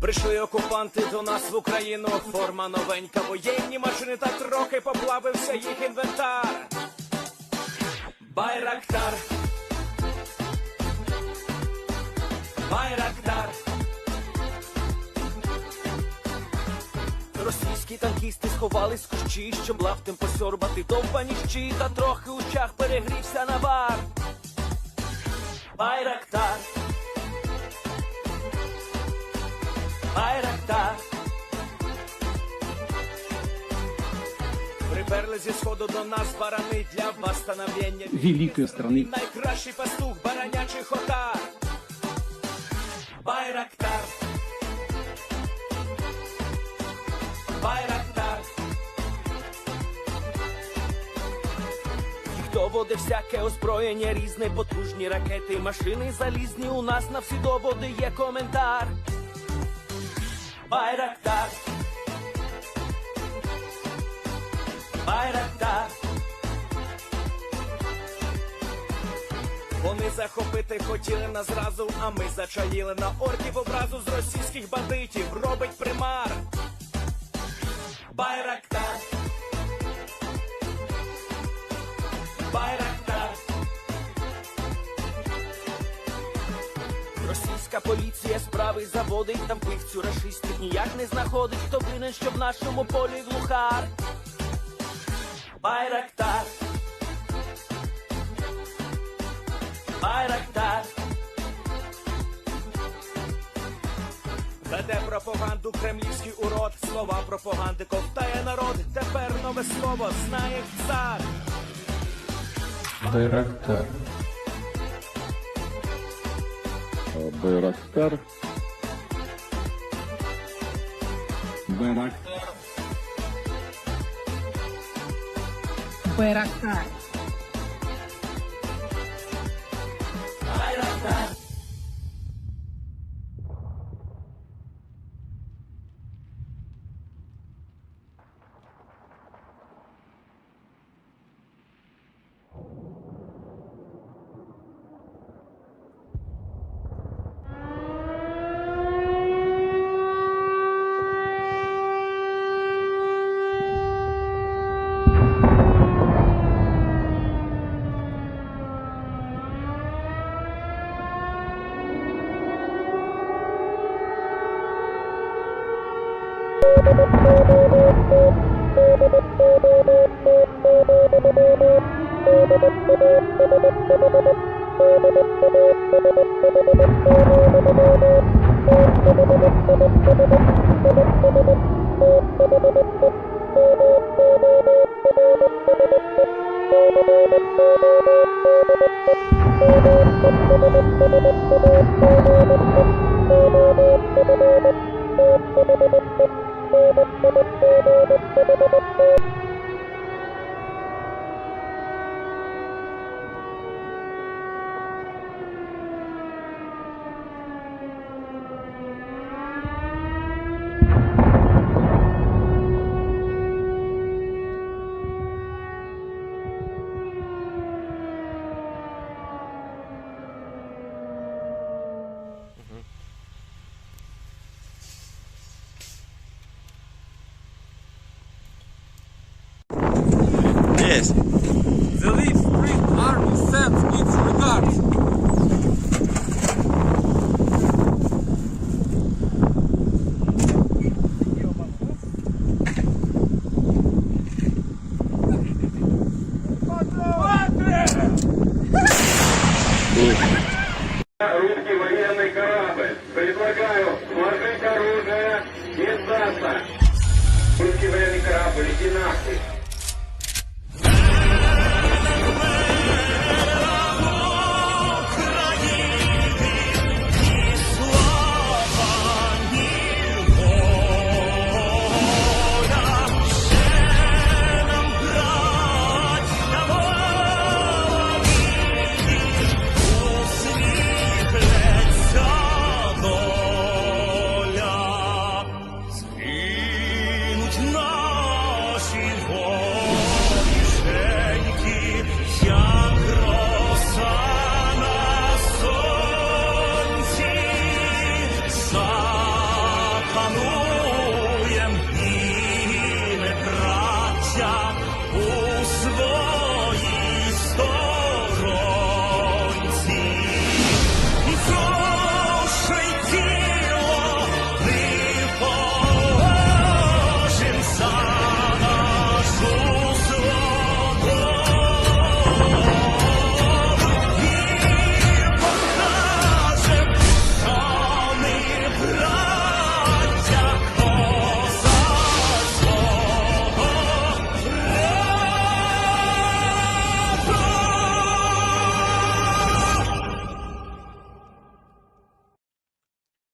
Прийшли окупанти до нас в Україну, форма новенька, воєнні машини, та трохи поплавився їх інвентар. Байрактар, Байрактар. Російські танкісти сховались в кущі, щоб лаптем посьорбати довбані щі, та трохи у чах перегрівся навар. Байрактар, Байрактар. Приперли зі сходу до нас барани для восстановлення великої страни. Найкращий пастух баранячих отар. Байрактар, Байрактар. Їх доводи всяке озброєння різне, потужні ракети, машини залізні, у нас на всі доводи є коментар. Байрактар, Байрактар. Вони захопити хотіли нас зразу, а ми зачаїли на орків образу з російських бандитів, робить примар. Байрактар, Байрактар. Російська поліція справи заводить, там вбивцю рашистів ніяк не знаходить, хто винен, що в нашому полі глухар. Байрактар, Байрактар. Веде пропаганду кремлівський урод, слова пропаганди ковтає народ, тепер нове слово знає цар. Байрактар. Байрактар. Байрактар. Байрактар. Байрактар. Yes. The Leaf Spring Army sends its regards. Русский военный корабль. Предлагаю сложить оружие и сдаться. Русский военный корабль, иди нахуй. Наші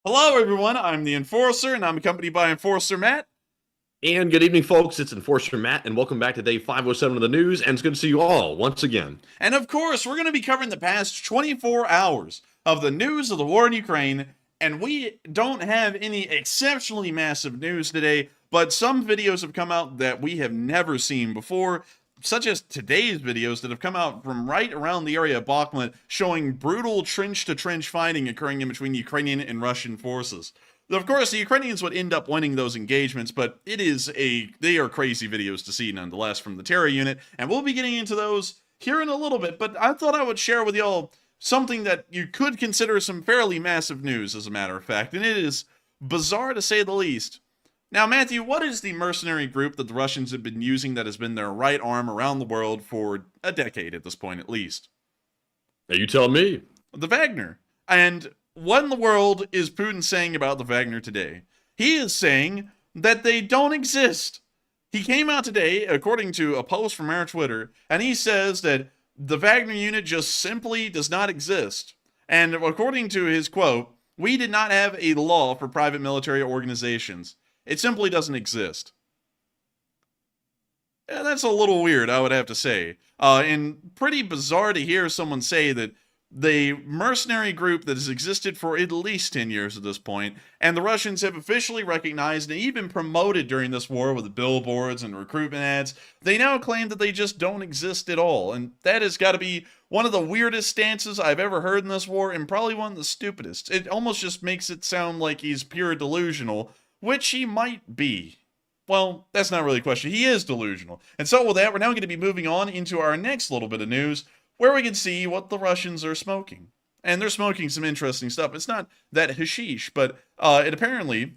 Hello, everyone. I'm the Enforcer, and I'm accompanied by Enforcer Matt. And good evening, folks. It's Enforcer Matt, and welcome back to day 507 of the news, and it's good to see you all once again. And of course, we're going to be covering the past 24 hours of the news of the war in Ukraine, and we don't have any exceptionally massive news today, but some videos have come out that we have never seen before, such as today's videos that have come out from right around the area of Bakhmut, showing brutal trench-to-trench fighting occurring in between Ukrainian and Russian forces. Of course, the Ukrainians would end up winning those engagements, but they are crazy videos to see nonetheless from the Terror Unit, and we'll be getting into those here in a little bit, but I thought I would share with y'all something that you could consider some fairly massive news, as a matter of fact, and it is bizarre to say the least. Now, Matthew, what is the mercenary group that the Russians have been using that has been their right arm around the world for a decade at this point, at least? Now you tell me. The Wagner. And what in the world is Putin saying about the Wagner today? He is saying that they don't exist. He came out today, according to a post from our Twitter, and he says that the Wagner unit just simply does not exist. And according to his quote, "We did not have a law for private military organizations. It simply doesn't exist." Yeah, that's a little weird, I would have to say. And pretty bizarre to hear someone say that the mercenary group that has existed for at least 10 years at this point, and the Russians have officially recognized and even promoted during this war with billboards and recruitment ads, they now claim that they just don't exist at all. And that has got to be one of the weirdest stances I've ever heard in this war, and probably one of the stupidest. It almost just makes it sound like he's pure delusional, which he might be. Well, that's not really a question. He is delusional. And so with that, we're now going to be moving on into our next little bit of news, where we can see what the Russians are smoking. And they're smoking some interesting stuff. It's not that hashish, but it apparently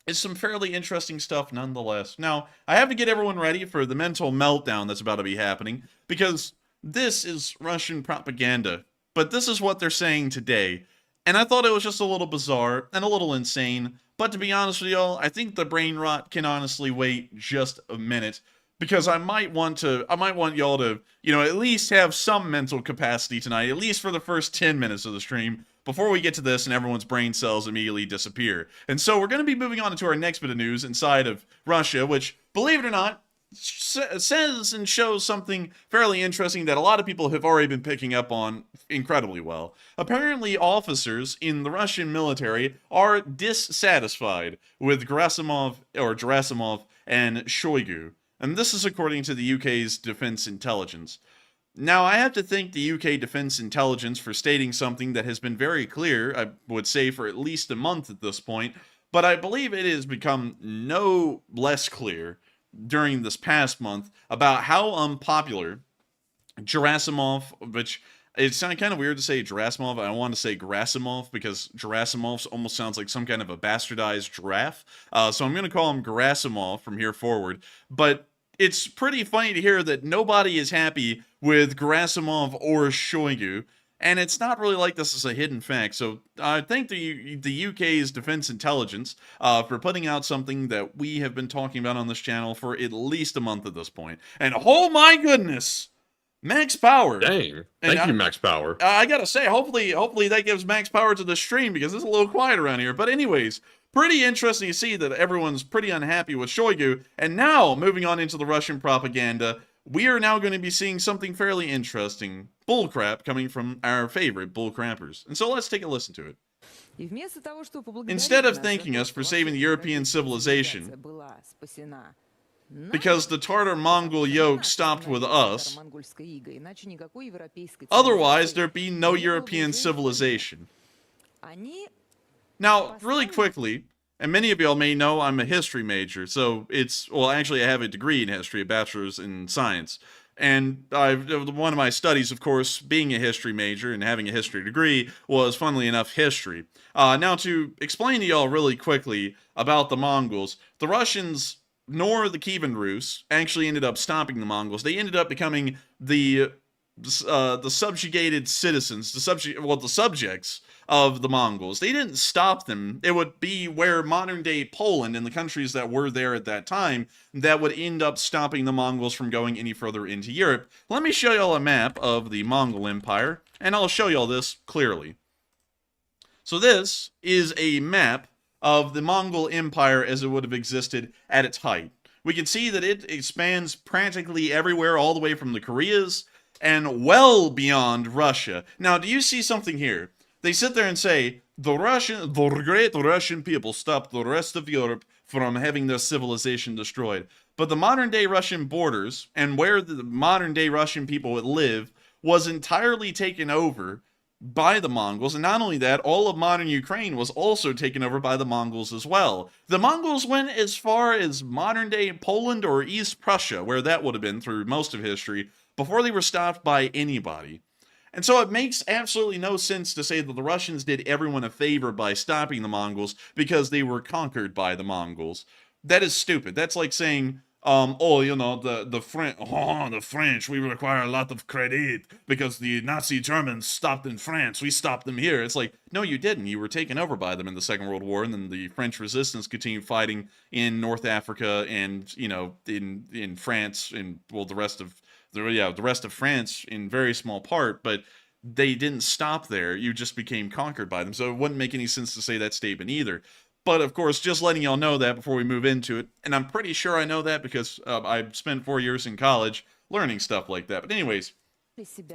is some fairly interesting stuff nonetheless. Now, I have to get everyone ready for the mental meltdown that's about to be happening, because this is Russian propaganda. But this is what they're saying today. And I thought it was just a little bizarre and a little insane. But to be honest with y'all, I think the brain rot can honestly wait just a minute, because I might want y'all to, at least have some mental capacity tonight, at least for the first 10 minutes of the stream, before we get to this and everyone's brain cells immediately disappear. And so we're going to be moving on to our next bit of news inside of Russia, which, believe it or not, says and shows something fairly interesting that a lot of people have already been picking up on incredibly well. Apparently, officers in the Russian military are dissatisfied with Gerasimov and Shoigu. And this is according to the UK's Defense Intelligence. Now, I have to thank the UK Defense Intelligence for stating something that has been very clear, I would say for at least a month at this point, but I believe it has become no less clear during this past month about how unpopular Gerasimov, which it sounds kind of weird to say Gerasimov. I want to say Gerasimov because Gerasimov almost sounds like some kind of a bastardized giraffe. So I'm going to call him Gerasimov from here forward. But it's pretty funny to hear that nobody is happy with Gerasimov or Shoigu. And it's not really like this is a hidden fact. So I thank the UK's Defense Intelligence for putting out something that we have been talking about on this channel for at least a month at this point. And oh my goodness, Max Power. Dang. Thank you, Max Power. I gotta say, hopefully that gives Max Power to the stream, because it's a little quiet around here. But anyways, pretty interesting to see that everyone's pretty unhappy with Shoigu. And now, moving on into the Russian propaganda, we are now going to be seeing something fairly interesting. Bullcrap coming from our favorite bullcrappers. And so let's take a listen to it. Instead of thanking us for saving the European civilization, because the Tartar-Mongol yoke stopped with us, otherwise there'd be no European civilization. Now, really quickly, and many of y'all may know I'm a history major, so actually I have a degree in history, a bachelor's in science. And one of my studies, of course, being a history major and having a history degree, was, funnily enough, history. Now, to explain to y'all really quickly about the Mongols, the Russians, nor the Kievan Rus, actually ended up stopping the Mongols. They ended up becoming the subjugated citizens, the subjects of the Mongols. They didn't stop them. It would be where modern-day Poland and the countries that were there at that time that would end up stopping the Mongols from going any further into Europe. Let me show y'all a map of the Mongol Empire, and I'll show y'all this clearly. So this is a map of the Mongol Empire as it would have existed at its height. We can see that it expands practically everywhere, all the way from the Koreas and well beyond Russia. Now, do you see something here? They sit there and say, the great Russian people stopped the rest of Europe from having their civilization destroyed. But the modern-day Russian borders, and where the modern-day Russian people would live, was entirely taken over by the Mongols, and not only that, all of modern Ukraine was also taken over by the Mongols as well. The Mongols went as far as modern-day Poland or East Prussia, where that would have been through most of history, before they were stopped by anybody. And so it makes absolutely no sense to say that the Russians did everyone a favor by stopping the Mongols because they were conquered by the Mongols. That is stupid. That's like saying, the French, we require a lot of credit because the Nazi Germans stopped in France. We stopped them here. It's like, no, you didn't. You were taken over by them in the Second World War, and then the French resistance continued fighting in North Africa and, in France and, well, the rest of France in very small part, but they didn't stop there. You just became conquered by them. So it wouldn't make any sense to say that statement either. But, of course, just letting y'all know that before we move into it, and I'm pretty sure I know that because I spent 4 years in college learning stuff like that. But anyways,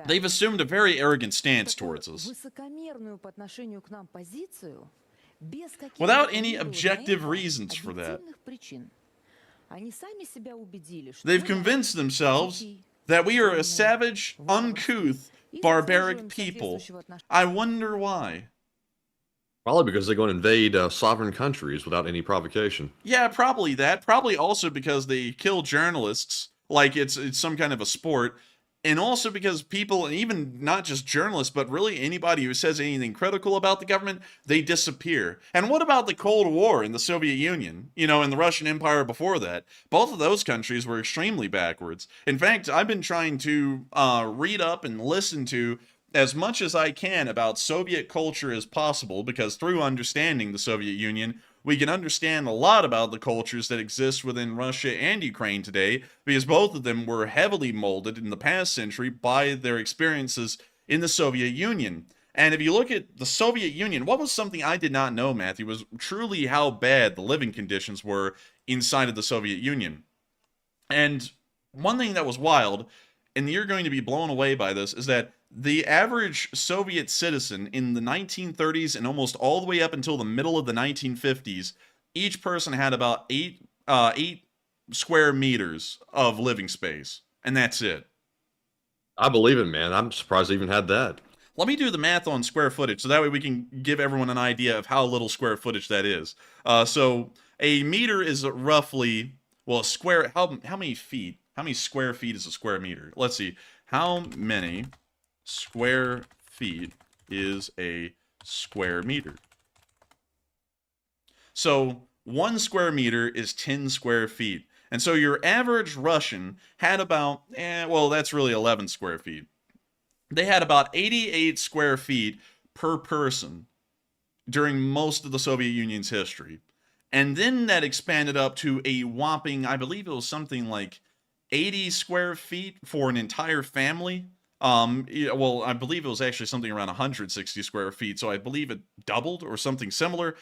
they've assumed a very arrogant stance towards us, without any objective reasons for that. They've convinced themselves that we are a savage, uncouth, barbaric people. I wonder why. Probably because they go and invade sovereign countries without any provocation. Yeah, probably that. Probably also because they kill journalists like it's some kind of a sport. And also because people, and even not just journalists, but really anybody who says anything critical about the government, they disappear. And what about the Cold War in the Soviet Union, and the Russian Empire before that? Both of those countries were extremely backwards. In fact, I've been trying to read up and listen to as much as I can about Soviet culture as possible, because through understanding the Soviet Union, we can understand a lot about the cultures that exist within Russia and Ukraine today, because both of them were heavily molded in the past century by their experiences in the Soviet Union. And if you look at the Soviet Union, what was something I did not know, Matthew, was truly how bad the living conditions were inside of the Soviet Union. And one thing that was wild, and you're going to be blown away by this, is that the average Soviet citizen in the 1930s and almost all the way up until the middle of the 1950s, each person had about 8 square meters of living space, and that's it. I believe it, man. I'm surprised they even had that. Let me do the math on square footage, so that way we can give everyone an idea of how little square footage that is. So a meter is roughly, well, a square. How many feet? How many square feet is a square meter? Let's see. How many square feet is a square meter? So 1 square meter is 10 square feet. And so your average Russian had about, that's really 11 square feet. They had about 88 square feet per person during most of the Soviet Union's history. And then that expanded up to a whopping, I believe it was something like 80 square feet for an entire family. I believe it was actually something around 160 square feet, so I believe it doubled or something similar,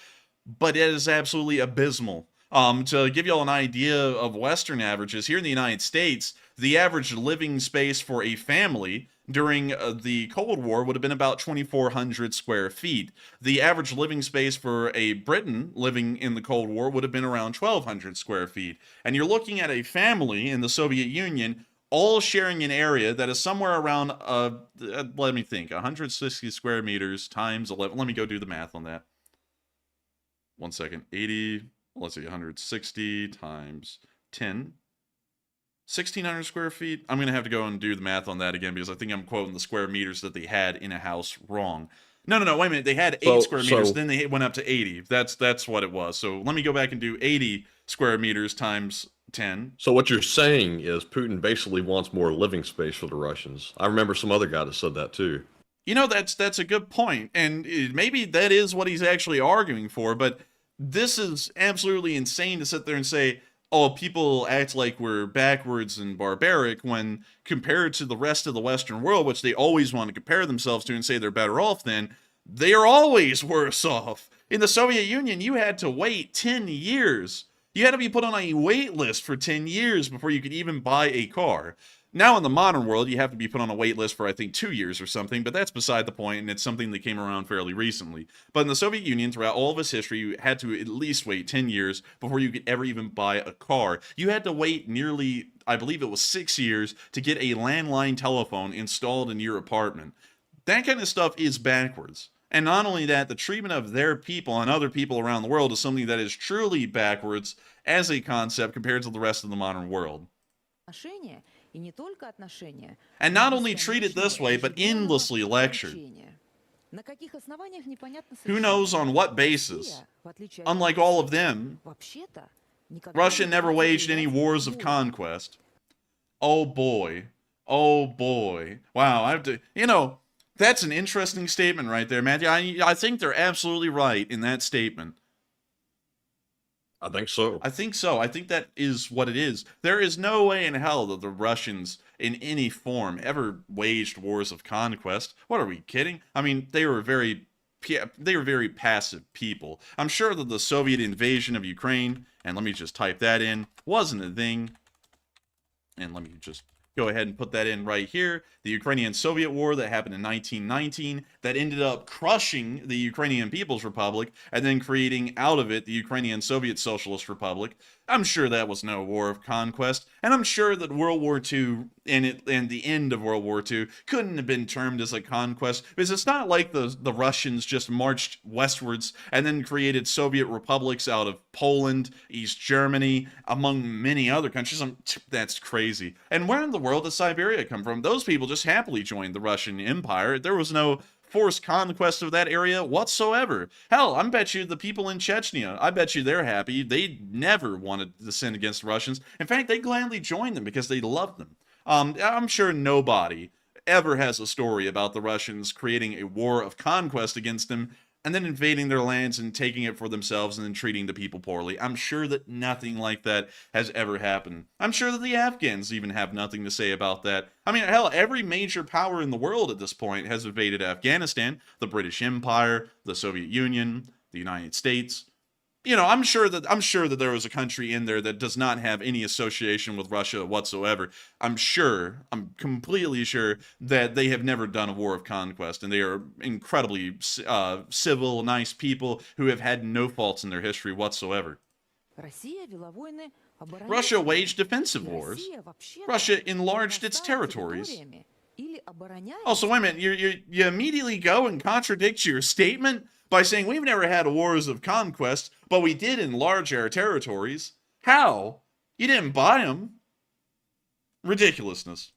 but it is absolutely abysmal. To give you all an idea of Western averages, here in the United States, the average living space for a family during the Cold War would have been about 2,400 square feet. The average living space for a Briton living in the Cold War would have been around 1,200 square feet. And you're looking at a family in the Soviet Union all sharing an area that is somewhere around, let me think, 160 square meters times 11. Let me go do the math on that. 1 second. 80, let's see, 160 times 10. 1,600 square feet. I'm going to have to go and do the math on that again because I think I'm quoting the square meters that they had in a house wrong. No, wait a minute. They had 8 square meters, then they went up to 80. That's what it was. So let me go back and do 80 square meters times 10. So what you're saying is Putin basically wants more living space for the Russians. I remember some other guy that said that too. That's a good point, and maybe that is what he's actually arguing for, but this is absolutely insane to sit there and say, oh, people act like we're backwards and barbaric when compared to the rest of the Western world, which they always want to compare themselves to and say they're better off than, they are always worse off. In the Soviet Union, you had to wait 10 years. You had to be put on a wait list for 10 years before you could even buy a car. Now in the modern world, you have to be put on a wait list for, I think, 2 years or something, but that's beside the point, and it's something that came around fairly recently. But in the Soviet Union, throughout all of its history, you had to at least wait 10 years before you could ever even buy a car. You had to wait nearly, I believe it was 6 years, to get a landline telephone installed in your apartment. That kind of stuff is backwards. And not only that, the treatment of their people and other people around the world is something that is truly backwards as a concept compared to the rest of the modern world. And not only treated this way, but endlessly lectured. Who knows on what basis? Unlike all of them, Russia never waged any wars of conquest. Oh boy. Oh boy. Wow, I have to, that's an interesting statement right there, Matthew. I think they're absolutely right in that statement. I think so. I think so. I think that is what it is. There is no way in hell that the Russians, in any form, ever waged wars of conquest. What are we kidding? I mean, they were very passive people. I'm sure that the Soviet invasion of Ukraine, and let me just type that in, wasn't a thing. And let me just go ahead and put that in right here. The Ukrainian-Soviet War that happened in 1919 that ended up crushing the Ukrainian People's Republic and then creating out of it the Ukrainian-Soviet Socialist Republic. I'm sure that was no war of conquest, and I'm sure that World War II and the end of World War II couldn't have been termed as a conquest, because it's not like the Russians just marched westwards and then created Soviet republics out of Poland, East Germany, among many other countries. That's crazy. And where in the world does Siberia come from? Those people just happily joined the Russian Empire. There was no forced conquest of that area whatsoever. Hell, I bet you the people in Chechnya, I bet you they're happy. They never wanted to sin against Russians. In fact, they gladly joined them because they loved them. I'm sure nobody ever has a story about the Russians creating a war of conquest against them and then invading their lands and taking it for themselves and then treating the people poorly. I'm sure that nothing like that has ever happened. I'm sure that the Afghans even have nothing to say about that. I mean, hell, every major power in the world at this point has invaded Afghanistan. The British Empire, the Soviet Union, the United States. I'm sure that there was a country in there that does not have any association with Russia whatsoever. I'm completely sure that they have never done a war of conquest, and they are incredibly civil, nice people who have had no faults in their history whatsoever. Russia waged defensive wars. Russia enlarged its territories. Oh, so wait a minute, you immediately go and contradict your statement by saying we've never had wars of conquest, but we did enlarge our territories. How? You didn't buy them. Ridiculousness.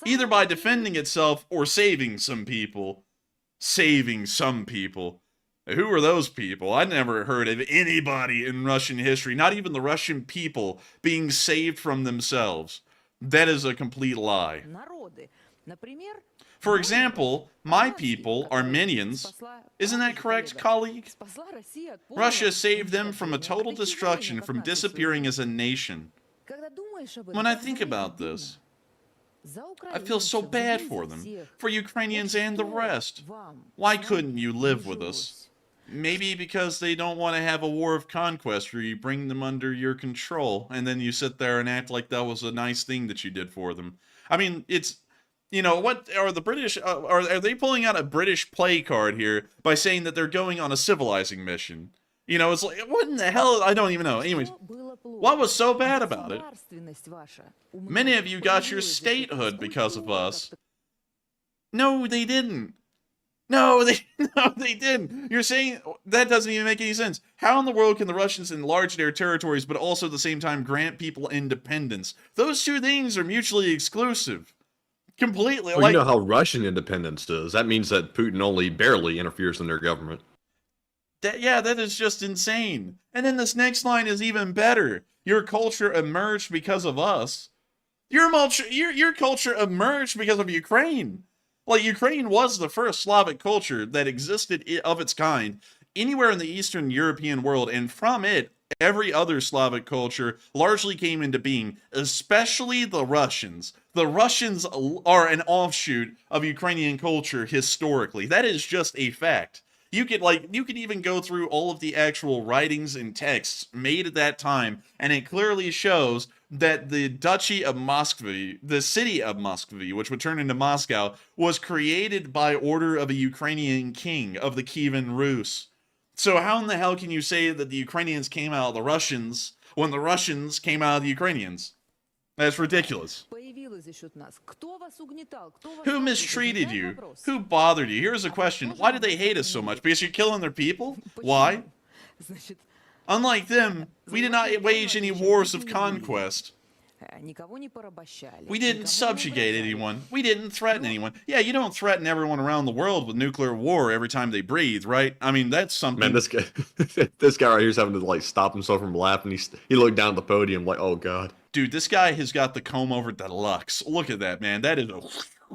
Either by defending itself or saving some people. Saving some people. Who are those people? I never heard of anybody in Russian history, not even the Russian people, being saved from themselves. That is a complete lie. For example, my people, Armenians, isn't that correct, colleague? Russia saved them from a total destruction, from disappearing as a nation. When I think about this, I feel so bad for them, for Ukrainians and the rest. Why couldn't you live with us? Maybe because they don't want to have a war of conquest where you bring them under your control, and then you sit there and act like that was a nice thing that you did for them. I mean, it's... what are the British, are they pulling out a British play card here by saying that they're going on a civilizing mission? It's like, what in the hell? I don't even know. Anyways, what was so bad about it? Many of you got your statehood because of us. No, they didn't. No, they didn't. You're saying that doesn't even make any sense. How in the world can the Russians enlarge their territories but also at the same time grant people independence? Those two things are mutually exclusive. Completely. Well, you know how Russian independence is. That means that Putin only barely interferes in their government. That is just insane. And then this next line is even better. Your culture emerged because of us. Your culture emerged because of Ukraine. Like, Ukraine was the first Slavic culture that existed of its kind anywhere in the Eastern European world, and from it, every other Slavic culture largely came into being, especially the Russians. The Russians are an offshoot of Ukrainian culture historically. That is just a fact. You could even go through all of the actual writings and texts made at that time, and it clearly shows that the Duchy of Muscovy, the city of Muscovy, which would turn into Moscow, was created by order of a Ukrainian king of the Kievan Rus. So how in the hell can you say that the Ukrainians came out of the Russians when the Russians came out of the Ukrainians? That's ridiculous. Who mistreated you? Who bothered you? Here's a question. Why did they hate us so much? Because you're killing their people? Why? Unlike them, we did not wage any wars of conquest. We didn't subjugate anyone. We didn't threaten anyone. Yeah, you don't threaten everyone around the world with nuclear war every time they breathe, right? I mean, that's something. Man, this guy right here is having to like stop himself from laughing. He looked down at the podium like, oh god. Dude, this guy has got the comb over deluxe. Look at that, man. That is a...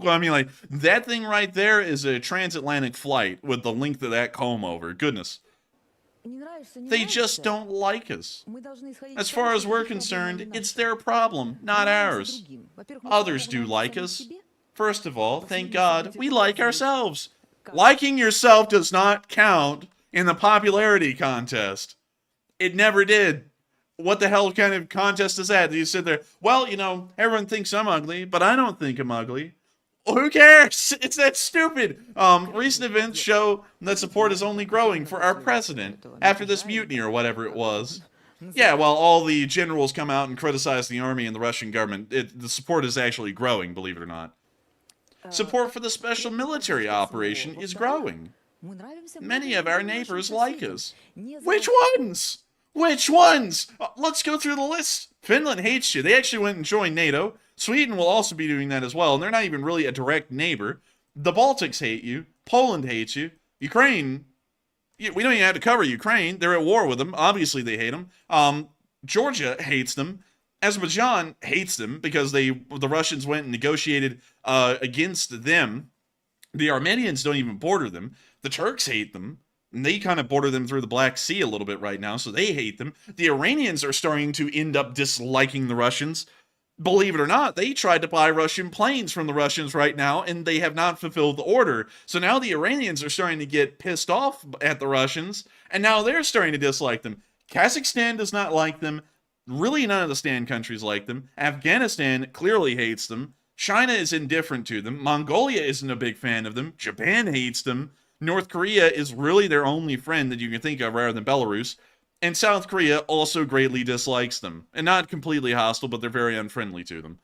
I mean, like, that thing right there is a transatlantic flight with the length of that comb over. Goodness. They just don't like us. As far as we're concerned, it's their problem, not ours. Others do like us. First of all, thank God, we like ourselves. Liking yourself does not count in the popularity contest. It never did. What the hell kind of contest is that? You sit there, well, you know, everyone thinks I'm ugly, but I don't think I'm ugly. Well, who cares? It's that stupid. Recent events show that support is only growing for our president after this mutiny or whatever it was. Yeah, while all the generals come out and criticize the army and the Russian government, the support is actually growing, believe it or not. Support for the special military operation is growing. Many of our neighbors like us. Which ones? Which ones? Let's go through the list. Finland hates you. They actually went and joined NATO. Sweden will also be doing that as well, and they're not even really a direct neighbor. The Baltics hate you. Poland hates you. Ukraine, we don't even have to cover Ukraine. They're at war with them. Obviously, they hate them. Georgia hates them. Azerbaijan hates them because the Russians went and negotiated against them. The Armenians don't even border them. The Turks hate them. And they kind of border them through the Black Sea a little bit right now, so they hate them. The Iranians are starting to end up disliking the Russians. Believe it or not, they tried to buy Russian planes from the Russians right now, and they have not fulfilled the order. So now the Iranians are starting to get pissed off at the Russians, and now they're starting to dislike them. Kazakhstan does not like them. Really none of the Stan countries like them. Afghanistan clearly hates them. China is indifferent to them. Mongolia isn't a big fan of them. Japan hates them. North Korea is really their only friend that you can think of rather than Belarus. And South Korea also greatly dislikes them. And not completely hostile, but they're very unfriendly to them.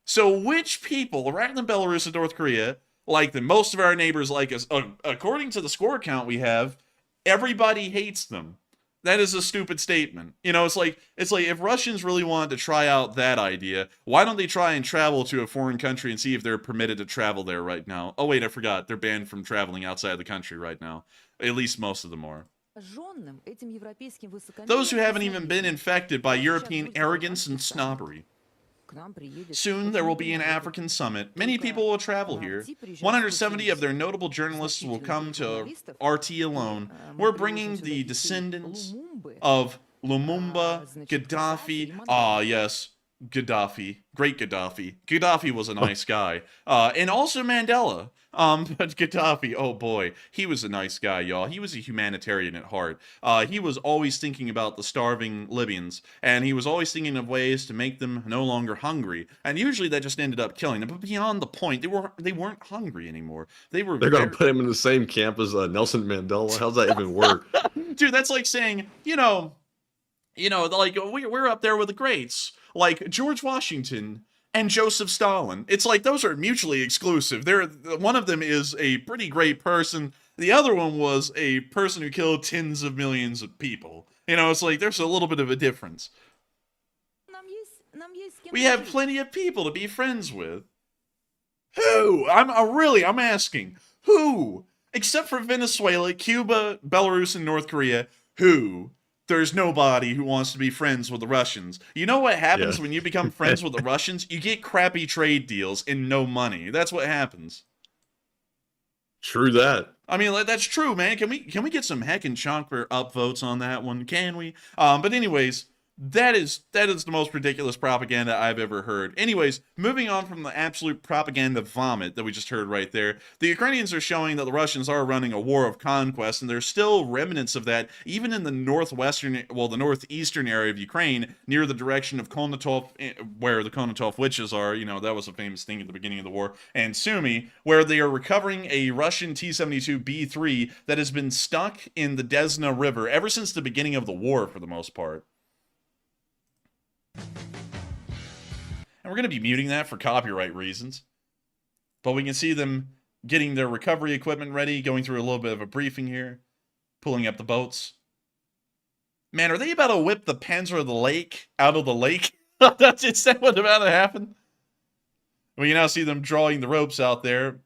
So which people, rather than Belarus and North Korea, like them? Most of our neighbors like us. According to the score count we have, everybody hates them. That is a stupid statement. You know, it's like if Russians really wanted to try out that idea, why don't they try and travel to a foreign country and see if they're permitted to travel there right now? Oh wait, I forgot. They're banned from traveling outside of the country right now. At least most of them are. Those who haven't even been infected by European arrogance and snobbery. Soon there will be an African summit. Many people will travel here. 170 of their notable journalists will come to RT alone. We're bringing the descendants of Lumumba, Gaddafi. Ah, yes, Gaddafi. Great Gaddafi. Gaddafi was a nice guy. And also Mandela. But Gaddafi, oh boy, he was a nice guy, y'all. He was a humanitarian at heart. He was always thinking about the starving Libyans, and he was always thinking of ways to make them no longer hungry. And usually that just ended up killing them. But beyond the point, they weren't hungry anymore. They're gonna put him in the same camp as Nelson Mandela. How's that even work? Dude, that's like saying, you know, like we're up there with the greats, like George Washington and Joseph Stalin. It's like those are mutually exclusive. One of them is a pretty great person. The other one was a person who killed tens of millions of people. You know, it's like there's a little bit of a difference. We have plenty of people to be friends with. Who? I'm asking. Who? Except for Venezuela, Cuba, Belarus, and North Korea, who? There's nobody who wants to be friends with the Russians. You know what happens when you become friends with the Russians? You get crappy trade deals and no money. That's what happens. True that. I mean, that's true, man. Can we get some heckin' chonker upvotes on that one? Can we? But anyways, that is the most ridiculous propaganda I've ever heard. Anyways, moving on from the absolute propaganda vomit that we just heard right there, the Ukrainians are showing that the Russians are running a war of conquest, and there's still remnants of that, even in the the northeastern area of Ukraine, near the direction of Konotov, where the Konotov witches are. You know, that was a famous thing at the beginning of the war, and Sumy, where they are recovering a Russian T-72B3 that has been stuck in the Desna River ever since the beginning of the war, for the most part. And we're going to be muting that for copyright reasons. But we can see them getting their recovery equipment ready, going through a little bit of a briefing here, pulling up the boats. Man, are they about to whip the Panzer of the Lake out of the lake? Is that what's about to happen? We can now see them drawing the ropes out there.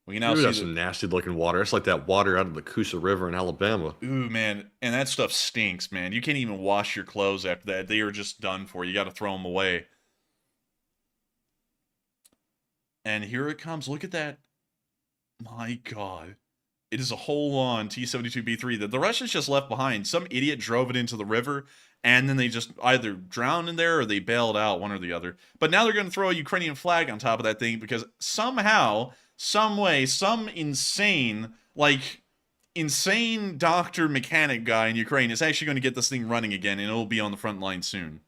We can now see that's some nasty looking water. It's like that water out of the Coosa River in Alabama. Ooh, man. And that stuff stinks, man. You can't even wash your clothes after that. They are just done for. You got to throw them away. And here it comes. Look at that. My God. It is a whole-on T-72B3 that the Russians just left behind. Some idiot drove it into the river, and then they just either drowned in there or they bailed out, one or the other. But now they're going to throw a Ukrainian flag on top of that thing because somehow, some way, some insane doctor mechanic guy in Ukraine is actually going to get this thing running again, and it'll be on the front line soon.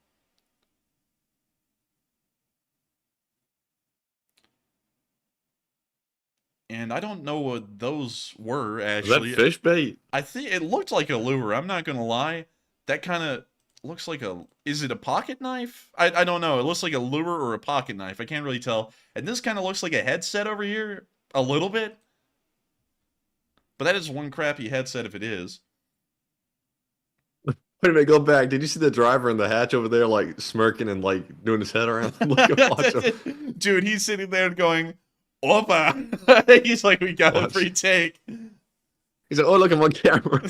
And I don't know what those were, actually. Is that fish bait? I think it looked like a lure. I'm not going to lie. That kind of looks like a... Is it a pocket knife? I don't know. It looks like a lure or a pocket knife. I can't really tell. And this kind of looks like a headset over here. A little bit. But that is one crappy headset if it is. Wait a minute, go back. Did you see the driver in the hatch over there, like, smirking and, like, doing his head around? Watch him. Dude, he's sitting there going... Opa! He's like, we got a free take. He's like, oh, look, I'm on camera.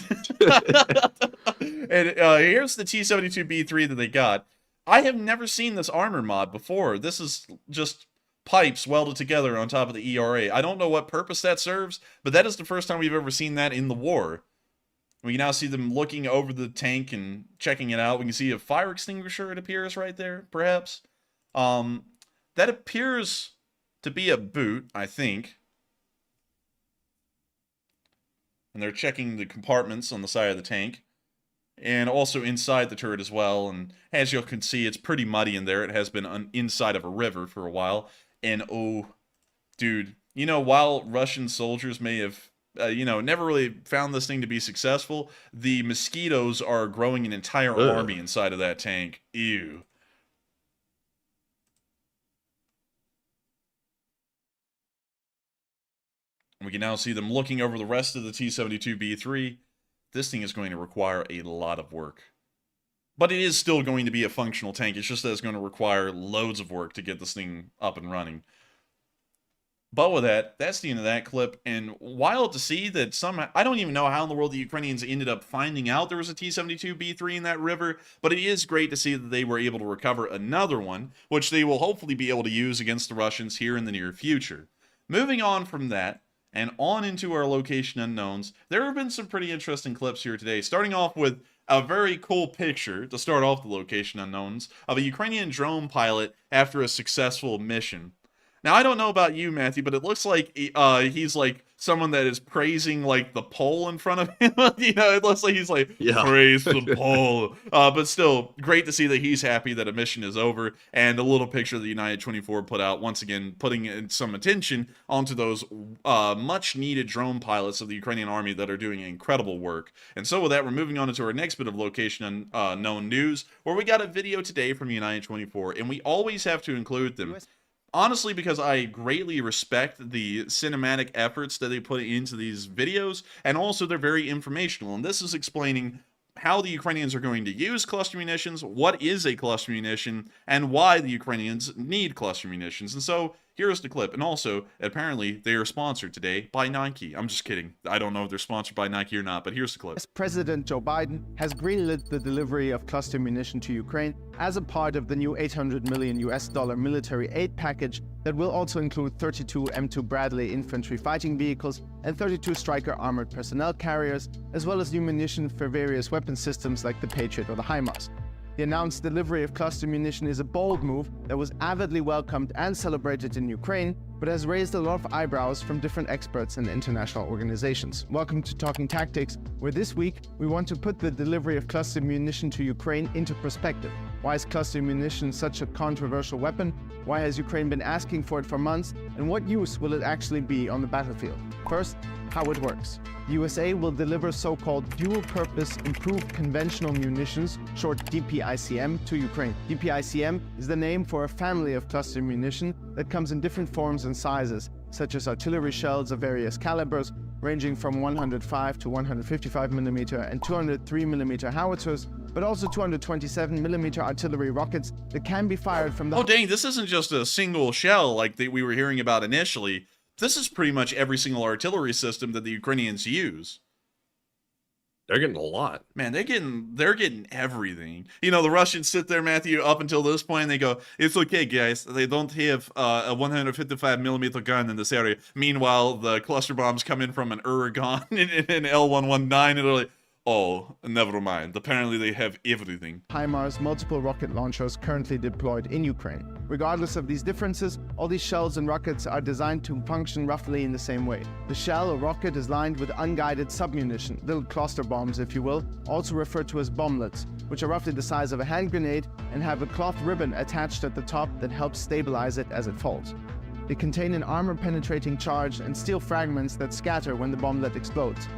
And here's the T-72B3 that they got. I have never seen this armor mod before. This is just pipes welded together on top of the ERA. I don't know what purpose that serves, but that is the first time we've ever seen that in the war. We can now see them looking over the tank and checking it out. We can see a fire extinguisher, it appears, right there, perhaps. That appears to be a boot, I think. And they're checking the compartments on the side of the tank. And also inside the turret as well. And as you can see, it's pretty muddy in there. It has been inside of a river for a while. And oh, dude, you know, while Russian soldiers may have, never really found this thing to be successful, the mosquitoes are growing an entire army inside of that tank. Ew. We can now see them looking over the rest of the T-72B3. This thing is going to require a lot of work. But it is still going to be a functional tank. It's just that it's going to require loads of work to get this thing up and running. But with that, that's the end of that clip. And wild to see that somehow... I don't even know how in the world the Ukrainians ended up finding out there was a T-72B3 in that river. But it is great to see that they were able to recover another one, which they will hopefully be able to use against the Russians here in the near future. Moving on from that... and on into our location unknowns, there have been some pretty interesting clips here today, starting off with a very cool picture, to start off the location unknowns, of a Ukrainian drone pilot after a successful mission. Now, I don't know about you, Matthew, but it looks like he's like someone that is praising like the pole in front of him. It looks like he's like, praise the pole. But still, great to see that he's happy that a mission is over. And a little picture that the United 24 put out, once again, putting in some attention onto those much needed drone pilots of the Ukrainian army that are doing incredible work. And so with that, we're moving on into our next bit of location unknown news, where we got a video today from United 24, and we always have to include them. Honestly, because I greatly respect the cinematic efforts that they put into these videos, and also they're very informational. And this is explaining how the Ukrainians are going to use cluster munitions, what is a cluster munition, and why the Ukrainians need cluster munitions. And so Here's the clip. And also, apparently, they are sponsored today by Nike. I'm just kidding. I don't know if they're sponsored by Nike or not, but here's the clip. President Joe Biden has greenlit the delivery of cluster munition to Ukraine as a part of the new $800 million military aid package that will also include 32 M2 Bradley infantry fighting vehicles and 32 Stryker armored personnel carriers, as well as new munition for various weapon systems like the Patriot or the HIMARS. The announced delivery of cluster munition is a bold move that was avidly welcomed and celebrated in Ukraine, but has raised a lot of eyebrows from different experts and international organizations. Welcome to Talking Tactics, where this week we want to put the delivery of cluster munition to Ukraine into perspective. Why is cluster munition such a controversial weapon? Why has Ukraine been asking for it for months? And what use will it actually be on the battlefield? First, how it works. The USA will deliver so-called dual-purpose improved conventional munitions, short DPICM, to Ukraine. DPICM is the name for a family of cluster munition that comes in different forms and sizes, such as artillery shells of various calibers, ranging from 105 to 155 millimeter and 203 millimeter howitzers, but also 227 millimeter artillery rockets that can be fired from the... Oh, dang, this isn't just a single shell like we were hearing about initially. This is pretty much every single artillery system that the Ukrainians use. They're getting a lot. Man, they're getting everything. You know, the Russians sit there, Matthew, up until this point, and they go, it's okay, guys. They don't have a 155 millimeter gun in this area. Meanwhile, the cluster bombs come in from an Uragan in L119, and they're like, oh, never mind. Apparently they have everything. HIMARS multiple rocket launchers currently deployed in Ukraine. Regardless of these differences, all these shells and rockets are designed to function roughly in the same way. The shell or rocket is lined with unguided submunition, little cluster bombs if you will, also referred to as bomblets, which are roughly the size of a hand grenade and have a cloth ribbon attached at the top that helps stabilize it as it falls. They contain an armor-penetrating charge and steel fragments that scatter when the bomblet explodes.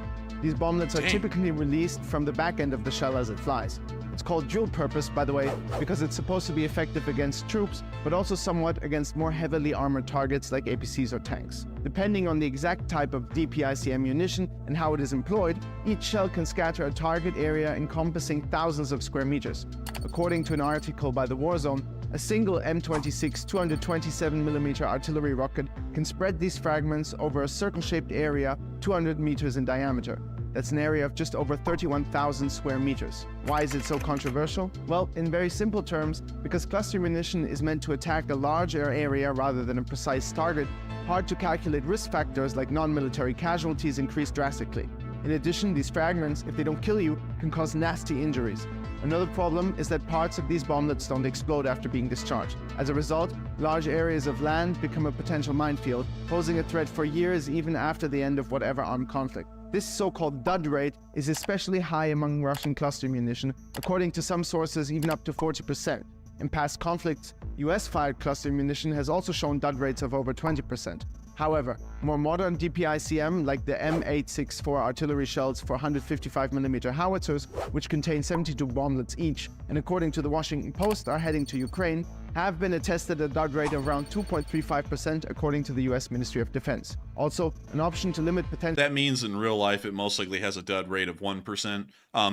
These bomblets are typically released from the back end of the shell as it flies. It's called dual purpose, by the way, because it's supposed to be effective against troops, but also somewhat against more heavily armored targets like APCs or tanks. Depending on the exact type of DPIC ammunition and how it is employed, each shell can scatter a target area encompassing thousands of square meters. According to an article by the Warzone, a single M26 227mm artillery rocket can spread these fragments over a circle-shaped area 200 meters in diameter. That's an area of just over 31,000 square meters. Why is it so controversial? Well, in very simple terms, because cluster munition is meant to attack a larger area rather than a precise target, hard to calculate risk factors like non-military casualties increase drastically. In addition, these fragments, if they don't kill you, can cause nasty injuries. Another problem is that parts of these bomblets don't explode after being discharged. As a result, large areas of land become a potential minefield, posing a threat for years even after the end of whatever armed conflict. This so-called dud rate is especially high among Russian cluster munition, according to some sources even up to 40%. In past conflicts, US-fired cluster munition has also shown dud rates of over 20%. However, more modern DPICM, like the M864 artillery shells for 155mm howitzers, which contain 72 bomblets each, and according to the Washington Post are heading to Ukraine, have been attested at a dud rate of around 2.35% according to the US Ministry of Defense. Also, an option to limit potential... That means in real life it most likely has a dud rate of 1%,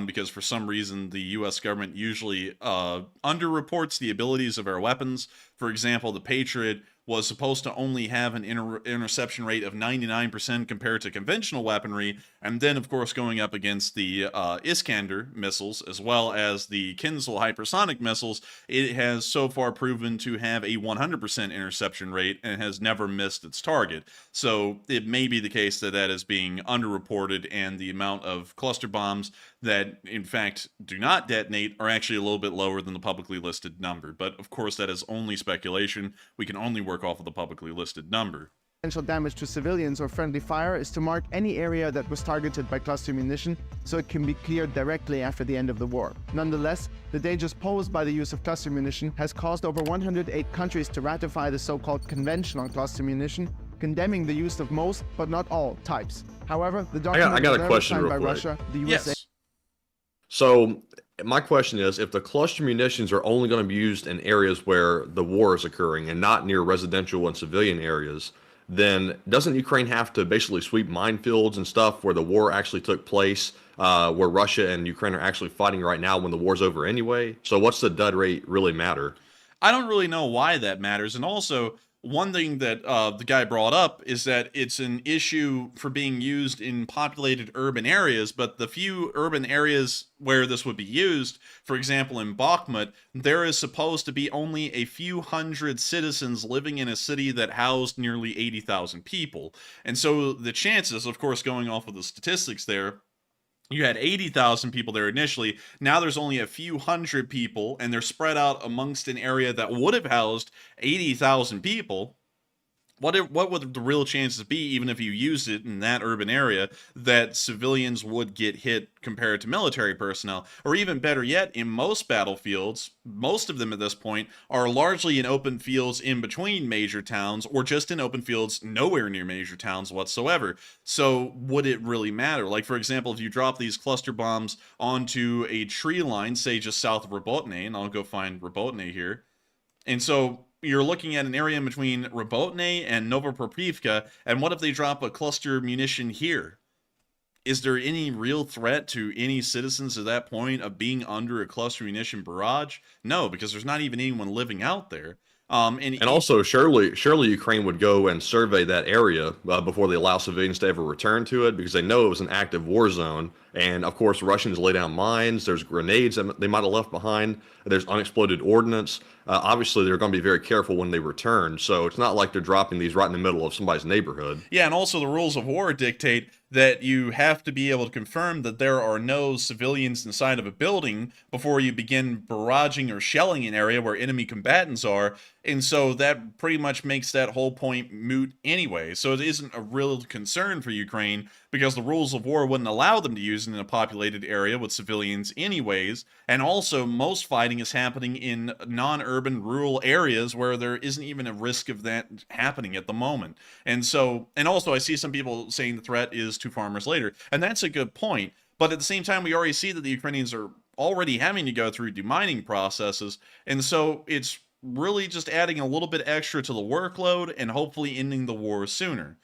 because for some reason the US government usually underreports the abilities of our weapons. For example, the Patriot was supposed to only have an interception rate of 99% compared to conventional weaponry, and then of course going up against the Iskander missiles as well as the Kinzhal hypersonic missiles, it has so far proven to have a 100% interception rate and has never missed its target. So it may be the case that that is being underreported, and the amount of cluster bombs that in fact do not detonate are actually a little bit lower than the publicly listed number. But of course that is only speculation. We can only work off of the publicly listed number. Potential damage to civilians or friendly fire is to mark any area that was targeted by cluster munition so it can be cleared directly after the end of the war. Nonetheless, the dangers posed by the use of cluster munition has caused over 108 countries to ratify the so-called Convention on Cluster Munition, condemning the use of most, but not all, types. However, the document I got a was question signed real by quick. Russia, the USA... Yes. So my question is, if the cluster munitions are only going to be used in areas where the war is occurring and not near residential and civilian areas, then doesn't Ukraine have to basically sweep minefields and stuff where the war actually took place, where Russia and Ukraine are actually fighting right now when the war's over anyway? So what's the dud rate really matter? I don't really know why that matters. And also, one thing that the guy brought up is that it's an issue for being used in populated urban areas, but the few urban areas where this would be used, for example, in Bakhmut, there is supposed to be only a few hundred citizens living in a city that housed nearly 80,000 people. And so the chances, of course, going off of the statistics there, you had 80,000 people there initially. Now there's only a few hundred people, and they're spread out amongst an area that would have housed 80,000 people. What would the real chances be, even if you used it in that urban area, that civilians would get hit compared to military personnel? Or even better yet, in most battlefields, most of them at this point are largely in open fields in between major towns, or just in open fields nowhere near major towns whatsoever. So would it really matter? Like, for example, if you drop these cluster bombs onto a tree line, say just south of Robotny, and I'll go find Robotny here, and so you're looking at an area in between Robotny and Novopropivka, and what if they drop a cluster munition here? Is there any real threat to any citizens at that point of being under a cluster munition barrage? No, because there's not even anyone living out there. And also, surely Ukraine would go and survey that area before they allow civilians to ever return to it, because they know it was an active war zone. And of course, Russians lay down mines. There's grenades that they might have left behind. There's unexploded ordnance. Obviously, they're going to be very careful when they return. So it's not like they're dropping these right in the middle of somebody's neighborhood. Yeah, and also the rules of war dictate that you have to be able to confirm that there are no civilians inside of a building before you begin barraging or shelling an area where enemy combatants are. And so that pretty much makes that whole point moot anyway. So it isn't a real concern for Ukraine, because the rules of war wouldn't allow them to use it in a populated area with civilians anyways. And also, most fighting is happening in non-urban rural areas where there isn't even a risk of that happening at the moment. And so, and also I see some people saying the threat is to farmers later, and that's a good point. But at the same time, we already see that the Ukrainians are already having to go through demining processes, and so it's really just adding a little bit extra to the workload and hopefully ending the war sooner.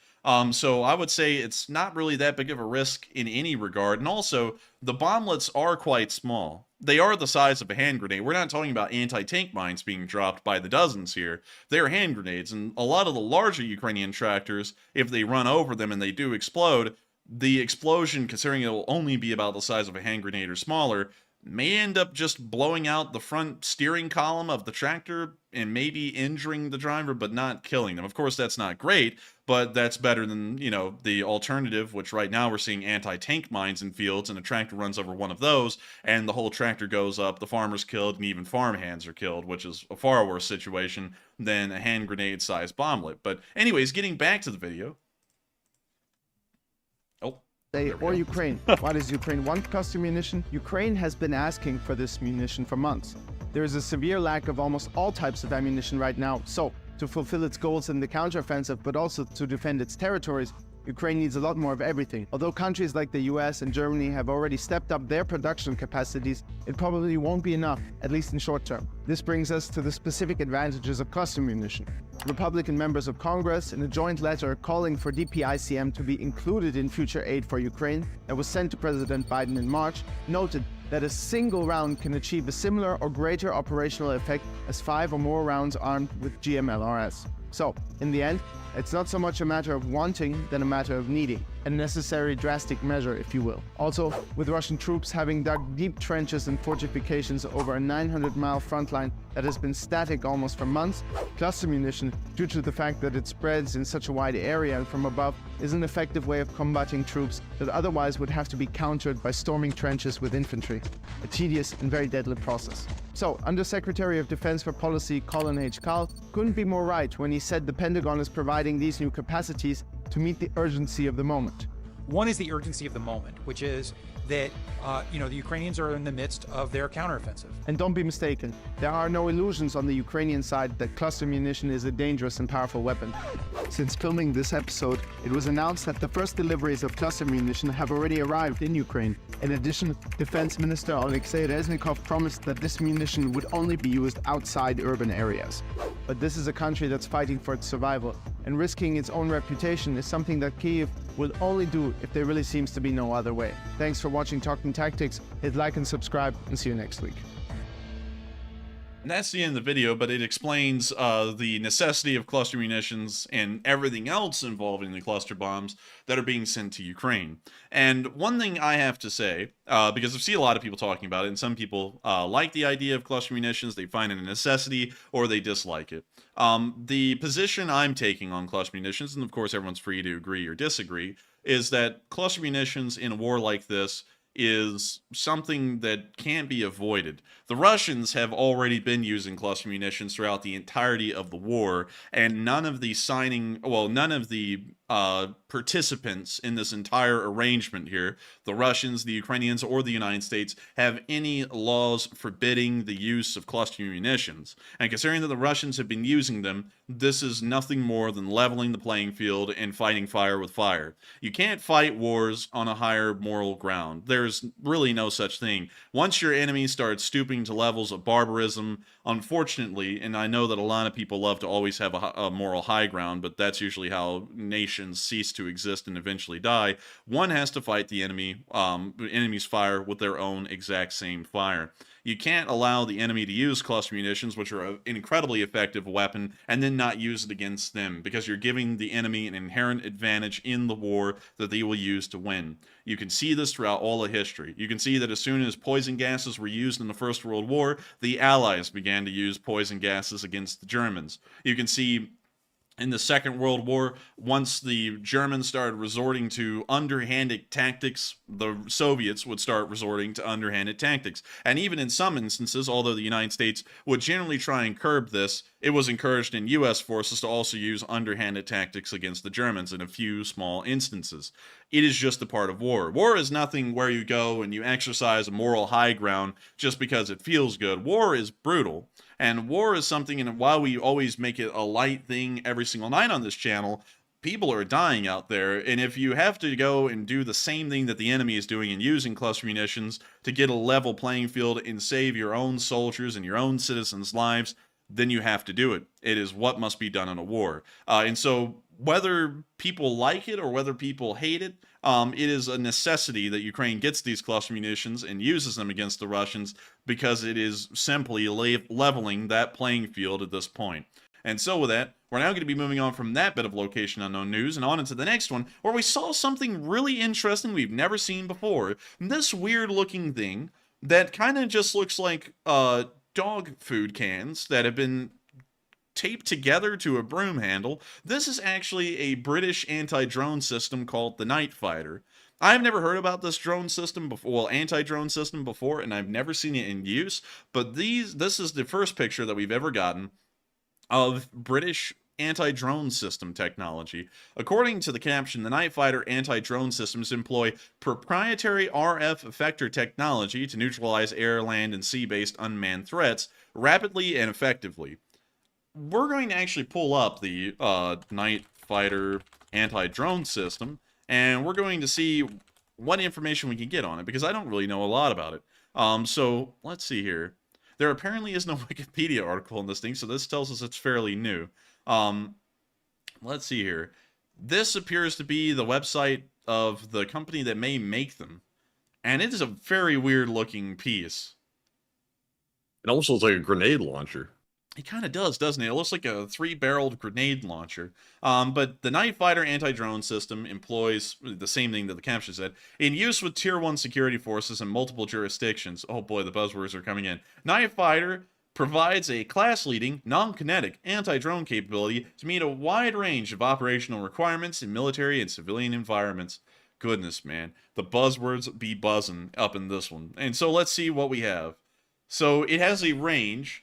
So I would say it's not really that big of a risk in any regard. And also, the bomblets are quite small. They are the size of a hand grenade. We're not talking about anti-tank mines being dropped by the dozens here. They're hand grenades. And a lot of the larger Ukrainian tractors, if they run over them and they do explode, the explosion, considering it will only be about the size of a hand grenade or smaller, may end up just blowing out the front steering column of the tractor and maybe injuring the driver, but not killing them. Of course, that's not great, but that's better than, you know, the alternative, which right now we're seeing anti-tank mines in fields, and a tractor runs over one of those, and the whole tractor goes up, the farmer's killed, and even farmhands are killed, which is a far worse situation than a hand grenade-sized bomblet. But anyways, getting back to the video. Or Ukraine. Why does Ukraine want cluster munition? Ukraine has been asking for this munition for months. There is a severe lack of almost all types of ammunition right now. So, to fulfill its goals in the counteroffensive, but also to defend its territories, Ukraine needs a lot more of everything. Although countries like the US and Germany have already stepped up their production capacities, it probably won't be enough, at least in short term. This brings us to the specific advantages of cluster munition. Republican members of Congress, in a joint letter calling for DPICM to be included in future aid for Ukraine that was sent to President Biden in March, noted that a single round can achieve a similar or greater operational effect as 5 or more rounds armed with GMLRS. So, in the end, it's not so much a matter of wanting than a matter of needing. A necessary drastic measure, if you will. Also, with Russian troops having dug deep trenches and fortifications over a 900-mile front line that has been static almost for months, cluster munition, due to the fact that it spreads in such a wide area and from above, is an effective way of combating troops that otherwise would have to be countered by storming trenches with infantry. A tedious and very deadly process. So, Undersecretary of Defense for Policy Colin H. Kahl couldn't be more right when he said the Pentagon is providing these new capacities to meet the urgency of the moment. One is the urgency of the moment, which is that the Ukrainians are in the midst of their counteroffensive. And don't be mistaken, there are no illusions on the Ukrainian side that cluster munition is a dangerous and powerful weapon. Since filming this episode, it was announced that the first deliveries of cluster munition have already arrived in Ukraine. In addition, Defense Minister Alexei Reznikov promised that this munition would only be used outside urban areas. But this is a country that's fighting for its survival, and risking its own reputation is something that Kyiv will only do if there really seems to be no other way. Thanks for watching Talking Tactics. Hit like and subscribe, and see you next week. And that's the end of the video, but it explains the necessity of cluster munitions and everything else involving the cluster bombs that are being sent to Ukraine. And one thing I have to say, because I've seen a lot of people talking about it, and some people like the idea of cluster munitions, they find it a necessity, or they dislike it. The position I'm taking on cluster munitions, and of course everyone's free to agree or disagree, is that cluster munitions in a war like this is something that can't be avoided. The Russians have already been using cluster munitions throughout the entirety of the war, and none of the participants in this entire arrangement here, the Russians, the Ukrainians, or the United States, have any laws forbidding the use of cluster munitions. And considering that the Russians have been using them, this is nothing more than leveling the playing field and fighting fire with fire. You can't fight wars on a higher moral ground. There's really no such thing. Once your enemy starts stooping to levels of barbarism, unfortunately, and I know that a lot of people love to always have a moral high ground, but that's usually how nations cease to exist and eventually die, one has to fight the enemy's fire with their own exact same fire. You can't allow the enemy to use cluster munitions, which are an incredibly effective weapon, and then not use it against them, because you're giving the enemy an inherent advantage in the war that they will use to win. You can see this throughout all of history. You can see that as soon as poison gases were used in the First World War, the Allies began to use poison gases against the Germans. You can see in the Second World War, once the Germans started resorting to underhanded tactics, the Soviets would start resorting to underhanded tactics. And even in some instances, although the United States would generally try and curb this, it was encouraged in U.S. forces to also use underhanded tactics against the Germans in a few small instances. It is just a part of war. War is nothing where you go and you exercise a moral high ground just because it feels good. War is brutal. And war is something, and while we always make it a light thing every single night on this channel, people are dying out there. And if you have to go and do the same thing that the enemy is doing and using cluster munitions to get a level playing field and save your own soldiers and your own citizens' lives, then you have to do it. It is what must be done in a war. And so whether people like it or whether people hate it, it is a necessity that Ukraine gets these cluster munitions and uses them against the Russians, because it is simply leveling that playing field at this point. And so with that, we're now going to be moving on from that bit of location unknown news and on into the next one, where we saw something really interesting we've never seen before. This weird looking thing that kind of just looks like dog food cans that have been taped together to a broom handle. This is actually a British anti-drone system called the Night Fighter. I've never heard about this drone system before, well, anti-drone system before, and I've never seen it in use, but this is the first picture that we've ever gotten of British anti-drone system technology. According to the caption, the Night Fighter anti-drone systems employ proprietary RF effector technology to neutralize air, land, and sea-based unmanned threats rapidly and effectively. We're going to actually pull up the Night Fighter anti-drone system, and we're going to see what information we can get on it, because I don't really know a lot about it. So let's see here. There apparently is no Wikipedia article on this thing, so this tells us it's fairly new. Let's see here. This appears to be the website of the company that may make them, and it is a very weird looking piece. It almost looks like a grenade launcher. It kind of does, doesn't it? It looks like a 3-barreled grenade launcher. But the Night Fighter anti-drone system employs the same thing that the caption said. In use with Tier 1 security forces in multiple jurisdictions. Oh boy, the buzzwords are coming in. Night Fighter provides a class-leading, non-kinetic anti-drone capability to meet a wide range of operational requirements in military and civilian environments. Goodness, man. The buzzwords be buzzing up in this one. And so let's see what we have. So it has a range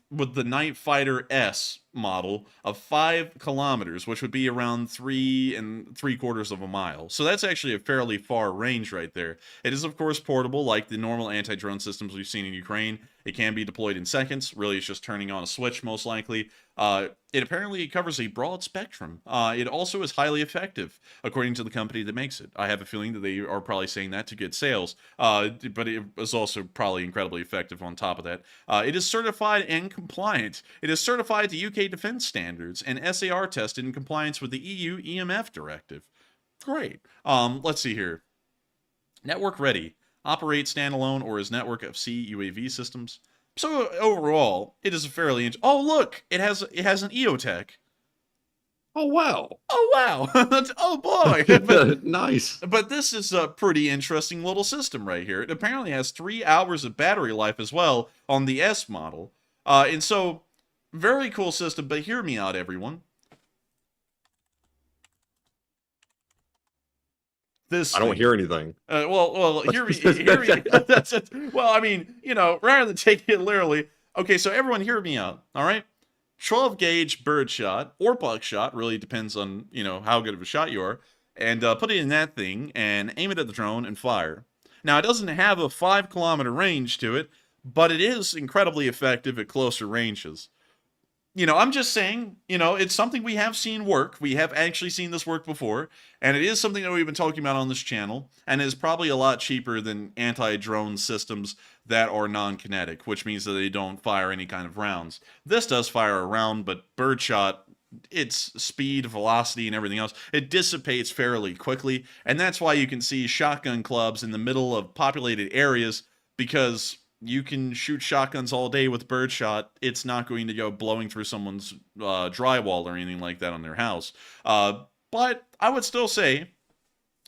with the Night Fighter S model of 5 kilometers, which would be around 3 3/4 of a mile. So that's actually a fairly far range right there. It is, of course, portable like the normal anti-drone systems we've seen in Ukraine. It can be deployed in seconds. Really, it's just turning on a switch, most likely. It apparently covers a broad spectrum. It also is highly effective, according to the company that makes it. I have a feeling that they are probably saying that to get sales, but it is also probably incredibly effective on top of that. It is certified and compliant. It is certified to UK defense standards and SAR tested in compliance with the EU EMF directive. Great. Let's see here. Network ready. Operate standalone or as network of sea UAV systems. So overall, it is a fairly... Oh, look! It has an EOTech. Oh, wow. Oh, wow! Oh, boy! Nice. But this is a pretty interesting little system right here. It apparently has 3 hours of battery life as well on the S model. And so, very cool system, but hear me out, everyone. I don't hear anything. Well, hear me. That's it. Well, I mean, rather than taking it literally. Okay, so everyone hear me out, all right? 12 gauge bird shot or buckshot, really depends on, how good of a shot you are, and put it in that thing and aim it at the drone and fire. Now, it doesn't have a 5-kilometer range to it, but it is incredibly effective at closer ranges. I'm just saying, it's something we have seen work. We have actually seen this work before, and it is something that we've been talking about on this channel, and is probably a lot cheaper than anti-drone systems that are non-kinetic, which means that they don't fire any kind of rounds. This does fire a round, but birdshot, its speed, velocity, and everything else, it dissipates fairly quickly, and that's why you can see shotgun clubs in the middle of populated areas, because you can shoot shotguns all day with birdshot. It's not going to go blowing through someone's drywall or anything like that on their house. But I would still say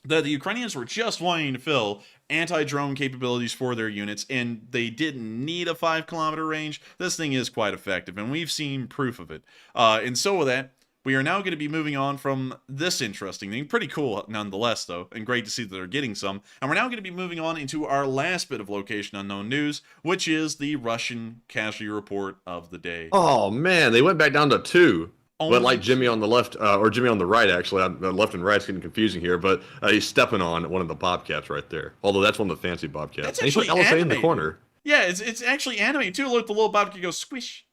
that the Ukrainians were just wanting to fill anti-drone capabilities for their units, and they didn't need a 5-kilometer range. This thing is quite effective, and we've seen proof of it. And so with that, we are now going to be moving on from this interesting thing. Pretty cool nonetheless, though, and great to see that they're getting some. And we're now going to be moving on into our last bit of Location Unknown news, which is the Russian casualty report of the day. Oh, man, they went back down to 2. Only Went like Jimmy on the left, or Jimmy on the right, actually. Left and right's getting confusing here, but he's stepping on one of the Bobcats right there. Although that's one of the fancy Bobcats. That's And he put actually LSA in the animated. corner. Yeah, it's actually animated, too. Look, the little Bobcat goes squish.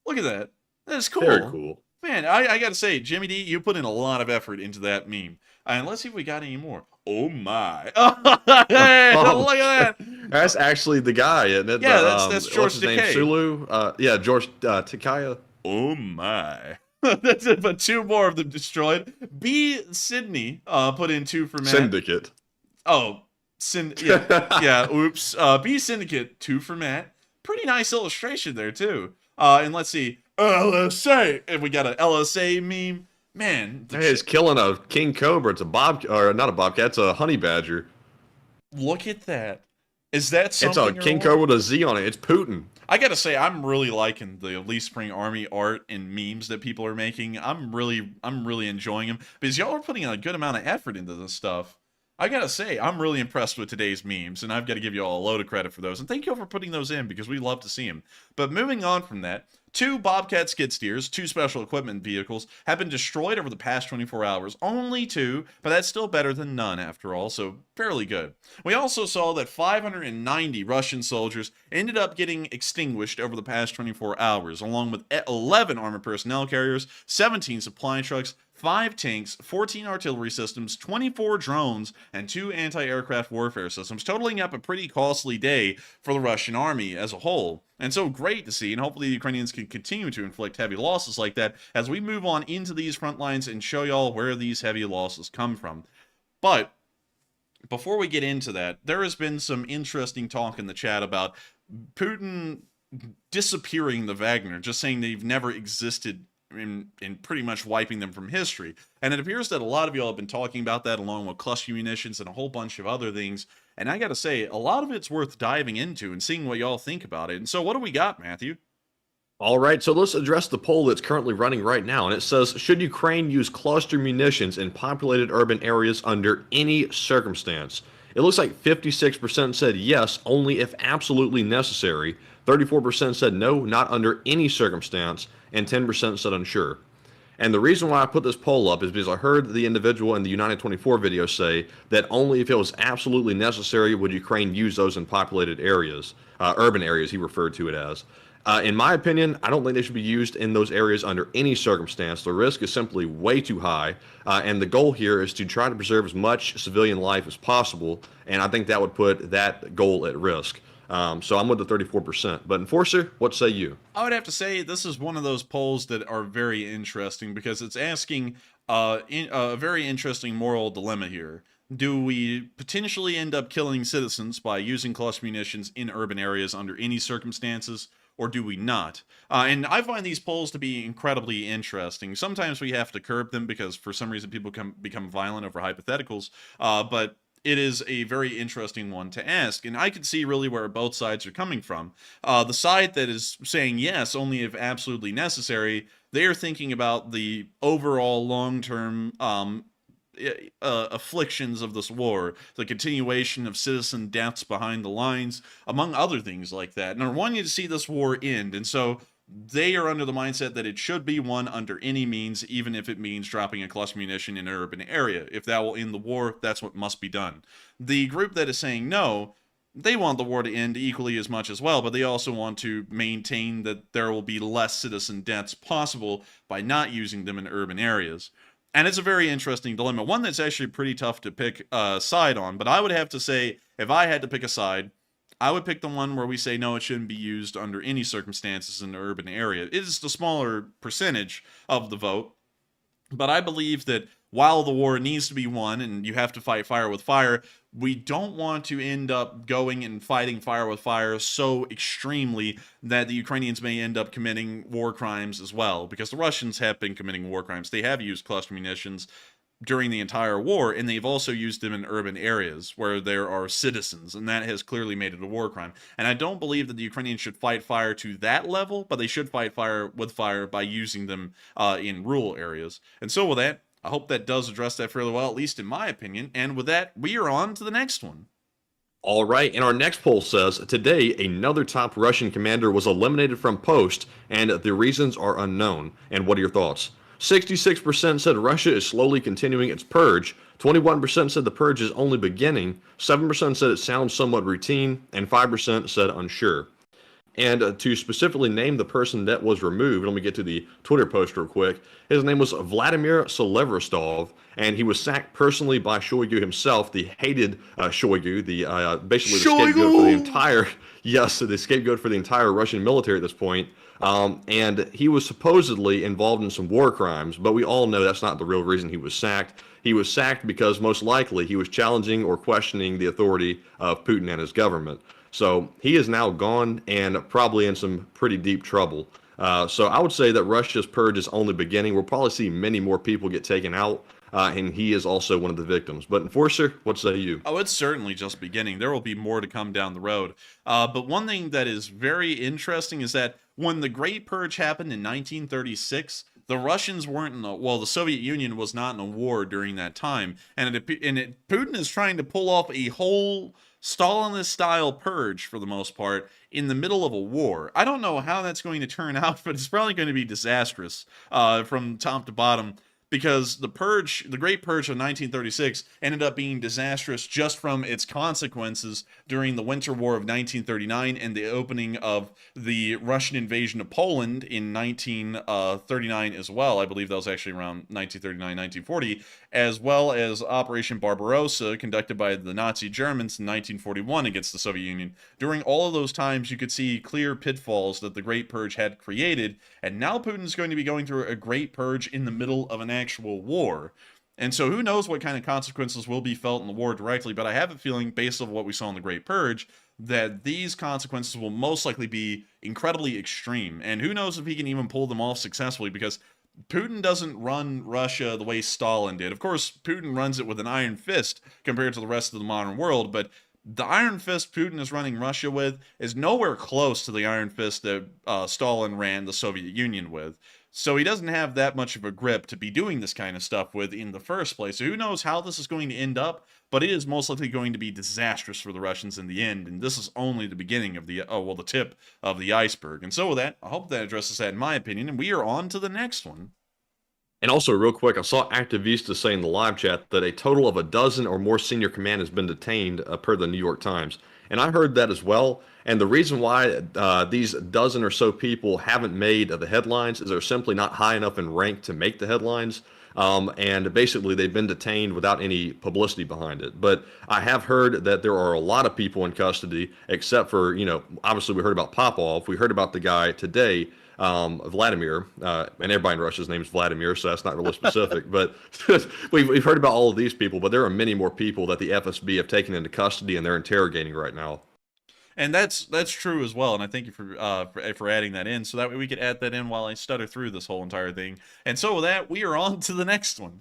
Look at that. That's cool. Very cool. Man, I gotta say, Jimmy D, you put in a lot of effort into that meme. And let's see if we got any more. Oh my! Hey, look at that. That's actually the guy, isn't it? Yeah, that's George what's his name? Takei. Sulu. Yeah, George Takaya. Oh my! That's it. But 2 more of them destroyed. B. Sydney put in 2 for Matt. Syndicate. Oh, yeah. Oops. B. Syndicate 2 for Matt. Pretty nice illustration there too. And let's see. LSA, and we got an LSA meme. Man, Hey, it's killing a king cobra. It's a or not a bobcat. It's a honey badger. look at that. Is that It's something? a king cobra with a Z on it. It's Putin. I gotta say, I'm really liking the Elite Spring Army art and memes that people are making. I'm really enjoying them because y'all are putting a good amount of effort into this stuff. I gotta say, I'm really impressed with today's memes, and I've got to give you all a load of credit for those. And thank you all for putting those in because we love to see them. But moving on from that, 2 Bobcat skid steers, 2 special equipment vehicles have been destroyed over the past 24 hours. Only 2, but that's still better than none after all, so fairly good. We also saw that 590 Russian soldiers ended up getting extinguished over the past 24 hours, along with 11 armored personnel carriers, 17 supply trucks, 5 tanks, 14 artillery systems, 24 drones, and 2 anti-aircraft warfare systems, totaling up a pretty costly day for the Russian army as a whole. And so great to see, and hopefully the Ukrainians can continue to inflict heavy losses like that as we move on into these front lines and show y'all where these heavy losses come from. But before we get into that, there has been some interesting talk in the chat about Putin disappearing the Wagner, just saying they've never existed in pretty much wiping them from history. And it appears that a lot of y'all have been talking about that along with cluster munitions and a whole bunch of other things. And I gotta say, a lot of it's worth diving into and seeing what y'all think about it. And so what do we got, Matthew? All right, so let's address the poll that's currently running right now. And it says, should Ukraine use cluster munitions in populated urban areas under any circumstance? It looks like 56% said yes, only if absolutely necessary. 34% said no, not under any circumstance. And 10% said unsure. And the reason why I put this poll up is because I heard the individual in the United 24 video say that only if it was absolutely necessary would Ukraine use those in populated areas, urban areas he referred to it as. In my opinion, I don't think they should be used in those areas under any circumstance. The risk is simply way too high, and the goal here is to try to preserve as much civilian life as possible, and I think that would put that goal at risk. So I'm with the 34%. But Enforcer, what say you? I would have to say this is one of those polls that are very interesting because it's asking a very interesting moral dilemma here. do we potentially end up killing citizens by using cluster munitions in urban areas under any circumstances, or do we not? And I find these polls to be incredibly interesting. Sometimes we have to curb them because for some reason people become violent over hypotheticals, but it is a very interesting one to ask, and I can see really where both sides are coming from. The side that is saying yes only if absolutely necessary, they are thinking about the overall long-term afflictions of this war, the continuation of citizen deaths behind the lines, among other things like that, and are wanting to see this war end. And so they are under the mindset that it should be won under any means, even if it means dropping a cluster munition in an urban area. If that will end the war, that's what must be done. The group that is saying no, they want the war to end equally as much as well, but they also want to maintain that there will be less citizen deaths possible by not using them in urban areas. And it's a very interesting dilemma, one that's actually pretty tough to pick a side on, but I would have to say, if I had to pick a side, I would pick the one where we say no, it shouldn't be used under any circumstances in the urban area. It is the smaller percentage of the vote, but I believe that while the war needs to be won and you have to fight fire with fire, we don't want to end up going and fighting fire with fire so extremely that the Ukrainians may end up committing war crimes as well, because the Russians have been committing war crimes. They have used cluster munitions during the entire war, and they've also used them in urban areas where there are citizens, and that has clearly made it a war crime. And I don't believe that the Ukrainians should fight fire to that level, but they should fight fire with fire by using them in rural areas. And so with that, I hope that does address that fairly well, at least in my opinion. And with that, we are on to the next one. All right, and our next poll says, today another top Russian commander was eliminated from post, and the reasons are unknown. And what are your thoughts? 66% said Russia is slowly continuing its purge, 21% said the purge is only beginning, 7% said it sounds somewhat routine, and 5% said unsure. And to specifically name the person that was removed, let me get to the Twitter post real quick. His name was Vladimir Selevrostov, and he was sacked personally by Shoigu himself, the hated Shoigu, the basically the scapegoat for the entire, the scapegoat for the entire Russian military at this point. And he was supposedly involved in some war crimes, but we all know that's not the real reason he was sacked. He was sacked because most likely he was challenging or questioning the authority of Putin and his government. So he is now gone and probably in some pretty deep trouble. So I would say that Russia's purge is only beginning. We'll probably see many more people get taken out, and he is also one of the victims. But Enforcer, what say you? Oh, it's certainly just beginning. There will be more to come down the road. But one thing that is very interesting is that when the Great Purge happened in 1936, the Russians weren't in the Soviet Union was not in a war during that time. And Putin is trying to pull off a whole Stalinist-style purge, for the most part, in the middle of a war. I don't know how that's going to turn out, but it's probably going to be disastrous from top to bottom, because the Great Purge of 1936 ended up being disastrous just from its consequences during the Winter War of 1939 and the opening of the Russian invasion of Poland in 1939 as well. I believe that was actually around 1939, 1940, as well as Operation Barbarossa, conducted by the Nazi Germans in 1941 against the Soviet Union. During all of those times, you could see clear pitfalls that the Great Purge had created, and now Putin's going to be going through a Great Purge in the middle of an actual war. And so who knows what kind of consequences will be felt in the war directly, but I have a feeling, based on what we saw in the Great Purge, that these consequences will most likely be incredibly extreme. And who knows if he can even pull them off successfully, because Putin doesn't run Russia the way Stalin did. Of course, Putin runs it with an iron fist compared to the rest of the modern world, but the iron fist Putin is running Russia with is nowhere close to the iron fist that Stalin ran the Soviet Union with. So he doesn't have that much of a grip to be doing this kind of stuff with in the first place. So who knows how this is going to end up, but it is most likely going to be disastrous for the Russians in the end. And this is only the beginning of the tip of the iceberg. And so with that, I hope that addresses that in my opinion. And we are on to the next one. And also, real quick, I saw Activista say in the live chat that a total of a dozen or more senior command has been detained per the New York Times. And I heard that as well. And the reason why these dozen or so people haven't made the headlines is they're simply not high enough in rank to make the headlines. And basically, they've been detained without any publicity behind it. But I have heard that there are a lot of people in custody, except for, obviously we heard about Popov. We heard about the guy today Vladimir, and everybody in Russia's name is Vladimir, so that's not really specific. But we've heard about all of these people, but there are many more people that the FSB have taken into custody and they're interrogating right now. And that's true as well, and I thank you for adding that in, so that way we could add that in while I stutter through this whole entire thing. And so with that, we are on to the next one.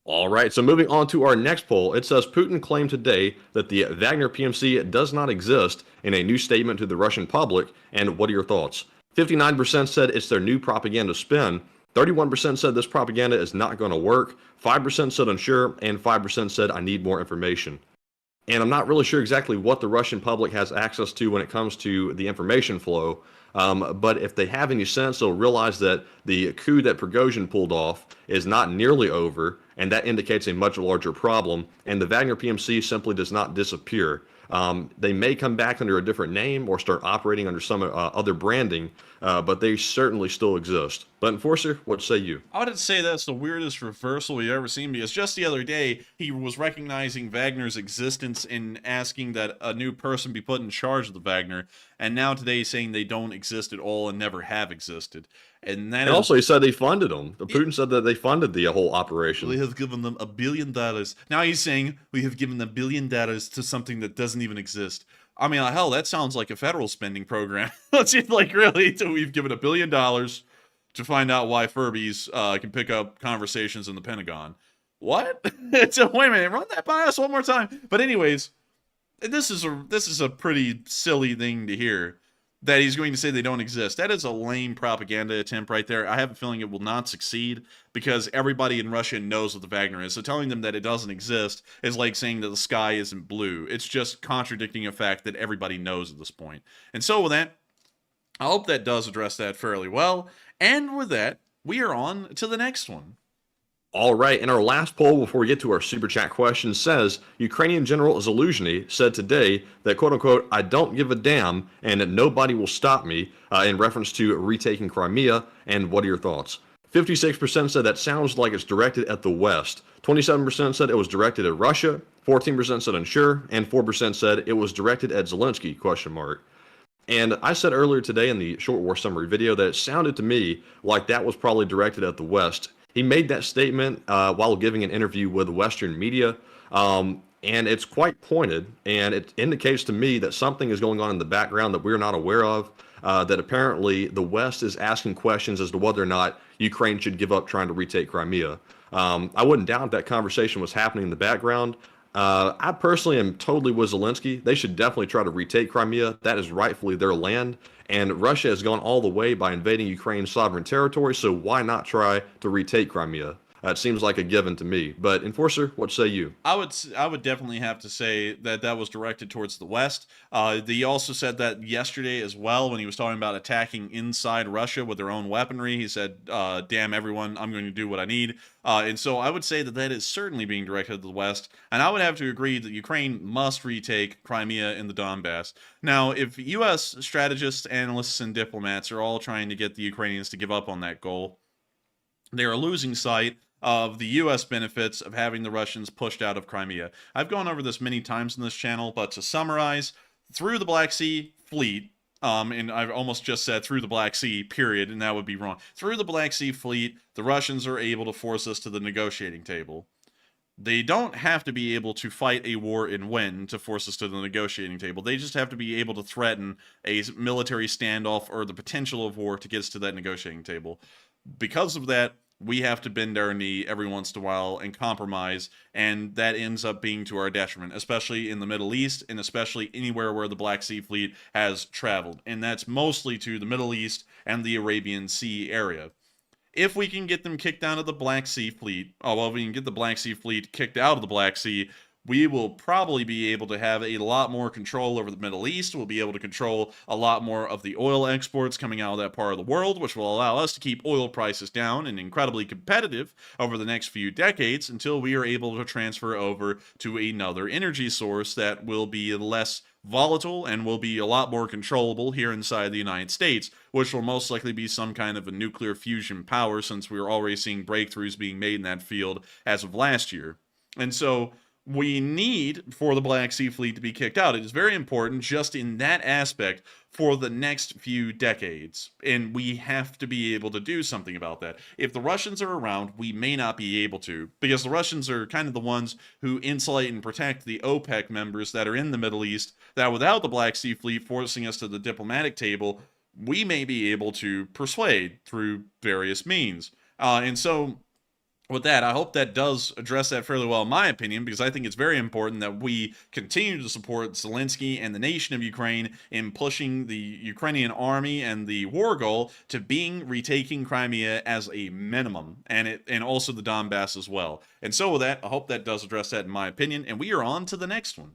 All right, so moving on to our next poll, it says Putin claimed today that the Wagner PMC does not exist in a new statement to the Russian public, and what are your thoughts? 59% said it's their new propaganda spin, 31% said this propaganda is not going to work, 5% said unsure, and 5% said I need more information. And I'm not really sure exactly what the Russian public has access to when it comes to the information flow. But if they have any sense, they'll realize that the coup that Prigozhin pulled off is not nearly over, and that indicates a much larger problem. And the Wagner PMC simply does not disappear. They may come back under a different name or start operating under some other branding, but they certainly still exist. But Enforcer, what say you? I would say that's the weirdest reversal we've ever seen, because just the other day, he was recognizing Wagner's existence and asking that a new person be put in charge of the Wagner, and now today he's saying they don't exist at all and never have existed. And also he said they funded them. Putin said that they funded the whole operation. We have given them $1 billion. Now he's saying we have given $1 billion to something that doesn't even exist. I mean, hell, that sounds like a federal spending program. Like, really, we've given $1 billion to find out why Furbies can pick up conversations in the Pentagon. What? Wait a minute, run that by us one more time. But anyways, this is a pretty silly thing to hear, that he's going to say they don't exist. That is a lame propaganda attempt right there. I have a feeling it will not succeed, because everybody in Russia knows what the Wagner is. So telling them that it doesn't exist is like saying that the sky isn't blue. It's just contradicting a fact that everybody knows at this point. And so with that, I hope that does address that fairly well. And with that, we are on to the next one. All right, and our last poll before we get to our super chat question says Ukrainian General Zaluzhny said today that, quote unquote, I don't give a damn and that nobody will stop me, in reference to retaking Crimea. And what are your thoughts? 56% said that sounds like it's directed at the West. 27% said it was directed at Russia. 14% said unsure, and 4% said it was directed at Zelensky, question mark. And I said earlier today in the short war summary video that it sounded to me like that was probably directed at the West. He made that statement while giving an interview with Western media, and it's quite pointed, and it indicates to me that something is going on in the background that we're not aware of, that apparently the West is asking questions as to whether or not Ukraine should give up trying to retake Crimea. I wouldn't doubt that conversation was happening in the background. I personally am totally with Zelensky. They should definitely try to retake Crimea. That is rightfully their land. And Russia has gone all the way by invading Ukraine's sovereign territory, so why not try to retake Crimea? It seems like a given to me. But Enforcer, what say you? I would definitely have to say that that was directed towards the West. He also said that yesterday as well when he was talking about attacking inside Russia with their own weaponry. He said, damn everyone, I'm going to do what I need. And so I would say that that is certainly being directed to the West. And I would have to agree that Ukraine must retake Crimea and the Donbass. Now, if U.S. strategists, analysts, and diplomats are all trying to get the Ukrainians to give up on that goal, they are losing sight of the U.S. benefits of having the Russians pushed out of Crimea. I've gone over this many times in this channel, but to summarize, through the Black Sea Fleet, and I've almost just said through the Black Sea, period, and that would be wrong. Through the Black Sea Fleet, the Russians are able to force us to the negotiating table. They don't have to be able to fight a war and win to force us to the negotiating table. They just have to be able to threaten a military standoff or the potential of war to get us to that negotiating table. Because of that, we have to bend our knee every once in a while and compromise, and that ends up being to our detriment, especially in the Middle East and especially anywhere where the Black Sea Fleet has traveled, and that's mostly to the Middle East and the Arabian Sea area. If we can get them kicked out of the Black Sea Fleet, if we can get the Black Sea Fleet kicked out of the Black Sea, we will probably be able to have a lot more control over the Middle East. We'll be able to control a lot more of the oil exports coming out of that part of the world, which will allow us to keep oil prices down and incredibly competitive over the next few decades until we are able to transfer over to another energy source that will be less volatile and will be a lot more controllable here inside the United States, which will most likely be some kind of a nuclear fusion power, since we're already seeing breakthroughs being made in that field as of last year. And so we need for the Black Sea Fleet to be kicked out. It is very important just in that aspect for the next few decades. And we have to be able to do something about that. If the Russians are around, we may not be able to, because the Russians are kind of the ones who insulate and protect the OPEC members that are in the Middle East, that without the Black Sea Fleet forcing us to the diplomatic table, we may be able to persuade through various means. And so with that, I hope that does address that fairly well, in my opinion, because I think it's very important that we continue to support Zelensky and the nation of Ukraine in pushing the Ukrainian army and the war goal to retaking Crimea as a minimum, and also the Donbass as well. And so with that, I hope that does address that, in my opinion, and we are on to the next one.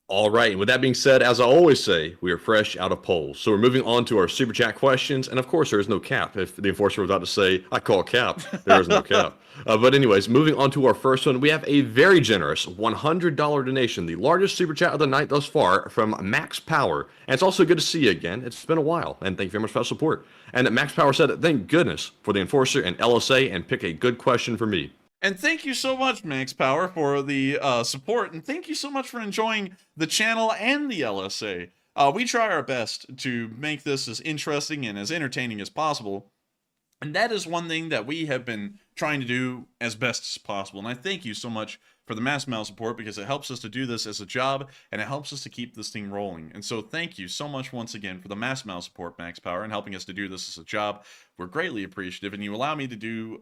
All right, and with that being said, as I always say, we are fresh out of polls. So we're moving on to our super chat questions, and of course, there is no cap. If the enforcer was about to say, I call cap, there is no cap. But anyways, moving on to our first one, we have a very generous $100 donation, the largest super chat of the night thus far, from Max Power. And it's also good to see you again. It's been a while, and thank you very much for that support. And Max Power said, thank goodness for the enforcer and LSA, and pick a good question for me. And thank you so much, Max Power, for the support, and thank you so much for enjoying the channel and the LSA. We try our best to make this as interesting and as entertaining as possible, and that is one thing that we have been trying to do as best as possible. And I thank you so much for the mass amount of support, because it helps us to do this as a job, and it helps us to keep this thing rolling. And so thank you so much once again for the mass amount of support, Max Power, and helping us to do this as a job. We're greatly appreciative, and you allow me to do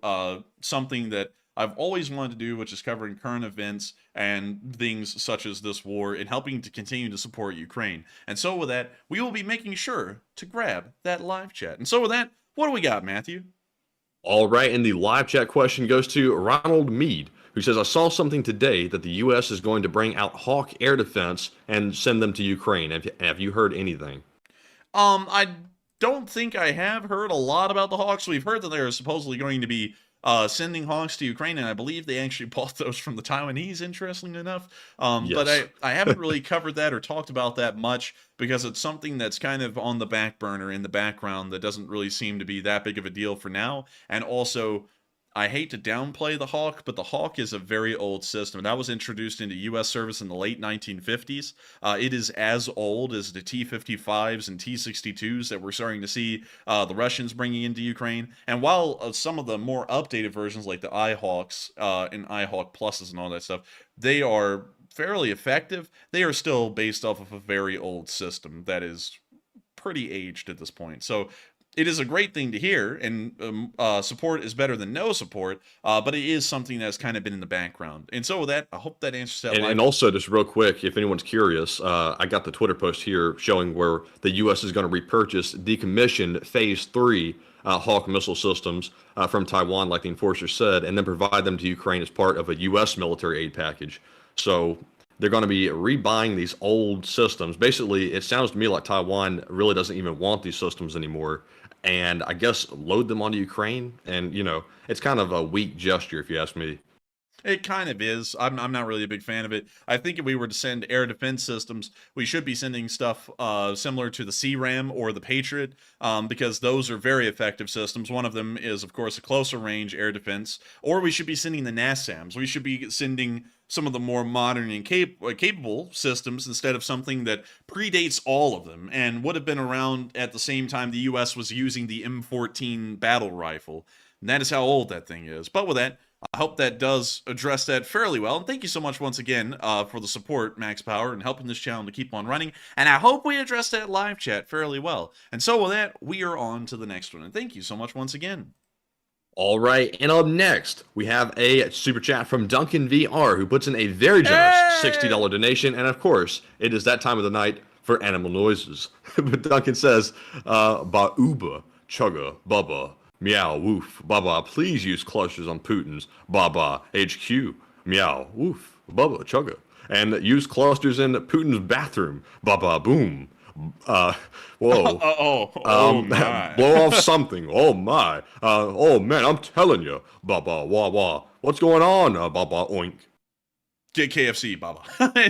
something that I've always wanted to do, which is covering current events and things such as this war, and helping to continue to support Ukraine. And so with that, we will be making sure to grab that live chat. And so with that, what do we got, Matthew? All right, and the live chat question goes to Ronald Mead, who says, I saw something today that the U.S. is going to bring out Hawk air defense and send them to Ukraine. Have you heard anything? I don't think I have heard a lot about the Hawks. We've heard that they're supposedly going to be sending Hawks to Ukraine, and I believe they actually bought those from the Taiwanese, interestingly enough. Yes. But I haven't really covered that or talked about that much, because it's something that's kind of on the back burner in the background that doesn't really seem to be that big of a deal for now. And also, I hate to downplay the Hawk, but the Hawk is a very old system. That was introduced into U.S. service in the late 1950s. It is as old as the T-55s and T-62s that we're starting to see the Russians bringing into Ukraine. And while some of the more updated versions, like the iHawks and iHawk Pluses and all that stuff, they are fairly effective, they are still based off of a very old system that is pretty aged at this point. So it is a great thing to hear, and support is better than no support, but it is something that's kind of been in the background. And so with that, I hope that answers that. And also, just real quick, if anyone's curious, I got the Twitter post here showing where the U.S. is going to repurchase decommissioned Phase 3 Hawk missile systems from Taiwan, like the enforcer said, and then provide them to Ukraine as part of a U.S. military aid package. So they're going to be rebuying these old systems. Basically, it sounds to me like Taiwan really doesn't even want these systems anymore, and I guess load them onto Ukraine. And, you know, it's kind of a weak gesture, if you ask me. It kind of is. I'm not really a big fan of it. I think if we were to send air defense systems, we should be sending stuff similar to the CRAM or the Patriot, because those are very effective systems. One of them is, of course, a closer range air defense. Or we should be sending the NASAMS. We should be sending some of the more modern and capable systems instead of something that predates all of them and would have been around at the same time the U.S. was using the M14 battle rifle. And that is how old that thing is. But with that, I hope that does address that fairly well. And thank you so much once again for the support, Max Power, and helping this channel to keep on running. And I hope we addressed that live chat fairly well. And so with that, we are on to the next one. And thank you so much once again. All right, and up next, we have a super chat from Duncan VR, who puts in a very generous $60 donation. And of course, it is that time of the night for animal noises. But Duncan says, ba uba, chugga, bubba, meow, woof, baba, please use clusters on Putin's Baba HQ, meow, woof, baba, chugga, and use clusters in Putin's bathroom, baba, boom. Whoa. My. Blow off something. Oh my. Oh man, I'm telling you. Baba, wah wah. What's going on? Baba, oink. Get KFC, Baba.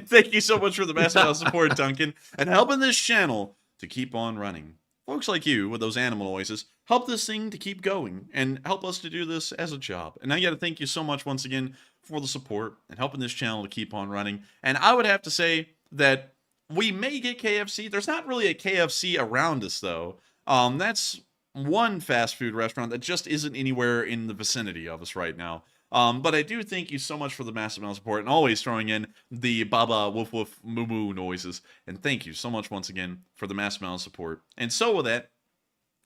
Thank you so much for the massive amount of support, Duncan, and helping this channel to keep on running. folks like you with those animal noises help this thing to keep going and help us to do this as a job. And I got to thank you so much once again for the support and helping this channel to keep on running. And I would have to say that we may get KFC. There's not really a KFC around us, though. That's one fast food restaurant that just isn't anywhere in the vicinity of us right now. But I do thank you so much for the massive amount of support and always throwing in the baba woof woof moo moo noises. And thank you so much once again for the massive amount of support. And so with that,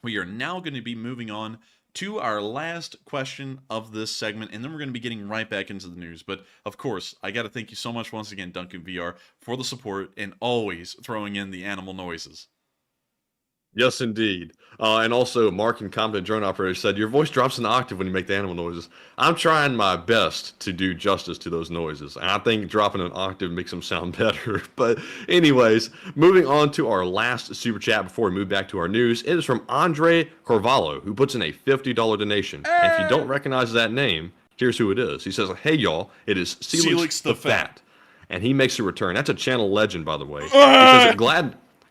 we are now going to be moving on to our last question of this segment, and then we're going to be getting right back into the news. But of course, I got to thank you so much once again, Duncan VR, for the support and always throwing in the animal noises. Yes, indeed. And also, Mark and Competent Drone Operator said, your voice drops an octave when you make the animal noises. I'm trying my best to do justice to those noises. And I think dropping an octave makes them sound better. But anyways, moving on to our last super chat before we move back to our news. It is from Andre Carvalho, who puts in a $50 donation. And if you don't recognize that name, here's who it is. He says, hey, y'all, it is Celix the Fat. And he makes a return. That's a channel legend, by the way. He says,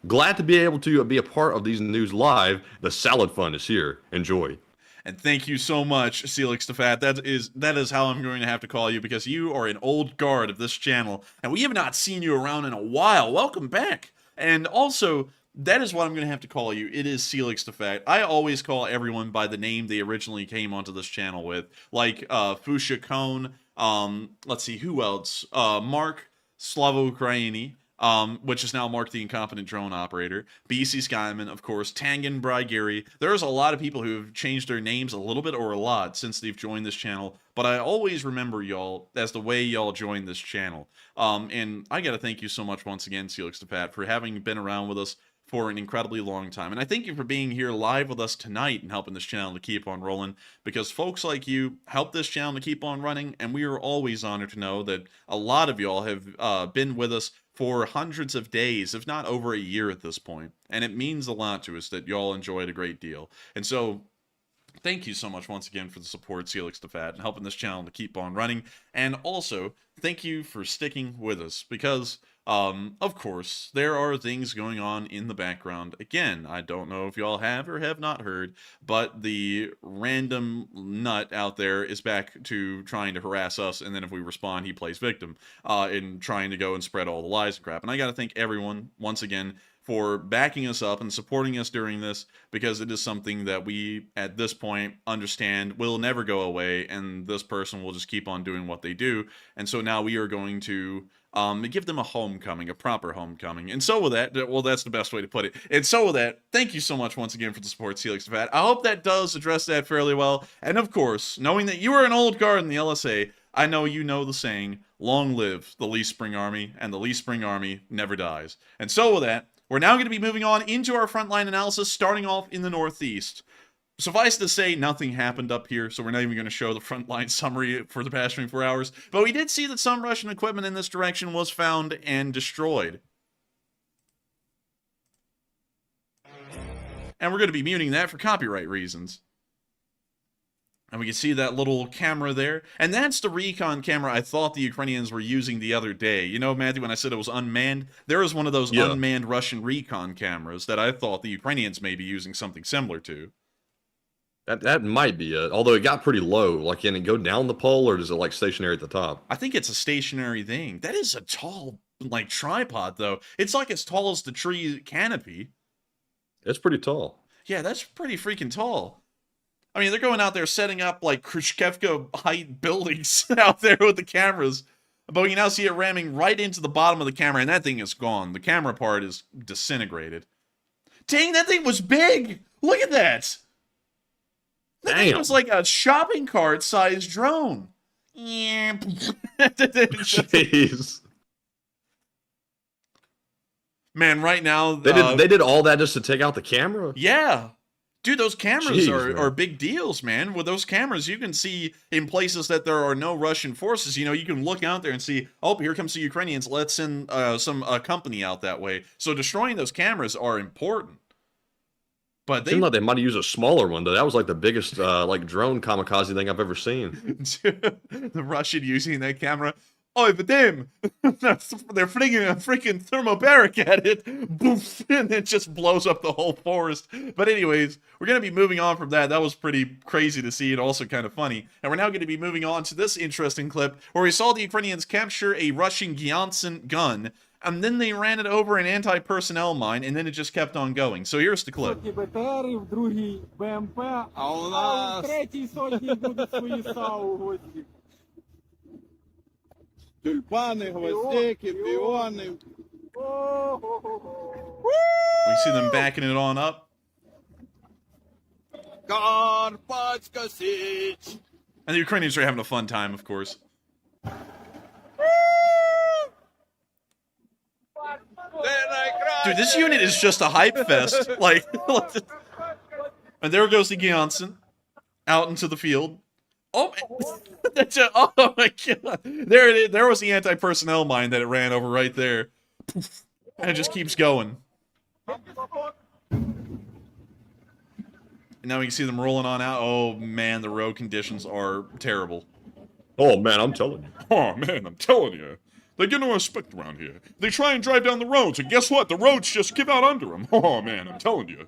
Glad to be able to be a part of these news live. The salad fun is here. Enjoy. And thank you so much, Celix the Fat. That is how I'm going to have to call you, because you are an old guard of this channel, and we have not seen you around in a while. Welcome back. And also, that is what I'm going to have to call you. It is Celix the Fat. I always call everyone by the name they originally came onto this channel with, like Fusha Kone. Let's see, who else? Mark Slavo-Ukraini. Which is now Mark the Incompetent Drone Operator, BC Skyman, of course, Tangan Brigary. There's a lot of people who have changed their names a little bit or a lot since they've joined this channel, but I always remember y'all as the way y'all joined this channel. And I gotta thank you so much once again, Celix the Fat, for having been around with us for an incredibly long time. And I thank you for being here live with us tonight and helping this channel to keep on rolling, because folks like you help this channel to keep on running, and we are always honored to know that a lot of y'all have been with us for hundreds of days, if not over a year at this point. And it means a lot to us that y'all enjoyed a great deal. And so, thank you so much once again for the support, Celix the Fat, and helping this channel to keep on running. And also, thank you for sticking with us, because of course, there are things going on in the background. Again, I don't know if y'all have or have not heard, but the random nut out there is back to trying to harass us, and then if we respond, he plays victim in trying to go and spread all the lies and crap. And I gotta thank everyone, once again, for backing us up and supporting us during this, because it is something that we, at this point, understand will never go away, and this person will just keep on doing what they do. And so now we are going to give them a homecoming, a proper homecoming. And so with that, well, that's the best way to put it. And so with that, thank you so much once again for the support, Celix the Fat. I hope that does address that fairly well. And of course, knowing that you are an old guard in the LSA, I know you know the saying, long live the Lee Spring Army, and the Lee Spring Army never dies. And so with that, we're now going to be moving on into our frontline analysis, starting off in the Northeast. Suffice to say, nothing happened up here, so we're not even going to show the frontline summary for the past 24 hours. But we did see that some Russian equipment in this direction was found and destroyed. And we're going to be muting that for copyright reasons. And we can see that little camera there. And that's the recon camera I thought the Ukrainians were using the other day. You know, Matthew, when I said it was unmanned, there was one of those unmanned Russian recon cameras that I thought the Ukrainians may be using something similar to. That might be it. Although it got pretty low. Like, can it go down the pole, or is it like stationary at the top? I think it's a stationary thing. That is a tall, like, tripod, though. It's like as tall as the tree canopy. It's pretty tall. Yeah, that's pretty freaking tall. I mean, they're going out there setting up, like, Khrushchevka height buildings out there with the cameras. But we can now see it ramming right into the bottom of the camera, and that thing is gone. The camera part is disintegrated. Dang, that thing was big! Look at that! That thing was like a shopping cart-sized drone. Yeah. Jeez. Man, right now... They did all that just to take out the camera? Yeah. Dude, those cameras are big deals, man. With those cameras, you can see in places that there are no Russian forces. You know, you can look out there and see, oh, here comes the Ukrainians. Let's send some company out that way. So destroying those cameras are important. But Seemed like they might have used a smaller one, though. That was like the biggest like drone kamikaze thing I've ever seen. The Russian using that camera. Oh, but damn! They're flinging a freaking thermobaric at it, boof, and it just blows up the whole forest. But anyways, we're gonna be moving on from that. That was pretty crazy to see, and also kind of funny. And we're now going to be moving on to this interesting clip where we saw the Ukrainians capture a Russian Gyansen gun, and then they ran it over an anti-personnel mine, and then it just kept on going. So here's the clip. Сотні БТРів, в другій БМП, а у третій сотні будуть свої САУ гості. Тюльпани, гвоздики, піони. We see them backing it on up. Карпатська Січ. And the Ukrainians are having a fun time, of course. Dude, this unit is just a hype fest. Like, and there goes the Gyansen out into the field. Oh, oh my god! There it is. There was the anti-personnel mine that it ran over right there, and it just keeps going. And now we can see them rolling on out. Oh man, the road conditions are terrible. Oh man, I'm telling you. Oh man, I'm telling you. They get no respect around here. They try and drive down the roads, and guess what? The roads just give out under them. Oh man, I'm telling you.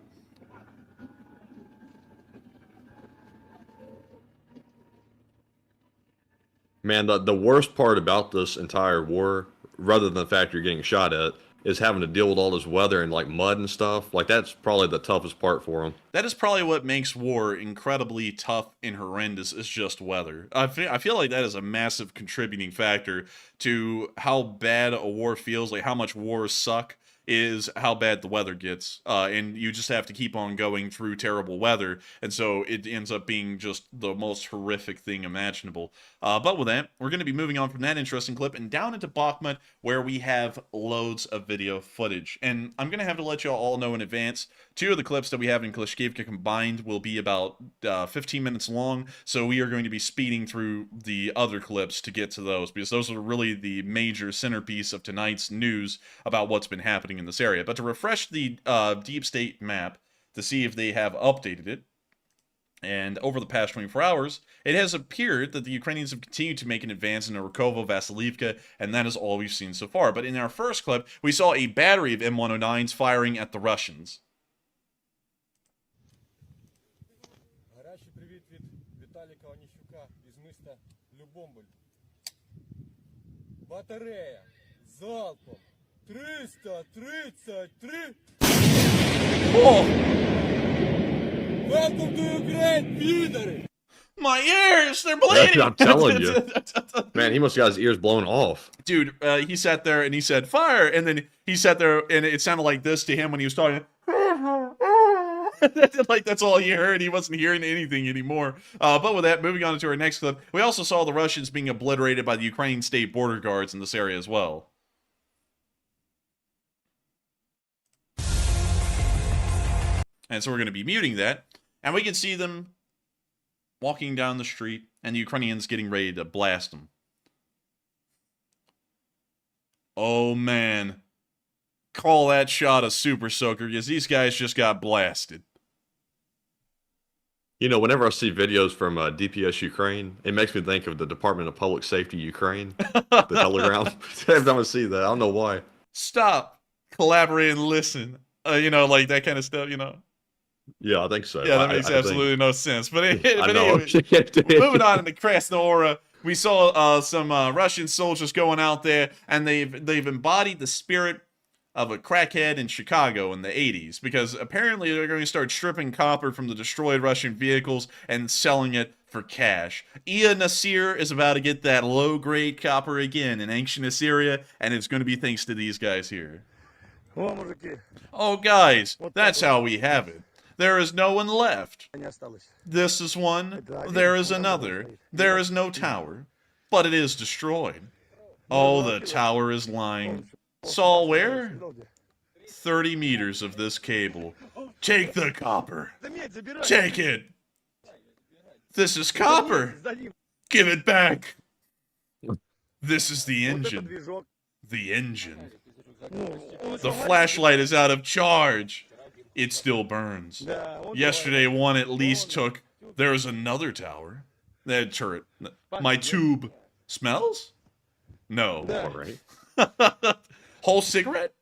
Man, the worst part about this entire war, rather than the fact you're getting shot at, is having to deal with all this weather and like mud and stuff. Like that's probably the toughest part for them. That is probably what makes war incredibly tough and horrendous, is just weather. I feel like that is a massive contributing factor to how bad a war feels, like how much wars suck, is how bad the weather gets. And you just have to keep on going through terrible weather, and so it ends up being just the most horrific thing imaginable. But with that, we're going to be moving on from that interesting clip and down into Bakhmut, where we have loads of video footage. And I'm going to have to let you all know in advance, 2 of the clips that we have in Klishchiivka combined will be about 15 minutes long, so we are going to be speeding through the other clips to get to those, because those are really the major centerpiece of tonight's news about what's been happening in this area. But to refresh the Deep State map to see if they have updated it, and over the past 24 hours, it has appeared that the Ukrainians have continued to make an advance in Rakovo, Vasilivka, and that is all we've seen so far. But in our first clip, we saw a battery of M109s firing at the Russians. Гарячий привіт від Віталіка Оніщука із міста Любомль. Батарея залпом 333. Oh! Welcome to Ukraine, підари! My ears, they're bleeding! I'm telling you. Man, he must have got his ears blown off. Dude, he sat there and he said, fire! And then he sat there and it sounded like this to him when he was talking. Like, that's all he heard. He wasn't hearing anything anymore. But with that, moving on to our next clip, we also saw the Russians being obliterated by the Ukrainian state border guards in this area as well. And so we're going to be muting that. And we can see them walking down the street and the Ukrainians getting ready to blast them. Oh, man. Call that shot a super soaker, because these guys just got blasted. You know, whenever I see videos from DPS Ukraine, it makes me think of the Department of Public Safety Ukraine, the telegram. Every time I see that, I don't know why. Stop, collaborate, and listen. You know, like that kind of stuff, you know. Yeah, I think so. Yeah, that makes absolutely no sense. But, I know. Anyway, moving on into Krasnohora, we saw some Russian soldiers going out there, and they've embodied the spirit of a crackhead in Chicago in the 80s, because apparently they're going to start stripping copper from the destroyed Russian vehicles and selling it for cash. Ia Nasir is about to get that low-grade copper again in ancient Assyria, and it's going to be thanks to these guys here. Oh, guys, that's how we have it. There is no one left. This is one. There is another. There is no tower, but it is destroyed. Oh, the tower is lying. Saul, where? 30 meters of this cable. Take the copper. Take it. This is copper. Give it back. This is the engine. The engine. The flashlight is out of charge. It still burns. Yesterday one at least took. There is another tower. That turret. My tube smells? No. All right. Whole cigarette?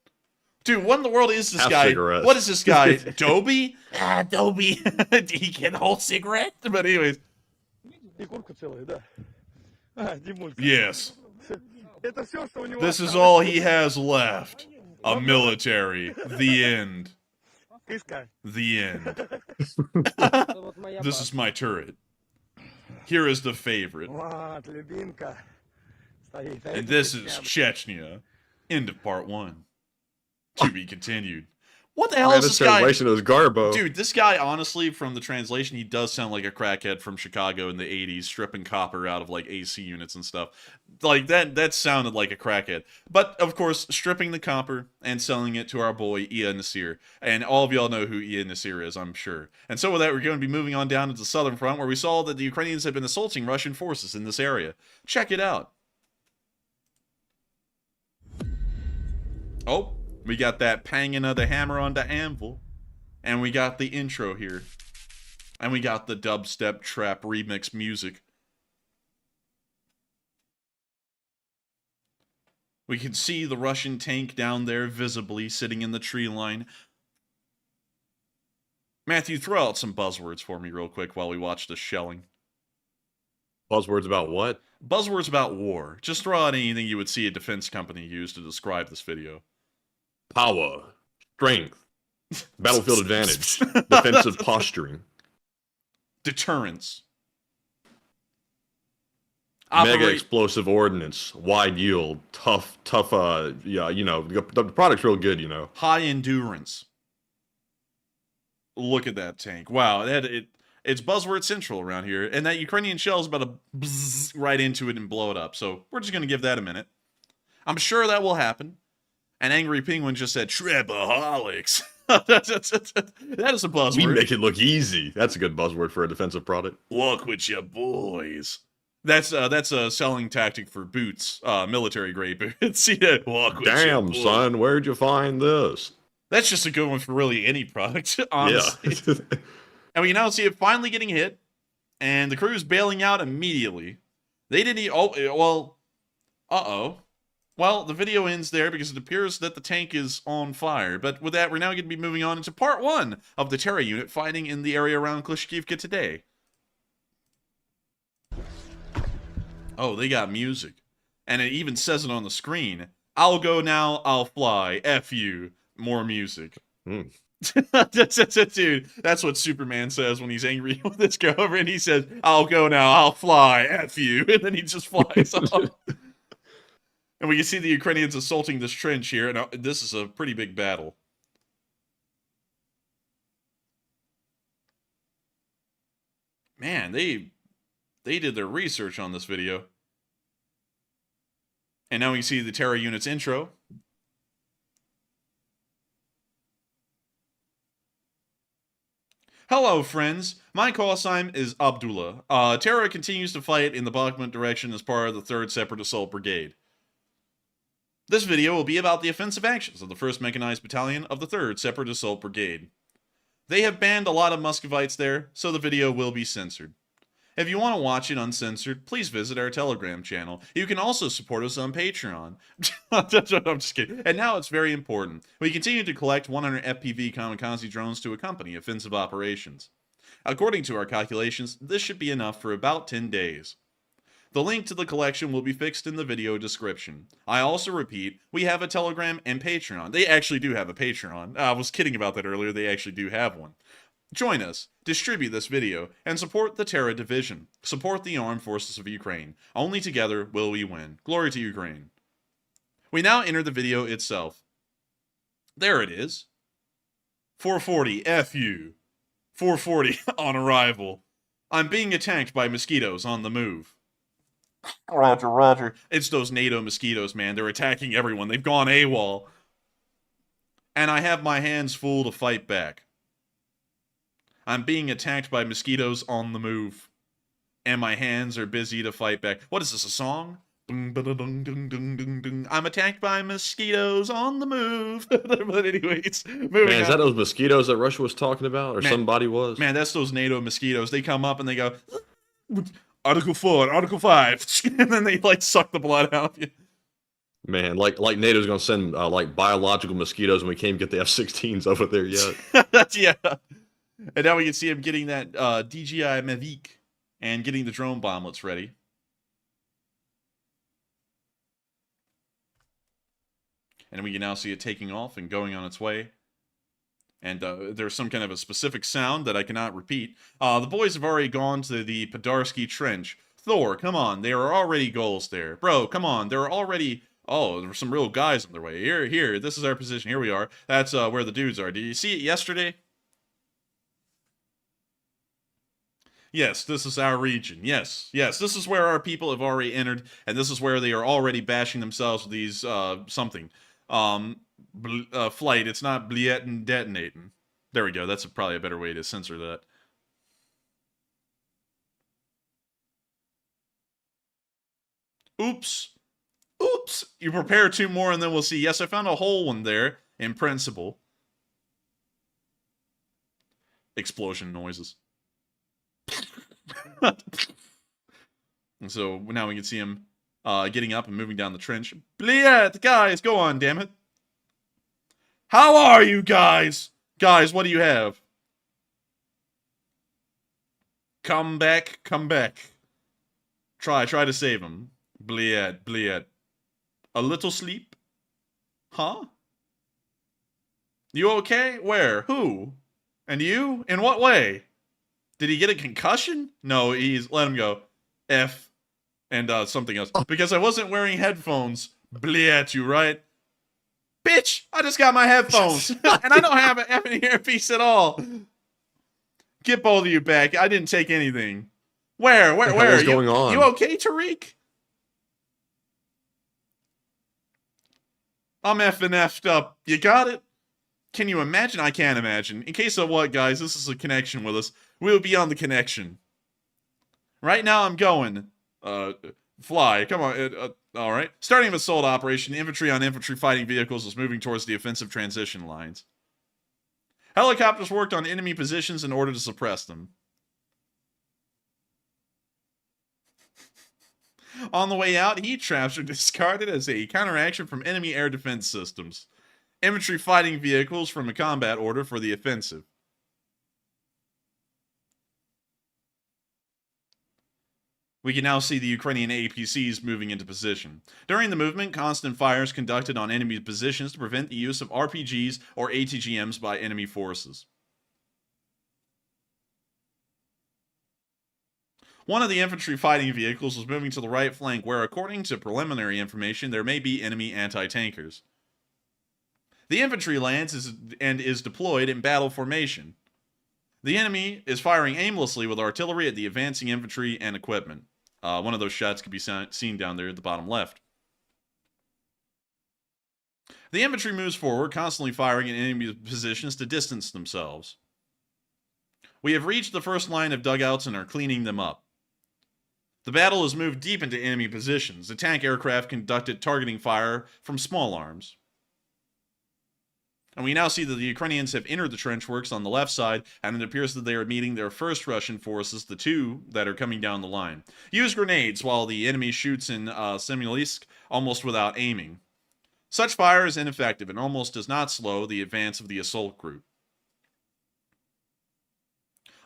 Dude, what in the world is this Half guy? cigarettes. What is this guy? Dobie? Dobie. Did he get a whole cigarette? But anyways. Yes. This is all he has left. A military. The end. The end. This is my turret. Here is the favorite. And this is Chechnya. End of part 1. To be continued. What the hell Man, is this this guy? translation is Garbo. Dude, this guy, honestly, from the translation, he does sound like a crackhead from Chicago in the 80s, stripping copper out of, like, AC units and stuff. Like, that sounded like a crackhead. But, of course, stripping the copper and selling it to our boy, Ian Nasir. And all of y'all know who Ian Nasir is, I'm sure. And so with that, we're going to be moving on down to the southern front, where we saw that the Ukrainians had been assaulting Russian forces in this area. Check it out. Oh, we got that panging of the hammer on the anvil. And we got the intro here. And we got the dubstep trap remix music. We can see the Russian tank down there visibly sitting in the tree line. Matthew, throw out some buzzwords for me real quick while we watch the shelling. Buzzwords about what? Buzzwords about war. Just throw out anything you would see a defense company use to describe this video. Power, strength, battlefield advantage, defensive posturing, deterrence, mega explosive ordnance, wide yield, tough, yeah, you know, the product's real good, you know. High endurance. Look at that tank. Wow, it's buzzword central around here, and that Ukrainian shell is about to bzz right into it and blow it up, so we're just going to give that a minute. I'm sure that will happen. An Angry Penguin just said, Trebaholics. That is a buzzword. We make it look easy. That's a good buzzword for a defensive product. Walk with your boys. That's a selling tactic for boots, military grade boots. Yeah, walk with your boys. Son, where'd you find this? That's just a good one for really any product, honestly. Yeah. And we now see it finally getting hit, and the crew's bailing out immediately. They didn't Well, the video ends there because it appears that the tank is on fire. But with that, we're now going to be moving on into part 1 of the Terra unit fighting in the area around Klishkivka today. Oh, they got music. And it even says it on the screen. I'll go now, I'll fly. F you. More music. Dude, that's what Superman says when he's angry with this guy over, and he says, I'll go now, I'll fly. F you. And then he just flies off. And we can see the Ukrainians assaulting this trench here, and this is a pretty big battle. Man, they did their research on this video. And now we see the Terra unit's intro. Hello, friends. My call sign is Abdullah. Terra continues to fight in the Bakhmut direction as part of the 3rd Separate Assault Brigade. This video will be about the offensive actions of the 1st Mechanized Battalion of the 3rd Separate Assault Brigade. They have banned a lot of Muscovites there, so the video will be censored. If you want to watch it uncensored, please visit our Telegram channel. You can also support us on Patreon. I'm just kidding. And now it's very important. We continue to collect 100 FPV kamikaze drones to accompany offensive operations. According to our calculations, this should be enough for about 10 days. The link to the collection will be fixed in the video description. I also repeat, we have a Telegram and Patreon. They actually do have a Patreon. I was kidding about that earlier. They actually do have one. Join us, distribute this video, and support the Terra Division. Support the armed forces of Ukraine. Only together will we win. Glory to Ukraine. We now enter the video itself. There it is. 440, FU. 440 on arrival. I'm being attacked by mosquitoes on the move. Roger, roger. It's those NATO mosquitoes, man. They're attacking everyone. They've gone AWOL. And I have my hands full to fight back. I'm being attacked by mosquitoes on the move. And my hands are busy to fight back. What is this, a song? I'm attacked by mosquitoes on the move. But anyways, moving on. Is that those mosquitoes that Russia was talking about? Or somebody was? Man, that's those NATO mosquitoes. They come up and they go, Article 4, Article 5. And then they, like, suck the blood out of you. Man, like NATO's gonna send like biological mosquitoes when we can't even get the F-16s over there yet. Yeah. And now we can see him getting that DJI Mavic and getting the drone bomblets ready. And we can now see it taking off and going on its way. And there's some kind of a specific sound that I cannot repeat. The boys have already gone to the Podarsky Trench. Thor, come on. There are already goals there. Bro, come on. There are already... Oh, there were some real guys on their way. Here. This is our position. Here we are. That's where the dudes are. Did you see it yesterday? Yes, this is our region. Yes. This is where our people have already entered, and this is where they are already bashing themselves with these, something. Flight. It's not blietin' detonating. There we go. That's probably a better way to censor that. Oops. You prepare 2 more and then we'll see. Yes, I found a whole one there, in principle. Explosion noises. And so now we can see him getting up and moving down the trench. Bliet, guys, go on, damn it. How are you guys? Guys, what do you have? Come back. Try to save him. Bliet. A little sleep? Huh? You okay? Where? Who? And you? In what way? Did he get a concussion? No, let him go. F. And something else. Because I wasn't wearing headphones. Bliet, you right? Bitch, I just got my headphones. And I don't have an effing earpiece at all. Get both of you back. I didn't take anything. Where? What is going on? You okay, Tariq? I'm effing effed up. You got it? Can you imagine? I can't imagine. In case of what, guys, this is a connection with us. We'll be on the connection. Right now I'm going. Fly. Come on. Alright. Starting an assault operation, infantry on infantry fighting vehicles is moving towards the offensive transition lines. Helicopters worked on enemy positions in order to suppress them. On the way out, heat traps are discarded as a counteraction from enemy air defense systems. Infantry fighting vehicles from a combat order for the offensive. We can now see the Ukrainian APCs moving into position. During the movement, constant fire is conducted on enemy positions to prevent the use of RPGs or ATGMs by enemy forces. One of the infantry fighting vehicles was moving to the right flank where, according to preliminary information, there may be enemy anti-tankers. The infantry lands and is deployed in battle formation. The enemy is firing aimlessly with artillery at the advancing infantry and equipment. One of those shots could be seen down there at the bottom left. The infantry moves forward, constantly firing in enemy positions to distance themselves. We have reached the first line of dugouts and are cleaning them up. The battle has moved deep into enemy positions. The tank aircraft conducted targeting fire from small arms. And we now see that the Ukrainians have entered the trench works on the left side, and it appears that they are meeting their first Russian forces, the 2 that are coming down the line. Use grenades while the enemy shoots in Semyonsk almost without aiming. Such fire is ineffective and almost does not slow the advance of the assault group.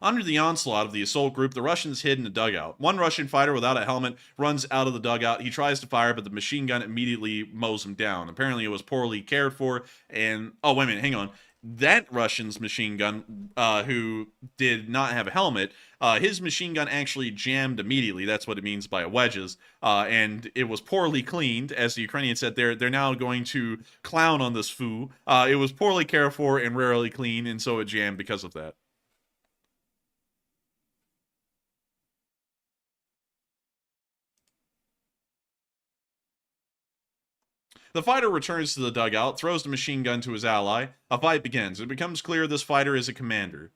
Under the onslaught of the assault group, the Russians hid in a dugout. One Russian fighter without a helmet runs out of the dugout. He tries to fire, but the machine gun immediately mows him down. Apparently, it was poorly cared for, and... Oh, wait a minute, hang on. That Russian's machine gun, who did not have a helmet, his machine gun actually jammed immediately. That's what it means by wedges. And it was poorly cleaned, as the Ukrainians said. They're now going to clown on this foo. It was poorly cared for and rarely clean, and so it jammed because of that. The fighter returns to the dugout, throws the machine gun to his ally. A fight begins. It becomes clear this fighter is a commander.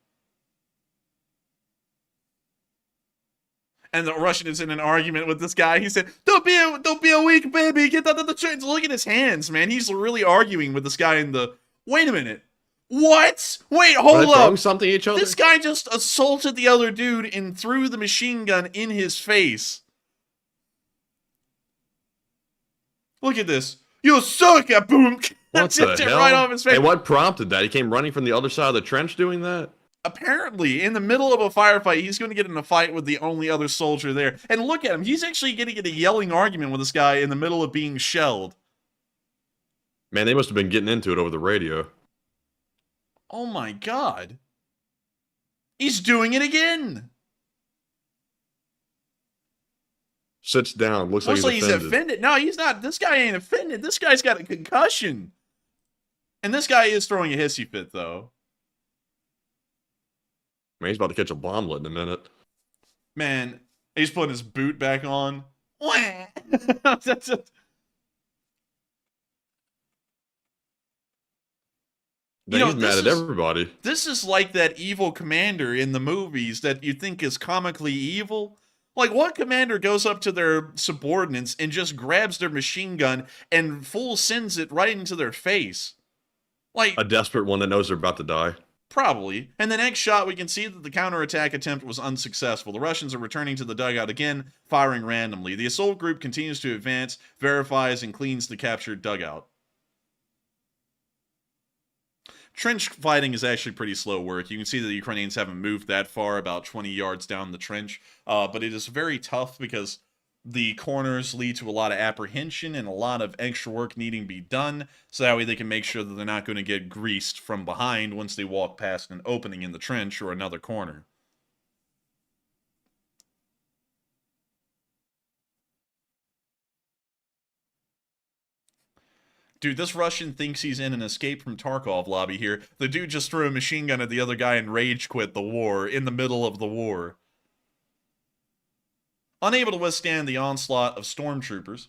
And the Russian is in an argument with this guy. He said, don't be a weak baby. Get out of the trench. Look at his hands, man. He's really arguing with this guy in the... Wait a minute. What? Wait, hold up. Throwing something at each other? This guy just assaulted the other dude and threw the machine gun in his face. Look at this. You sucker, boom! What the Tipped it hell? right off his face. And what prompted that? He came running from the other side of the trench doing that? Apparently, in the middle of a firefight, he's going to get in a fight with the only other soldier there. And look at him. He's actually getting in a yelling argument with this guy in the middle of being shelled. Man, they must have been getting into it over the radio. Oh my god. He's doing it again. Sits down. Looks like He's offended. No, he's not. This guy ain't offended. This guy's got a concussion. And this guy is throwing a hissy fit, though. Man, he's about to catch a bomblet in a minute. Man, he's putting his boot back on. He's mad at everybody. This is like that evil commander in the movies that you think is comically evil. Like, what commander goes up to their subordinates and just grabs their machine gun and full sends it right into their face? Like, A desperate one that knows they're about to die. probably. And the next shot, we can see that the counterattack attempt was unsuccessful. The Russians are returning to the dugout again, firing randomly. The assault group continues to advance, verifies, and cleans the captured dugout. Trench fighting is actually pretty slow work. You can see that the Ukrainians haven't moved that far, about 20 yards down the trench. But it is very tough because the corners lead to a lot of apprehension and a lot of extra work needing to be done. So that way they can make sure that they're not going to get greased from behind once they walk past an opening in the trench or another corner. Dude, this Russian thinks he's in an Escape from Tarkov lobby here. The dude just threw a machine gun at the other guy and rage quit the war in the middle of the war. Unable to withstand the onslaught of stormtroopers,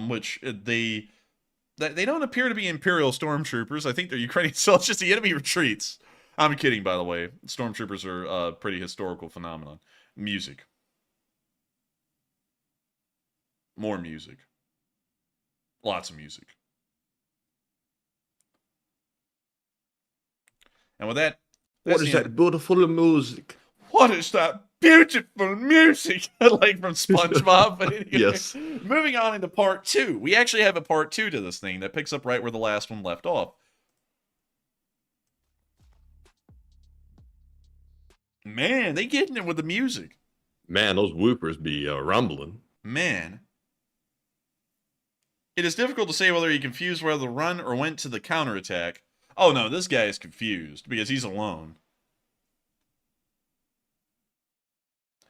which they don't appear to be Imperial stormtroopers. I think they're Ukrainian soldiers. The enemy retreats. I'm kidding, by the way. Stormtroopers are a pretty historical phenomenon. Music. More music. Lots of music. And with that... What is that beautiful music? What is that beautiful music? Like from SpongeBob. But anyway, Yes. Moving on into part 2. We actually have a part 2 to this thing that picks up right where the last one left off. Man, they getting it with the music. Man, those whoopers be rumbling. Man. It is difficult to say whether he confused whether to run or went to the counterattack. Oh no, this guy is confused because he's alone.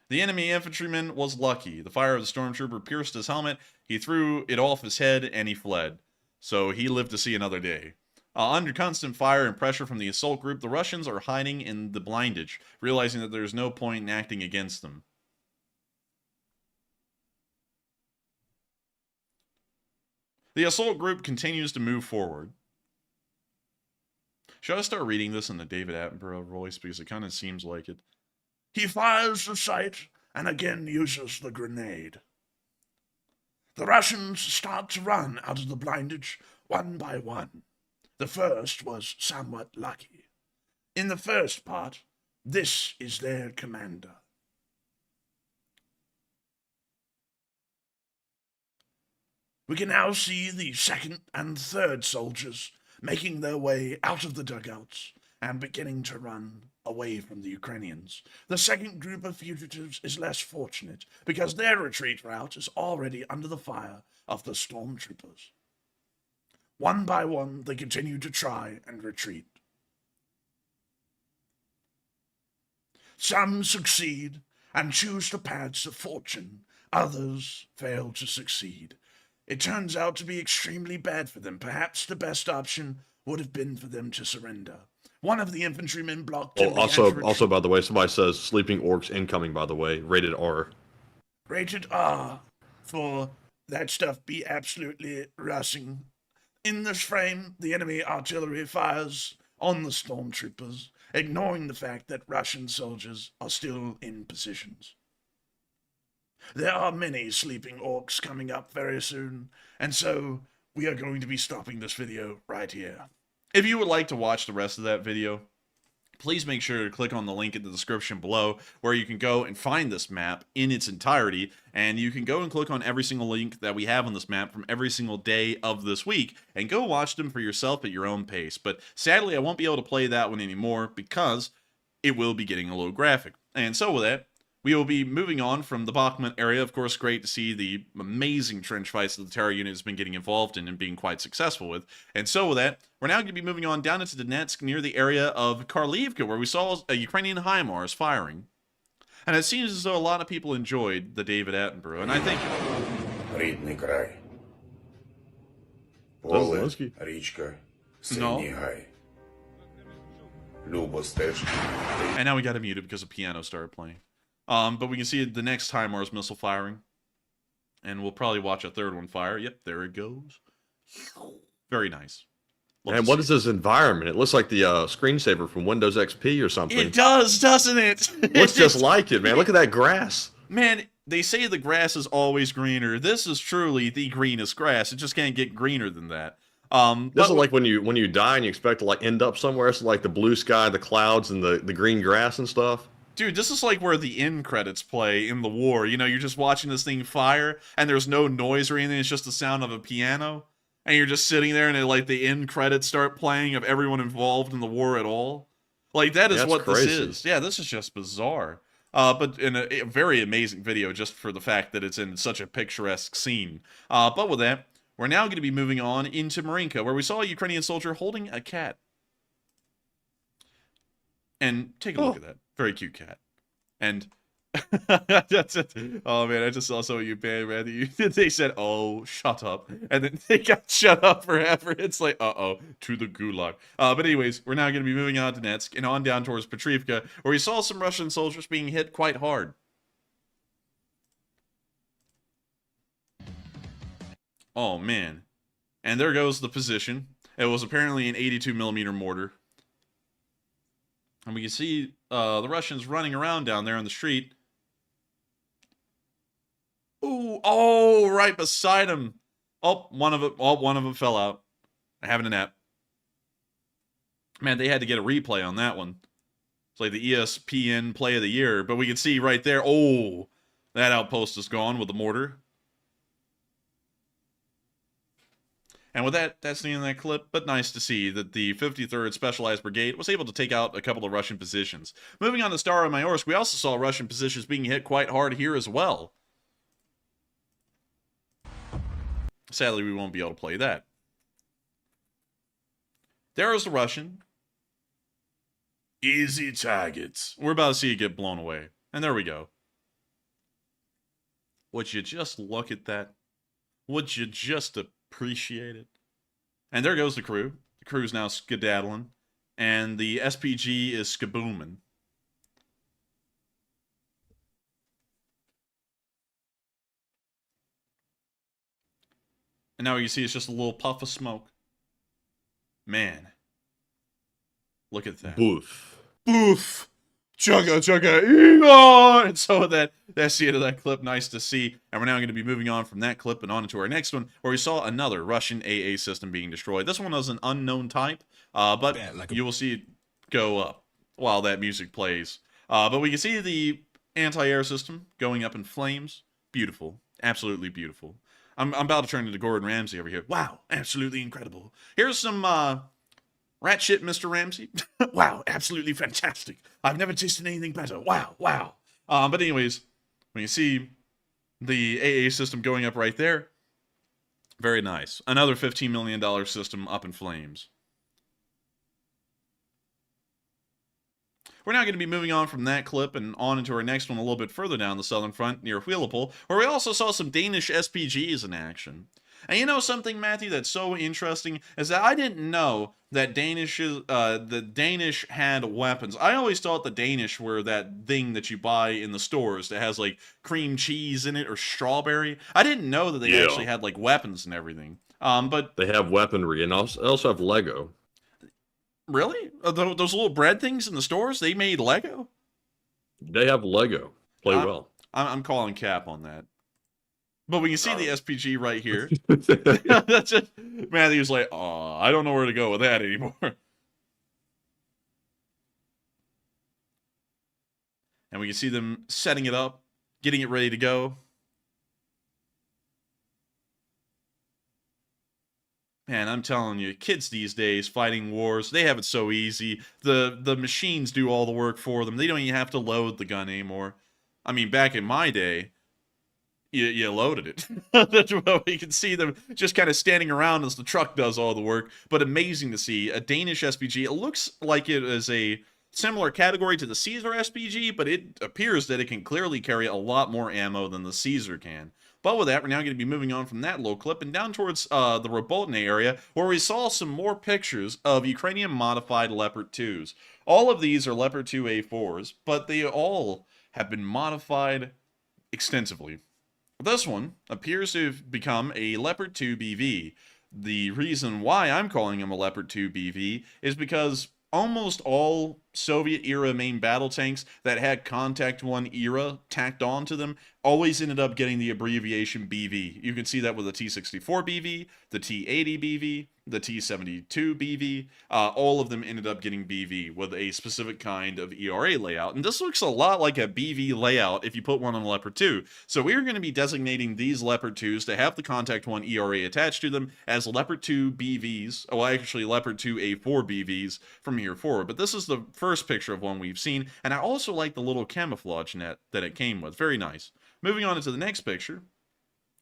The enemy infantryman was lucky. The fire of the stormtrooper pierced his helmet, he threw it off his head, and he fled. So he lived to see another day. Under constant fire and pressure from the assault group, the Russians are hiding in the blindage, realizing that there is no point in acting against them. The assault group continues to move forward. Should I start reading this in the David Attenborough voice? Because it kind of seems like it. He fires the sight and again uses the grenade. The Russians start to run out of the blindage one by one. The first was somewhat lucky. In the first part, this is their commander. We can now see the second and third soldiers making their way out of the dugouts and beginning to run away from the Ukrainians. The second group of fugitives is less fortunate because their retreat route is already under the fire of the stormtroopers. One by one, they continue to try and retreat. Some succeed and choose the paths of fortune. Others fail to succeed. It turns out to be extremely bad for them. Perhaps the best option would have been for them to surrender. One of the infantrymen blocked him. Also, by the way, somebody says sleeping orcs incoming, by the way. Rated R. Rated R. For that stuff be absolutely rushing. In this frame, the enemy artillery fires on the stormtroopers, ignoring the fact that Russian soldiers are still in positions. There are many sleeping orcs coming up very soon, and so we are going to be stopping this video right here. If you would like to watch the rest of that video, please make sure to click on the link in the description below where you can go and find this map in its entirety, and you can go and click on every single link that we have on this map from every single day of this week and go watch them for yourself at your own pace. But sadly, I won't be able to play that one anymore because it will be getting a little graphic. And so with that, we will be moving on from the Bakhmut area. Of course, great to see the amazing trench fights that the terror unit has been getting involved in and being quite successful with. And so with that, we're now going to be moving on down into Donetsk near the area of Karlivka, where we saw a Ukrainian HIMARS firing. And it seems as though a lot of people enjoyed the David Attenborough, and I think... Рідний край. Поле, річка, синій гай. Любо стежки. And now we got to mute it because a piano started playing. But we can see the next HIMARS missile firing. And we'll probably watch a third one fire. Yep, there it goes. Very nice. And what is this environment? It looks like the screensaver from Windows XP or something. It does, doesn't it? Looks just like it, man. Look at that grass. Man, they say the grass is always greener. This is truly the greenest grass. It just can't get greener than that. This is like when you die and you expect to like end up somewhere. It's like the blue sky, the clouds, and the green grass and stuff. Dude, this is like where the end credits play in the war. You know, you're just watching this thing fire, and there's no noise or anything. It's just the sound of a piano. And you're just sitting there, and like the end credits start playing of everyone involved in the war at all. Like, that is what this is. Yeah, this is just bizarre. But in a very amazing video, just for the fact that it's in such a picturesque scene. But with that, we're now going to be moving on into Marinka, where we saw a Ukrainian soldier holding a cat. And take a look at that. Very cute cat. And that's it. Oh man, I just saw some of you man. They said, "Oh, shut up," and then they got shut up forever. It's like, to the gulag. But anyways, we're now going to be moving on to Donetsk and on down towards Petrivka, where we saw some Russian soldiers being hit quite hard. Oh man, and there goes the position. It was apparently an 82mm mortar. And we can see the Russians running around down there on the street. Ooh, oh, right beside him. One of them fell out. Having a nap. Man, they had to get a replay on that one. It's like the ESPN Play of the Year. But we can see right there, oh, that outpost is gone with the mortar. And with that, that's the end of that clip, but nice to see that the 53rd Specialized Brigade was able to take out a couple of Russian positions. Moving on to Staromayorsk, we also saw Russian positions being hit quite hard here as well. Sadly, we won't be able to play that. There is the Russian. Easy targets. We're about to see it get blown away. And there we go. Would you just look at that? Would you just appreciate it? And there goes the crew. The crew's now skedaddling. And the SPG is skabooming. And now you see it's just a little puff of smoke. Man. Look at that. Boof. Boof. Chugga, chugga, Egon! And so that's the end of that clip. Nice to see. And we're now going to be moving on from that clip and on to our next one, where we saw another Russian AA system being destroyed. This one was an unknown type, but you will see it go up while that music plays. But we can see the anti-air system going up in flames. Beautiful. Absolutely beautiful. I'm about to turn into Gordon Ramsay over here. Wow, absolutely incredible. Here's some rat shit, Mr. Ramsay. Wow, absolutely fantastic. I've never tasted anything better. Wow, wow. But anyways, when you see the AA system going up right there, very nice. Another $15 million system up in flames. We're now going to be moving on from that clip and on into our next one a little bit further down the southern front near Wheelapole, where we also saw some Danish SPGs in action. And you know something, Matthew, that's so interesting is that I didn't know that the Danish had weapons. I always thought the Danish were that thing that you buy in the stores that has like cream cheese in it or strawberry. I didn't know that they actually had like weapons and everything. But they have weaponry and also have Lego. Really? Those little bread things in the stores, they made Lego? They have Lego. Play well. I'm calling cap on that. But we can see the SPG right here. That's it. Matthew's like, oh, I don't know where to go with that anymore. And we can see them setting it up, getting it ready to go. Man, I'm telling you, kids these days fighting wars, they have it so easy. The machines do all the work for them. They don't even have to load the gun anymore. I mean, back in my day, you loaded it. That's what we can see them just kind of standing around as the truck does all the work. But amazing to see a Danish SPG. It looks like it is a similar category to the Caesar SPG, but it appears that it can clearly carry a lot more ammo than the Caesar can. But with that, we're now going to be moving on from that little clip and down towards the Roboltne area, where we saw some more pictures of Ukrainian-modified Leopard 2s. All of these are Leopard 2 A4s, but they all have been modified extensively. This one appears to have become a Leopard 2 BV. The reason why I'm calling him a Leopard 2 BV is because almost all Soviet-era main battle tanks that had Contact 1 era tacked onto them always ended up getting the abbreviation BV. You can see that with the T-64 BV, the T-80 BV, the T-72 BV. All of them ended up getting BV with a specific kind of ERA layout. And this looks a lot like a BV layout if you put one on a Leopard 2. So we're going to be designating these Leopard 2s to have the Contact 1 ERA attached to them as Leopard 2 BVs. Oh, actually Leopard 2 A4 BVs from here forward. But this is the first picture of one we've seen. And I also like the little camouflage net that it came with. Very nice. Moving on to the next picture,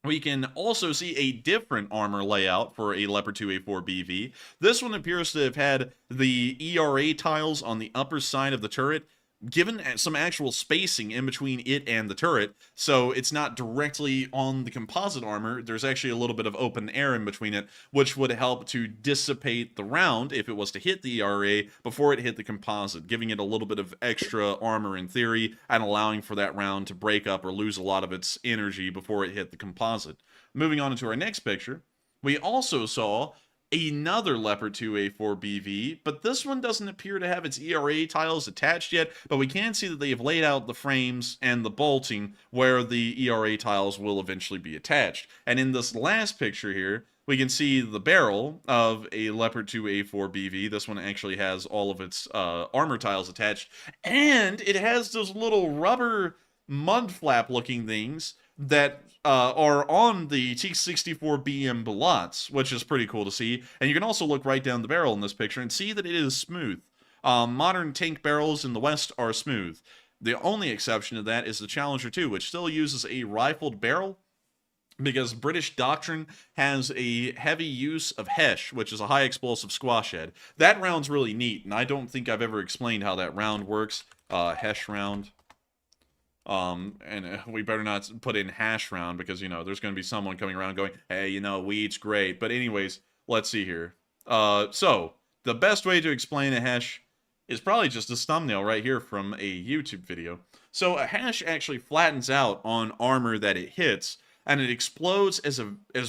we can also see a different armor layout for a Leopard 2 A4 BV. This one appears to have had the ERA tiles on the upper side of the turret given some actual spacing in between it and the turret, so it's not directly on the composite armor. There's actually a little bit of open air in between it, which would help to dissipate the round if it was to hit the ERA before it hit the composite, giving it a little bit of extra armor in theory and allowing for that round to break up or lose a lot of its energy before it hit the composite. Moving on into our next picture, we also saw another Leopard 2 A4 BV, but this one doesn't appear to have its ERA tiles attached yet, but we can see that they have laid out the frames and the bolting where the ERA tiles will eventually be attached. And in this last picture here, we can see the barrel of a Leopard 2 A4 BV. This one actually has all of its armor tiles attached, and it has those little rubber mud flap looking things that are on the T-64BM bullets, which is pretty cool to see. And you can also look right down the barrel in this picture and see that it is smooth. Modern tank barrels in the West are smooth. The only exception to that is the Challenger 2, which still uses a rifled barrel, because British doctrine has a heavy use of HESH, which is a high explosive squash head. That round's really neat, and I don't think I've ever explained how that round works. HESH round. And we better not put in hash round because, you know, there's going to be someone coming around going, hey, you know, weed's great. But anyways, let's see here. So the best way to explain a hash is probably just this thumbnail right here from a YouTube video. So a hash actually flattens out on armor that it hits, and it explodes as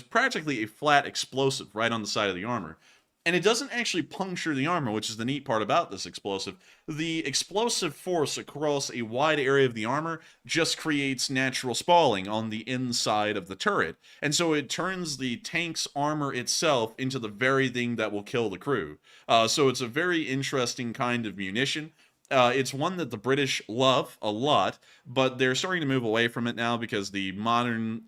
practically a flat explosive right on the side of the armor. And it doesn't actually puncture the armor, which is the neat part about this explosive. The explosive force across a wide area of the armor just creates natural spalling on the inside of the turret. And so it turns the tank's armor itself into the very thing that will kill the crew. So it's a very interesting kind of munition. It's one that the British love a lot, but they're starting to move away from it now because the modern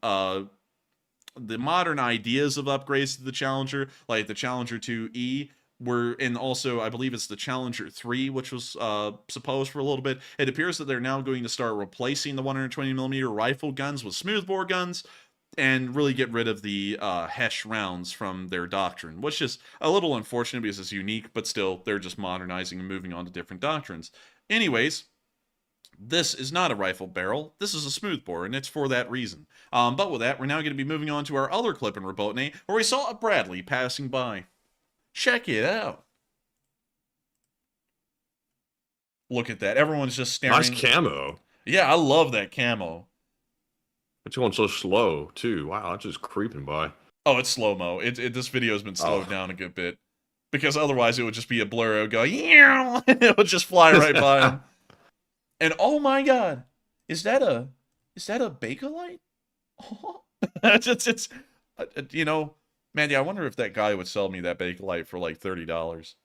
ideas of upgrades to the Challenger, like the Challenger 2E, and also I believe it's the Challenger 3, which was supposed for a little bit. It appears that they're now going to start replacing the 120mm rifle guns with smoothbore guns and really get rid of the HESH rounds from their doctrine, which is a little unfortunate because it's unique, but still, they're just modernizing and moving on to different doctrines. Anyways, this is not a rifle barrel, this is a smoothbore, and it's for that reason. But with that, we're now going to be moving on to our other clip in Robotnik, where we saw a Bradley passing by. Check it out. Look at that, everyone's just staring. Nice camo. Yeah, I love that camo. It's going so slow, too. Wow, it's just creeping by. Oh, it's slow-mo. This video has been slowed down a good bit. Because otherwise it would just be a blur. It would go, yeah, it would just fly right by him. And oh my god, is that a Bakelite? Oh. it's you know, Mandy, I wonder if that guy would sell me that Bakelite for like $30.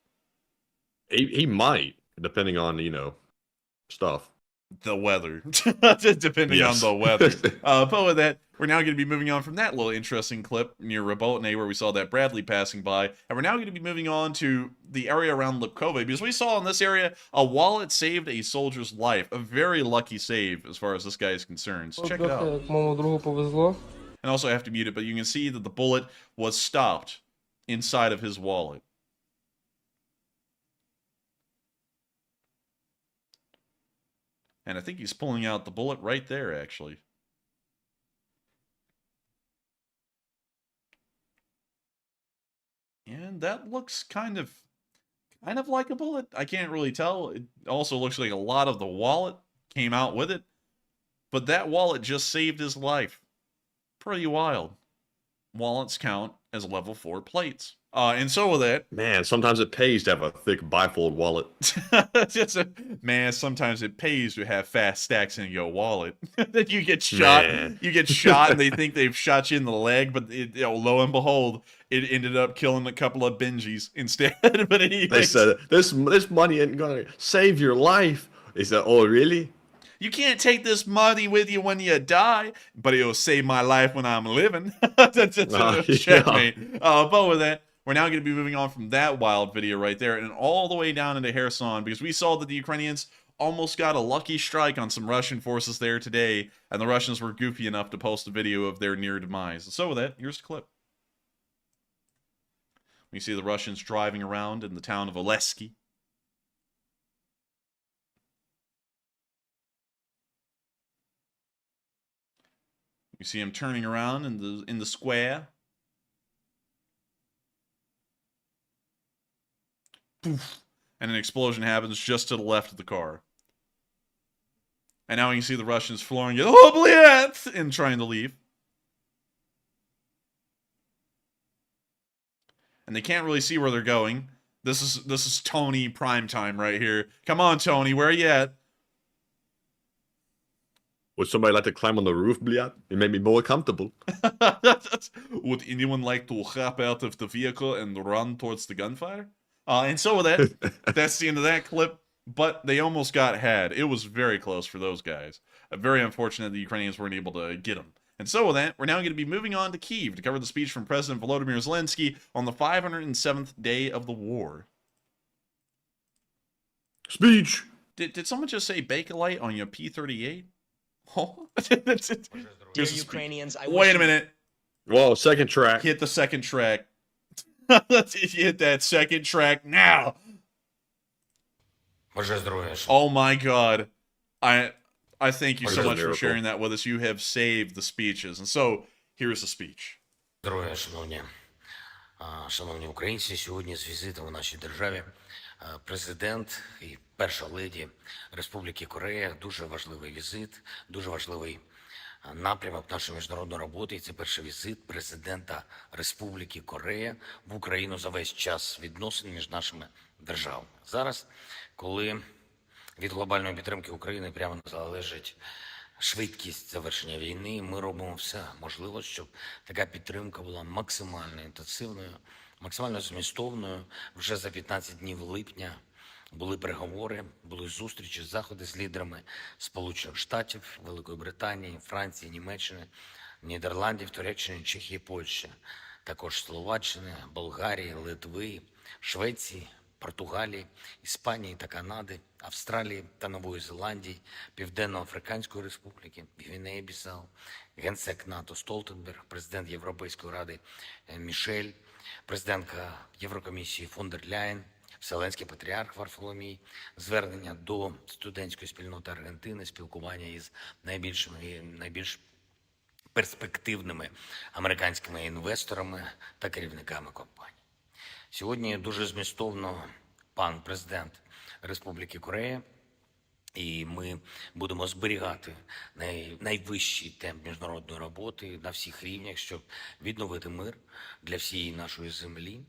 He might, depending on, you know, stuff. the weather, depending on Yes. the weather. But with that, we're now going to be moving on from that little interesting clip near Raboltne, where we saw that Bradley passing by, and we're now going to be moving on to the area around Lipkove, because we saw in this area a wallet saved a soldier's life, a very lucky save as far as this guy is concerned. So check it out. And also I have to mute it, but you can see that the bullet was stopped inside of his wallet. And I think he's pulling out the bullet right there, actually. And that looks kind of like a bullet. I can't really tell. It also looks like a lot of the wallet came out with it. But that wallet just saved his life. Pretty wild. Wallets count as level 4 plates. And so with that, Man, sometimes it pays to have a thick bifold wallet. man, sometimes it pays to have fast stacks in your wallet. That you get shot, Man. you get shot, and they think they've shot you in the leg, but lo and behold, it ended up killing a couple of Benjis instead. But anyway, They said this money ain't gonna save your life. They said, "Oh, really?" you can't take this money with you when you die, but it'll save my life when I'm living. Checkmate. But with that, we're now going to be moving on from that wild video right there and all the way down into Kherson, because we saw that the Ukrainians almost got a lucky strike on some Russian forces there today, and the Russians were goofy enough to post a video of their near demise. So with that, here's the clip. We see the Russians driving around in the town of Oleski. You see him turning around in the square. Poof. And an explosion happens just to the left of the car. And now you can see the Russians flooring it, oh, blitz, and trying to leave. And they can't really see where they're going. This is Tony primetime right here. Come on, Tony, where are you at? Would somebody like to climb on the roof, Bliat? It made me more comfortable. Would anyone like to hop out of the vehicle and run towards the gunfire? And so with that, that's the end of that clip. But they almost got had. It was very close for those guys. Very unfortunate the Ukrainians weren't able to get them. And so with that, we're now going to be moving on to Kyiv to cover the speech from President Volodymyr Zelensky on the 507th day of the war. Speech! Did someone just say Bakelite on your P-38? Oh. Dear Ukrainians, Wait a minute. Whoa, second track. Hit the second track. Let's hit that second track now. Oh my god. I thank you so much for sharing that with us. You have saved the speeches. And so, here's the speech. Здоров'я, шановні українці, сьогодні з візитом у нашій державі президент і перша леді Республіки Корея. Дуже важливий візит, дуже важливий напрямок нашої міжнародної роботи. І це перший візит президента Республіки Корея в Україну за весь час відносин між нашими державами. Зараз, коли від глобальної підтримки України прямо залежить швидкість завершення війни, ми робимо все можливе, щоб така підтримка була максимально інтенсивною, максимально змістовною. Вже за 15 днів липня були переговори, були зустрічі, заходи з лідерами Сполучених Штатів, Великої Британії, Франції, Німеччини, Нідерландів, Туреччини, Чехії, Польщі, також Словаччини, Болгарії, Литви, Швеції, Португалії, Іспанії та Канади, Австралії та Нової Зеландії, Південно-Африканської Республіки, Гвінеї-Бісау, генсек НАТО Столтенберг, президент Європейської Ради Мішель, президентка Єврокомісії фон дер Ляєн, Вселенський патріарх Варфоломій, звернення до студентської спільноти Аргентини, спілкування із найбільшими і найбільш перспективними американськими інвесторами та керівниками компаній. Сьогодні дуже змістовно пан президент Республіки Корея, і ми будемо зберігати найвищий темп міжнародної роботи на всіх рівнях, щоб відновити мир для всієї нашої землі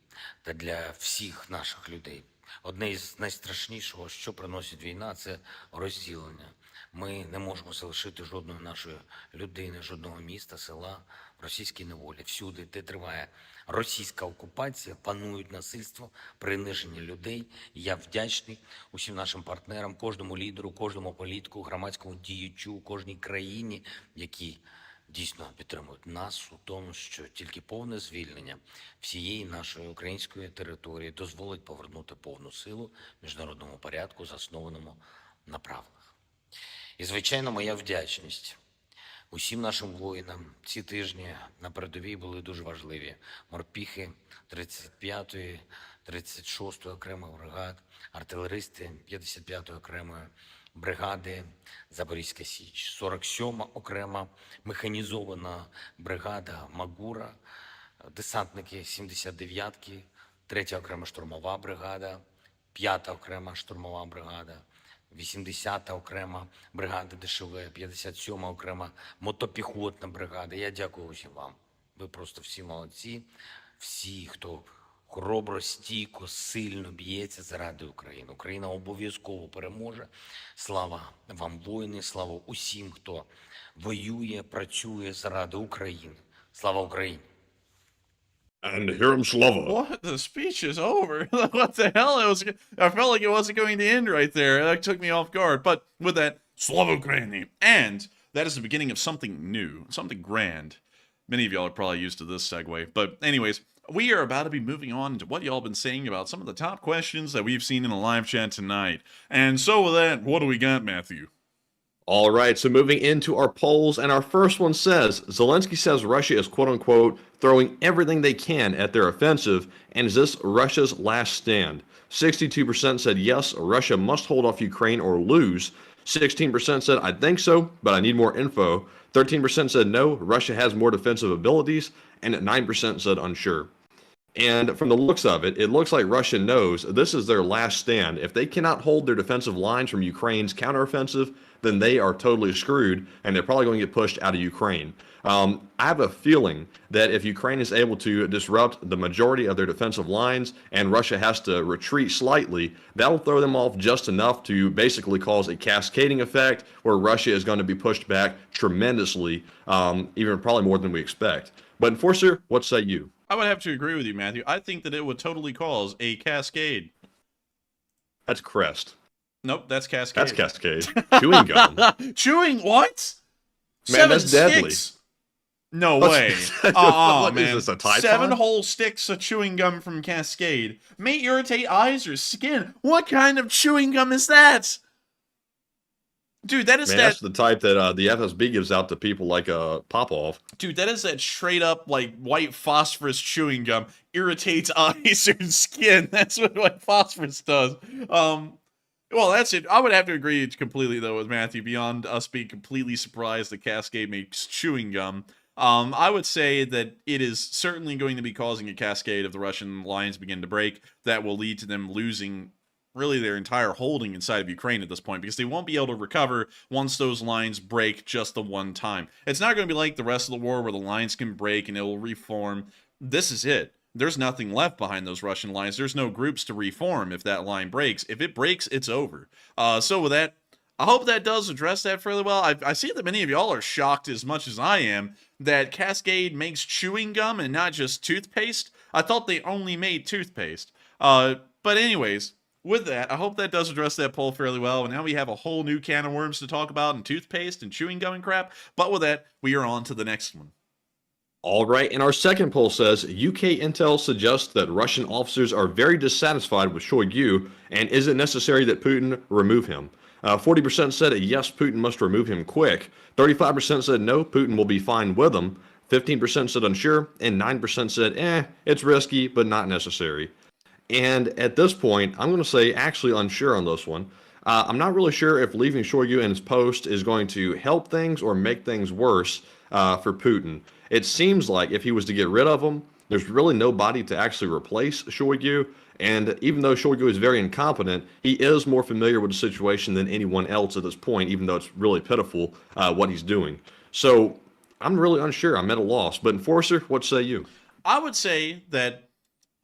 та для всіх наших людей. Одне із найстрашнішого, що приносить війна, це розділення. Ми не можемо залишити жодної нашої людини, жодного міста, села в російській неволі. Всюди, де триває російська окупація, панують насильство, приниження людей. Я вдячний усім нашим партнерам, кожному лідеру, кожному політику, громадському діячу, кожній країні, які дійсно підтримують нас у тому, що тільки повне звільнення всієї нашої української території дозволить повернути повну силу міжнародному порядку, заснованому на правилах. І, звичайно, моя вдячність усім нашим воїнам. Ці тижні на передовій були дуже важливі. Морпіхи 35-ї, 36-ї окремих бригад, артилеристи 55-ї окремої бригади Запорізька Січ, 47-ма окрема механізована бригада Магура, десантники 79-ки, 3-я окрема штурмова бригада, 5-та окрема штурмова бригада, 80-та окрема бригада ДШВ, 57-ма окрема мотопіхотна бригада. Я дякую усім вам. Ви просто всі молодці. Всі, хто хоробро, стійко, сильно б'ється заради України. Україна обов'язково переможе. Слава вам, воїни, слава усім, хто воює, працює заради України. Слава Україні! And Hiram Slava. What? The speech is over. What the hell? I felt like it wasn't going to end right there. That took me off guard. But with that, Slava Ukraini. And that is the beginning of something new, something grand. Many of y'all are probably used to this segue. But anyways, we are about to be moving on to what y'all been saying about some of the top questions that we've seen in the live chat tonight. And so with that, what do we got, Matthew? All right, so moving into our polls, and our first one says, Zelensky says Russia is quote-unquote throwing everything they can at their offensive, and is this Russia's last stand? 62% said yes, Russia must hold off Ukraine or lose. 16% said I think so, but I need more info. 13% said no, Russia has more defensive abilities, and 9% said unsure. And from the looks of it, it looks like Russia knows this is their last stand. If they cannot hold their defensive lines from Ukraine's counteroffensive, then they are totally screwed, and they're probably going to get pushed out of Ukraine. I have a feeling that if Ukraine is able to disrupt the majority of their defensive lines and Russia has to retreat slightly, that'll throw them off just enough to basically cause a cascading effect where Russia is going to be pushed back tremendously, even probably more than we expect. But Enforcer, what say you? I would have to agree with you, Matthew. I think that it would totally cause a cascade. That's Crest. Nope, that's Cascade. That's Cascade. Chewing gum. Chewing what? Man, that's deadly. Sticks? No way. What man. is this, a Tide 7 Pod? whole sticks of chewing gum from Cascade may irritate eyes or skin. What kind of chewing gum is that? Dude, that is Man, that. that's the type that the FSB gives out to people like Popov. Dude, that is that straight up like white phosphorus chewing gum. Irritates eyes or skin. That's what white phosphorus does. Well, that's it. I would have to agree completely though with Matthew. Beyond us being completely surprised that Cascade makes chewing gum, I would say that it is certainly going to be causing a cascade if the Russian lines begin to break. That will lead to them losing really their entire holding inside of Ukraine at this point, because they won't be able to recover once those lines break just the one time. It's not going to be like the rest of the war where the lines can break and it will reform. This is it. There's nothing left behind those Russian lines. There's no groups to reform if that line breaks. If it breaks, it's over. So with that, I hope that does address that fairly well. I see that many of y'all are shocked as much as I am that Cascade makes chewing gum and not just toothpaste. I thought they only made toothpaste. But anyways, with that, I hope that does address that poll fairly well. And now we have a whole new can of worms to talk about, and toothpaste and chewing gum and crap. But with that, we are on to the next one. All right, and our second poll says UK intel suggests that Russian officers are very dissatisfied with Shoigu, and is it necessary that Putin remove him? 40% said yes, Putin must remove him quick. 35% said no, Putin will be fine with him. 15% said unsure, and 9% said it's risky but not necessary. And at this point, I'm going to say actually unsure on this one. I'm not really sure if leaving Shoigu in his post is going to help things or make things worse for Putin. It seems like if he was to get rid of him, there's really nobody to actually replace Shoigu. And even though Shoigu is very incompetent, he is more familiar with the situation than anyone else at this point, even though it's really pitiful what he's doing. So I'm really unsure. I'm at a loss. But Enforcer, what say you? I would say that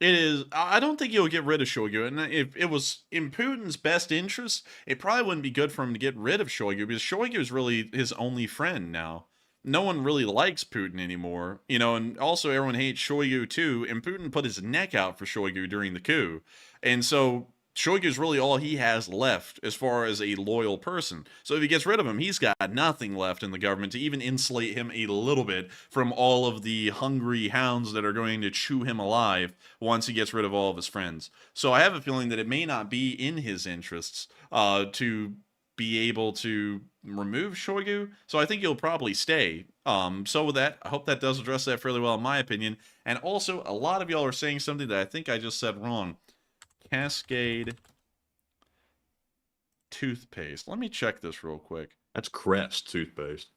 It is. I don't think he'll get rid of Shoigu. And if it was in Putin's best interest, it probably wouldn't be good for him to get rid of Shoigu because Shoigu is really his only friend now. No one really likes Putin anymore, you know, and also everyone hates Shoigu too. And Putin put his neck out for Shoigu during the coup. And so Shoigu is really all he has left as far as a loyal person. So if he gets rid of him, he's got nothing left in the government to even insulate him a little bit from all of the hungry hounds that are going to chew him alive once he gets rid of all of his friends. So I have a feeling that it may not be in his interests to be able to remove Shoigu. So I think he'll probably stay. So with that, I hope that does address that fairly well in my opinion. And also, a lot of y'all are saying something that I think I just said wrong. Cascade toothpaste. Let me check this real quick. That's Crest toothpaste.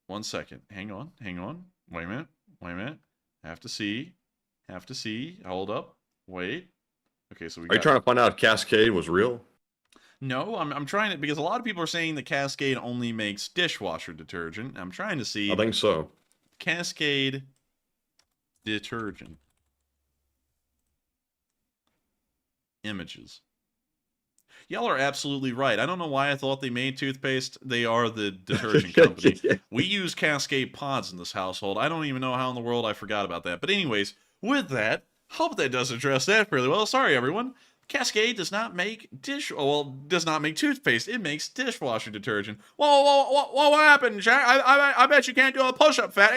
1 second. Hang on. Wait a minute. Have to see. Hold up. Wait. Okay, so Are you trying to find out if Cascade was real? No, I'm trying to, because a lot of people are saying that Cascade only makes dishwasher detergent. I'm trying to see. I think so. Cascade detergent. Images. Y'all are absolutely right. I don't know why I thought they made toothpaste. They are the detergent company. We use Cascade pods in this household. I don't even know how in the world I forgot about that. But anyways, with that, hope that does address that fairly well. Sorry, everyone. Cascade does not make does not make toothpaste. It makes dishwasher detergent. Whoa, what happened, Jack? I bet you can't do a push-up, fatty.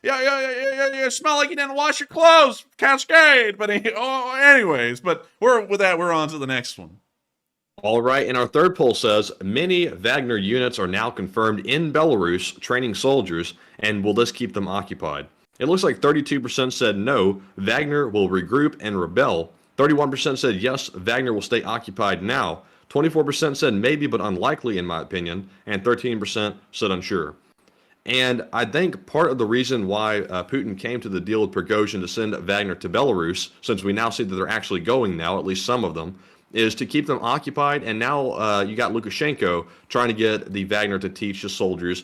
You smell like you didn't wash your clothes, Cascade. But anyways, but we're on to the next one. All right, and our third poll says, many Wagner units are now confirmed in Belarus training soldiers, and will this keep them occupied? It looks like 32% said no, Wagner will regroup and rebel. 31% said yes, Wagner will stay occupied now. 24% said maybe but unlikely in my opinion, and 13% said unsure. And I think part of the reason why Putin came to the deal with Prigozhin to send Wagner to Belarus, since we now see that they're actually going now, at least some of them, is to keep them occupied. And now you got Lukashenko trying to get the Wagner to teach the soldiers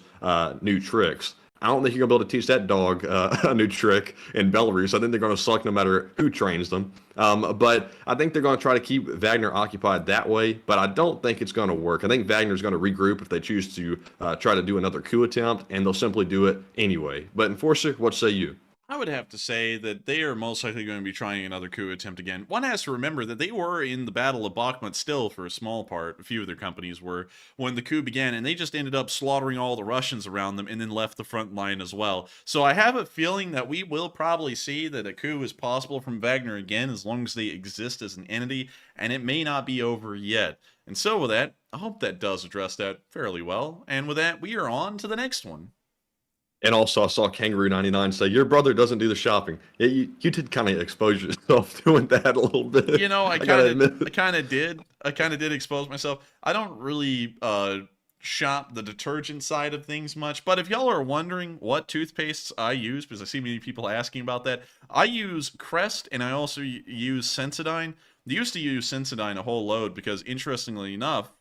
new tricks. I don't think you're going to be able to teach that dog a new trick in Belarus. I think they're going to suck no matter who trains them. But I think they're going to try to keep Wagner occupied that way. But I don't think it's going to work. I think Wagner's going to regroup if they choose to try to do another coup attempt, and they'll simply do it anyway. But Enforcer, what say you? I would have to say that they are most likely going to be trying another coup attempt again. One has to remember that they were in the Battle of Bakhmut still for a small part. A few of their companies were when the coup began, and they just ended up slaughtering all the Russians around them and then left the front line as well. So I have a feeling that we will probably see that a coup is possible from Wagner again as long as they exist as an entity, and it may not be over yet. And so with that, I hope that does address that fairly well. And with that, we are on to the next one. And also, I saw Kangaroo99 say, your brother doesn't do the shopping. Yeah, you did kind of expose yourself doing that a little bit. You know, I kind of did expose myself. I don't really shop the detergent side of things much. But if y'all are wondering what toothpastes I use, because I see many people asking about that, I use Crest and I also use Sensodyne. I used to use Sensodyne a whole load because, interestingly enough,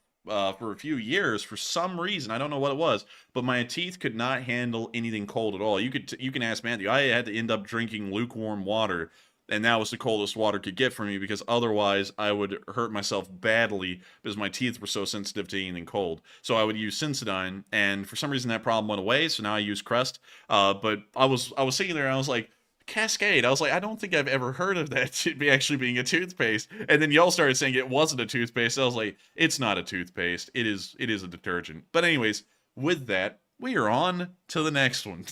for a few years, for some reason, I don't know what it was, but my teeth could not handle anything cold at all. You can ask Matthew. I had to end up drinking lukewarm water, and that was the coldest water could get for me because otherwise I would hurt myself badly because my teeth were so sensitive to anything cold. So I would use Sensodyne, and for some reason that problem went away. So now I use Crest. But I was sitting there and I was like, Cascade. I was like, I don't think I've ever heard of that to be actually being a toothpaste. And then y'all started saying it wasn't a toothpaste. I was like, it's not a toothpaste. It is a detergent. But anyways, with that, we are on to the next one.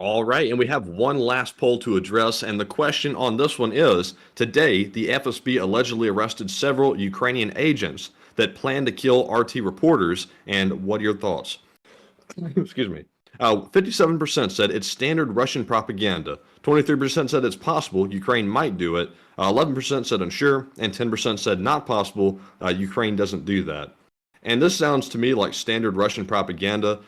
All right, and we have one last poll to address, and the question on this one is, today, the FSB allegedly arrested several Ukrainian agents that plan to kill RT reporters, and what are your thoughts? Excuse me. 57% said it's standard Russian propaganda. 23% said it's possible Ukraine might do it. 11% said unsure, and 10% said not possible. Ukraine doesn't do that. And this sounds to me like standard Russian propaganda.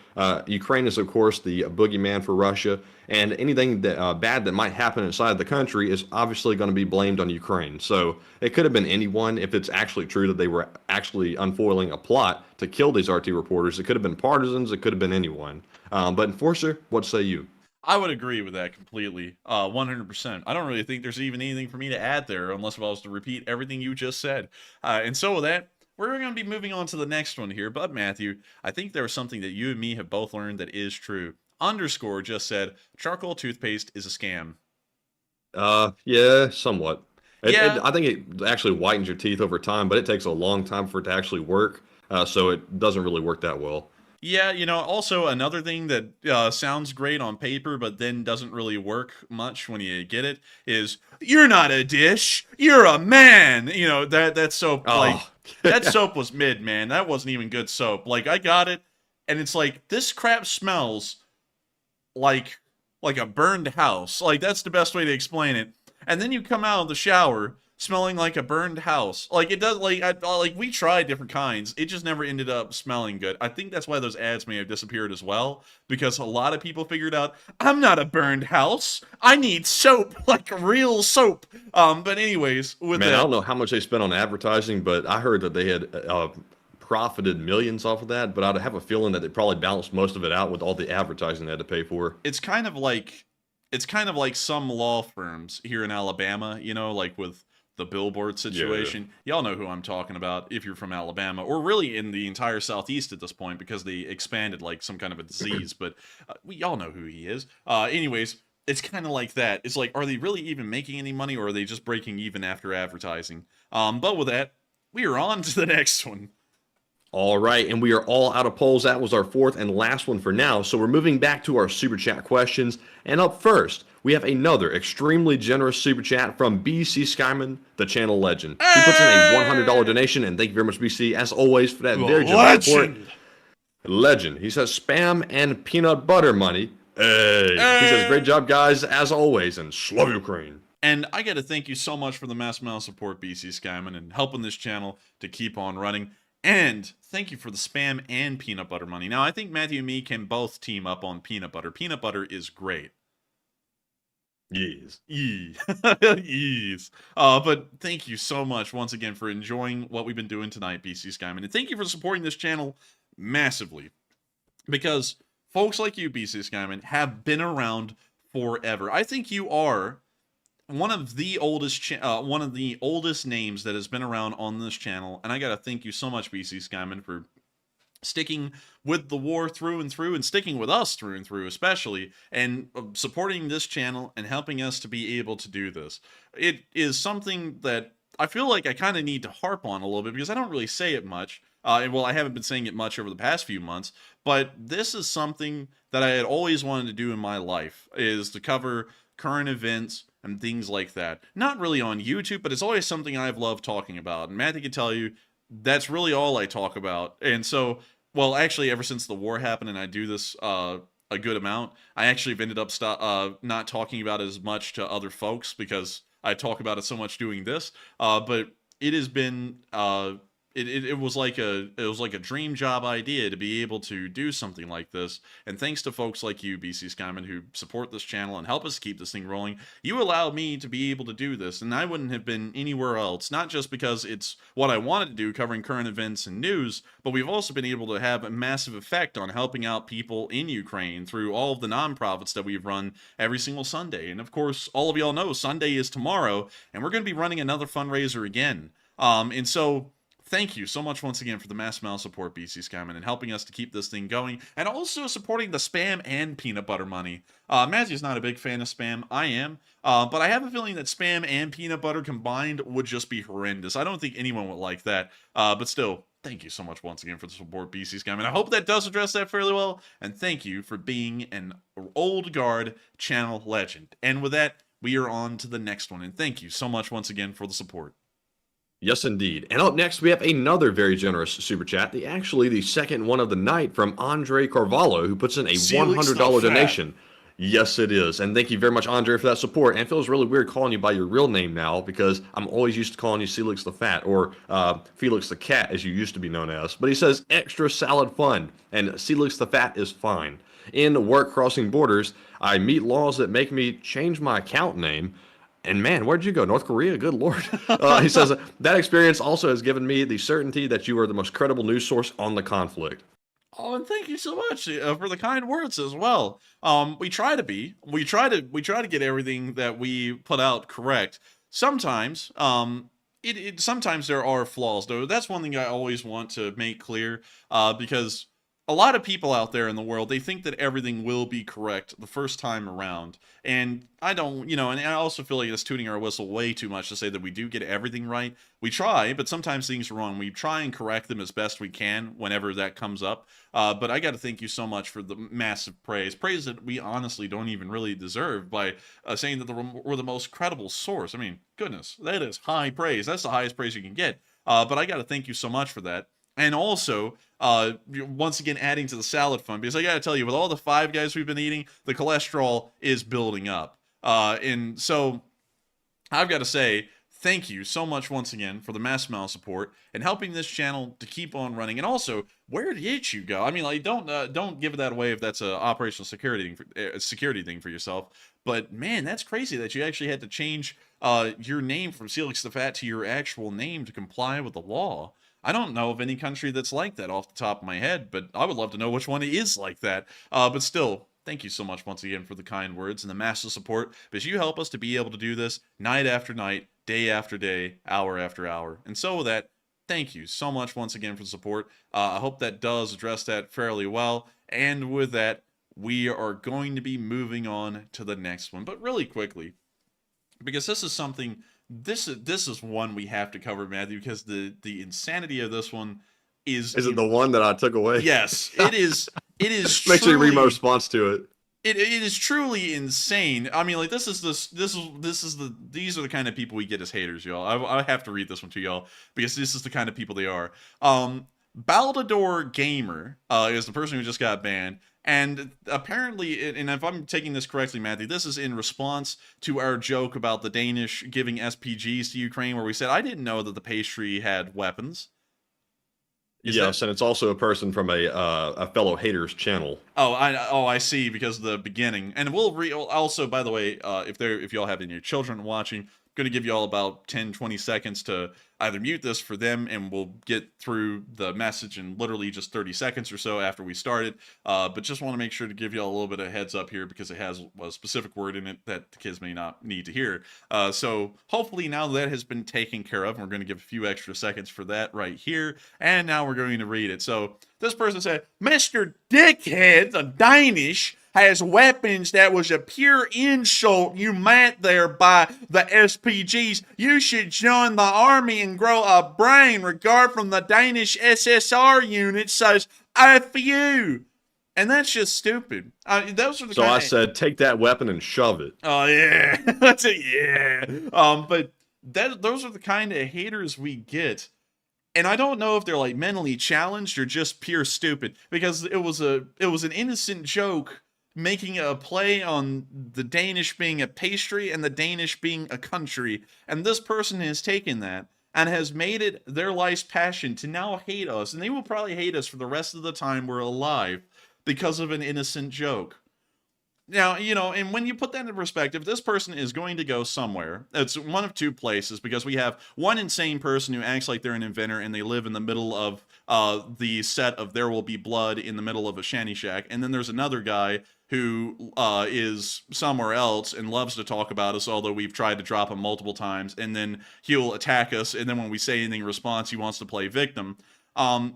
Ukraine is, of course, the boogeyman for Russia, and anything that, bad that might happen inside the country is obviously going to be blamed on Ukraine. So it could have been anyone if it's actually true that they were actually unfoiling a plot to kill these RT reporters. It could have been partisans. It could have been anyone. But Enforcer, what say you? I would agree with that completely, 100%. I don't really think there's even anything for me to add there, unless if I was to repeat everything you just said. And so with that, we're going to be moving on to the next one here. But Matthew, I think there was something that you and me have both learned that is true. Underscore just said, charcoal toothpaste is a scam. Yeah, somewhat. Yeah. I think it actually whitens your teeth over time, but it takes a long time for it to actually work. So it doesn't really work that well. Yeah, also another thing that sounds great on paper, but then doesn't really work much when you get it is, you're not a dish, you're a man. That soap, that soap was mid, man. That wasn't even good soap. Like, I got it, and it's like, this crap smells like a burned house. Like, that's the best way to explain it. And then you come out of the shower smelling like a burned house. Like, it does, we tried different kinds. It just never ended up smelling good. I think that's why those ads may have disappeared as well, because a lot of people figured out, I'm not a burned house. I need soap, like real soap. But anyways, with Man, that, I don't know how much they spent on advertising, but I heard that they had profited millions off of that, but I'd have a feeling that they probably balanced most of it out with all the advertising they had to pay for. it's kind of like some law firms here in Alabama, like with the billboard situation. Y'all know who I'm talking about if you're from Alabama, or really in the entire Southeast at this point, because they expanded like some kind of a disease, but we all know who he is. Anyways, it's kind of like that. It's like, are they really even making any money, or are they just breaking even after advertising? But with that, we are on to the next one. All right, and we are all out of polls. That was our fourth and last one for now. So we're moving back to our Super Chat questions. And up first, we have another extremely generous Super Chat from BC Skyman, the channel legend. He puts in a $100 donation, and thank you very much, BC, as always, for that very generous support. Legend. He says, spam and peanut butter money. Hey. He says, great job, guys, as always, and slava Ukraine. And I got to thank you so much for the mass amount of support, BC Skyman, and helping this channel to keep on running. And thank you for the spam and peanut butter money. Now, I think Matthew and me can both team up on peanut butter. Peanut butter is great. Yes. Yes. But thank you so much once again for enjoying what we've been doing tonight, BC Skyman. And thank you for supporting this channel massively. Because folks like you, BC Skyman, have been around forever. I think you are one of the oldest names that has been around on this channel, and I gotta thank you so much, BC Skyman, for sticking with the war through and through, and sticking with us through and through especially, and supporting this channel and helping us to be able to do this. It is something that I feel like I kind of need to harp on a little bit, because I don't really say it much. Well, I haven't been saying it much over the past few months, but this is something that I had always wanted to do in my life, is to cover current events and things like that. Not really on YouTube, but it's always something I've loved talking about. And Matthew can tell you, that's really all I talk about. And so, well, actually, ever since the war happened, and I do this a good amount, I actually have ended up not talking about it as much to other folks, because I talk about it so much doing this. But it has been it was like a dream job idea to be able to do something like this. And thanks to folks like you, BC Skyman, who support this channel and help us keep this thing rolling, you allowed me to be able to do this, and I wouldn't have been anywhere else. Not just because it's what I wanted to do, covering current events and news, but we've also been able to have a massive effect on helping out people in Ukraine through all of the nonprofits that we've run every single Sunday. And of course, all of y'all know Sunday is tomorrow, and we're going to be running another fundraiser again. And so thank you so much once again for the mass amount of support, BC Skyman, and helping us to keep this thing going, and also supporting the spam and peanut butter money. Matthew's not a big fan of spam. I am. But I have a feeling that spam and peanut butter combined would just be horrendous. I don't think anyone would like that. But still, thank you so much once again for the support, BC Skyman. I hope that does address that fairly well, and thank you for being an old guard channel legend. And with that, we are on to the next one, and thank you so much once again for the support. Yes, indeed. And up next, we have another very generous Super Chat, actually the second one of the night, from Andre Carvalho, who puts in a $100 donation. Yes, it is. And thank you very much, Andre, for that support. And it feels really weird calling you by your real name now, because I'm always used to calling you Felix the Fat, or Felix the Cat, as you used to be known as. But he says, extra salad fun, and Felix the Fat is fine. In work crossing borders, I meet laws that make me change my account name. And man, where'd you go? North Korea? Good Lord. He says, that experience also has given me the certainty that you are the most credible news source on the conflict. Oh, and thank you so much for the kind words as well. We try to get everything that we put out correct. Sometimes, sometimes there are flaws, though. That's one thing I always want to make clear, because a lot of people out there in the world, they think that everything will be correct the first time around. And I don't, and I also feel like it's tooting our whistle way too much to say that we do get everything right. We try, but sometimes things are wrong. We try and correct them as best we can whenever that comes up. But I got to thank you so much for the massive praise that we honestly don't even really deserve, by saying that we're the most credible source. I mean, goodness, that is high praise. That's the highest praise you can get. But I got to thank you so much for that. And also, once again, adding to the salad fund, because I gotta tell you, with all the Five Guys we've been eating, the cholesterol is building up. And so, I've got to say, thank you so much once again for the mass amount of support and helping this channel to keep on running. And also, where did you go? I mean, like, don't give that away if that's a operational security thing for yourself. But man, that's crazy that you actually had to change your name from Celix the Fat to your actual name to comply with the law. I don't know of any country that's like that off the top of my head, but I would love to know which one is like that. But still, thank you so much once again for the kind words and the massive support, because you help us to be able to do this night after night, day after day, hour after hour. And so with that, thank you so much once again for the support. I hope that does address that fairly well. And with that, we are going to be moving on to the next one. But really quickly, because this is something... This is one we have to cover, Matthew, because the insanity of this one is... Is it the one that I took away? Yes, it is. It is. Make sure you read my response to it. It is truly insane. I mean, like, these are the kind of people we get as haters, y'all. I have to read this one to y'all, because this is the kind of people they are. Baldador Gamer is the person who just got banned. And apparently, and if I'm taking this correctly, Matthew, this is in response to our joke about the Danish giving SPGs to Ukraine, where we said, I didn't know that the pastry had weapons. Yes, and it's also a person from a fellow haters channel. Oh, I see, because of the beginning. And we'll also, by the way, if y'all have any children watching, I'm going to give y'all about 10-20 seconds to either mute this for them, and we'll get through the message in literally just 30 seconds or so after we started. But just want to make sure to give y'all a little bit of heads up here, because it has a specific word in it that the kids may not need to hear. So hopefully now that has been taken care of, and we're going to give a few extra seconds for that right here. And now we're going to read it. So this person said, Mr. Dickhead, the Danish, has weapons that was a pure insult you meant there by the SPGs. You should join the army and grow a brain. Regard from the Danish SSR unit says, F you. And that's just stupid. Those are the so I said, take that weapon and shove it. Oh, yeah. That's it, yeah. But those are the kind of haters we get. And I don't know if they're like mentally challenged or just pure stupid, because it was an innocent joke making a play on the Danish being a pastry and the Danish being a country. And this person has taken that and has made it their life's passion to now hate us. And they will probably hate us for the rest of the time we're alive because of an innocent joke. Now, and when you put that into perspective, this person is going to go somewhere. It's one of two places, because we have one insane person who acts like they're an inventor and they live in the middle of the set of There Will Be Blood in the middle of a shanty shack. And then there's another guy who is somewhere else and loves to talk about us, although we've tried to drop him multiple times. And then he'll attack us. And then when we say anything in response, he wants to play victim.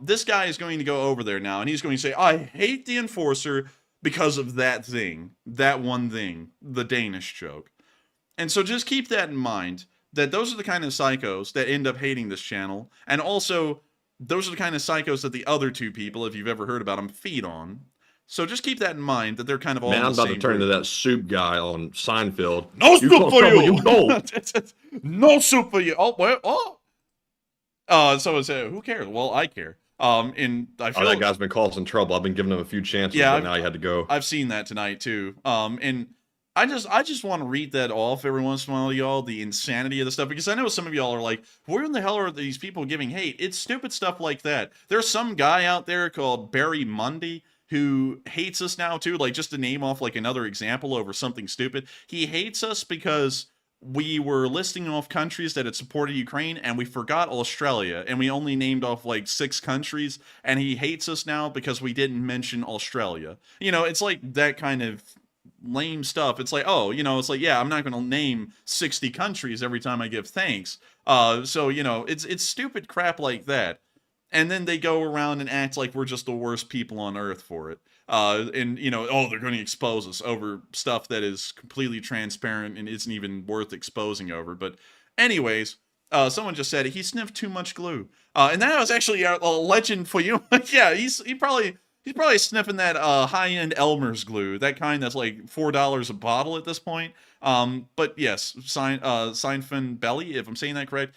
This guy is going to go over there now, and he's going to say, I hate the enforcer because of that thing, that one thing, the Danish joke. And so just keep that in mind, that those are the kind of psychos that end up hating this channel. And also, those are the kind of psychos that the other two people, if you've ever heard about them, feed on. So just keep that in mind, that they're kind of all Man, I'm about to turn group. into that soup guy on Seinfeld. No soup for you! No. No soup for you! Oh, well, so it's, who cares? Well, I care. And I feel that guy's been causing trouble. I've been giving him a few chances, but now he had to go. I've seen that tonight too. And I just want to read that off every once in a while, y'all, the insanity of the stuff, because I know some of y'all are like, where in the hell are these people giving hate? It's stupid stuff like that. There's some guy out there called Barry Mundy who hates us now too, like, just to name off like another example over something stupid. He hates us because we were listing off countries that had supported Ukraine, and we forgot Australia, and we only named off like 6 countries, and he hates us now because we didn't mention Australia. You know, it's like that kind of lame stuff. It's like, oh, you know, it's like, yeah, I'm not going to name 60 countries every time I give thanks. So, you know, it's stupid crap like that. And then they go around and act like we're just the worst people on earth for it. And, you know, oh, they're going to expose us over stuff that is completely transparent and isn't even worth exposing over. But anyways, someone just said he sniffed too much glue. And that was actually a legend for you. Yeah, he's probably sniffing that high-end Elmer's glue, that kind that's like $4 a bottle at this point. But yes, Seinfeld Belly, if I'm saying that correct.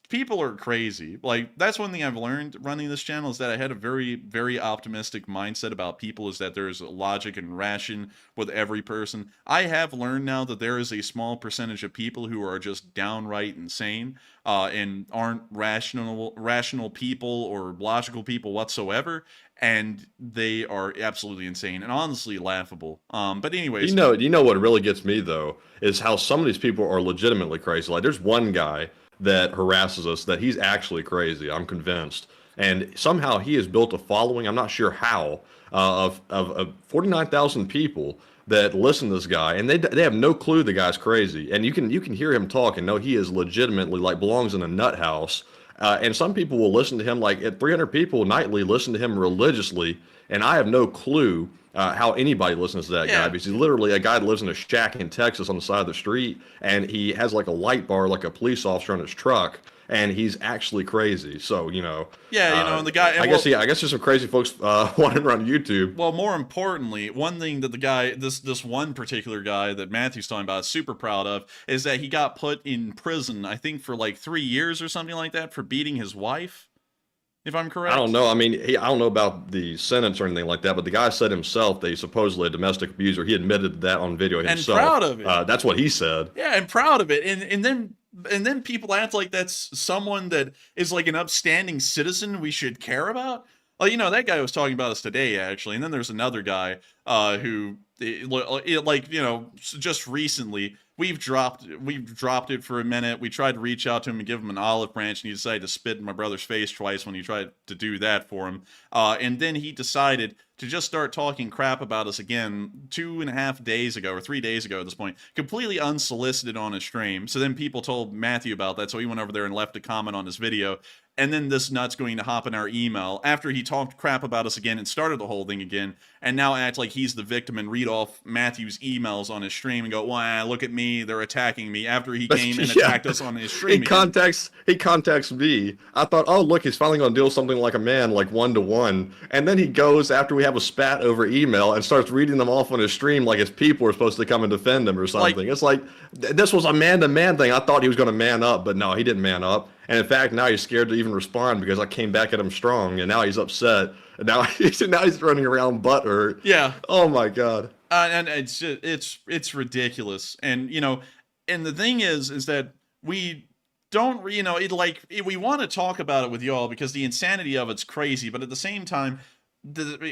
People are crazy. Like, that's one thing I've learned running this channel, is that I had a very, very optimistic mindset about people, is that there's logic and ration with every person. I have learned now that there is a small percentage of people who are just downright insane and aren't rational people or logical people whatsoever, and they are absolutely insane and honestly laughable. But anyways, you know what really gets me though is how some of these people are legitimately crazy. Like, there's one guy that harasses us that he's actually crazy, I'm convinced, and somehow he has built a following, I'm not sure how, of 49,000 people that listen to this guy, and they have no clue the guy's crazy, and you can hear him talk and know he is legitimately, like, belongs in a nut house. And some people will listen to him, like, at 300 people nightly listen to him religiously, and I have no clue how anybody listens to that guy, because he's literally a guy that lives in a shack in Texas on the side of the street, and he has like a light bar like a police officer on his truck, and he's actually crazy. So, you know, and the guy, I guess there's some crazy folks wandering around YouTube. Well, more importantly, one thing that the guy, this one particular guy that Matthew's talking about, is super proud of, is that he got put in prison, I think for like 3 years or something like that, for beating his wife, if I'm correct. I don't know. I mean, I don't know about the sentence or anything like that, but the guy said himself that he's supposedly a domestic abuser. He admitted that on video himself. And proud of it. That's what he said. Yeah, and proud of it. And then people act like that's someone that is like an upstanding citizen we should care about. Well, you know, that guy was talking about us today, actually. And then there's another guy who, like, you know, just recently, we've dropped it for a minute. We tried to reach out to him and give him an olive branch, and he decided to spit in my brother's face twice when he tried to do that for him. And then he decided to just start talking crap about us again 2.5 days ago, or 3 days ago at this point, completely unsolicited on his stream. So then people told Matthew about that, so he went over there and left a comment on his video. And then this nut's going to hop in our email after he talked crap about us again and started the whole thing again, and now act like he's the victim and read off Matthew's emails on his stream and go, "Wow, look at me, they're attacking me," after he came and attacked us on his stream. He contacts me. I thought, oh, look, he's finally going to deal something like a man, like 1-to-1. And then he goes after we have a spat over email and starts reading them off on his stream like his people are supposed to come and defend him or something. It's like, this was a man-to-man thing. I thought he was going to man up, but no, he didn't man up. And in fact, now he's scared to even respond because I came back at him strong, and now he's upset. And now he's running around butthurt. Yeah. Oh my God. And it's just, it's ridiculous. And you know, and the thing is that we don't, you know, we want to talk about it with y'all because the insanity of it's crazy, but at the same time,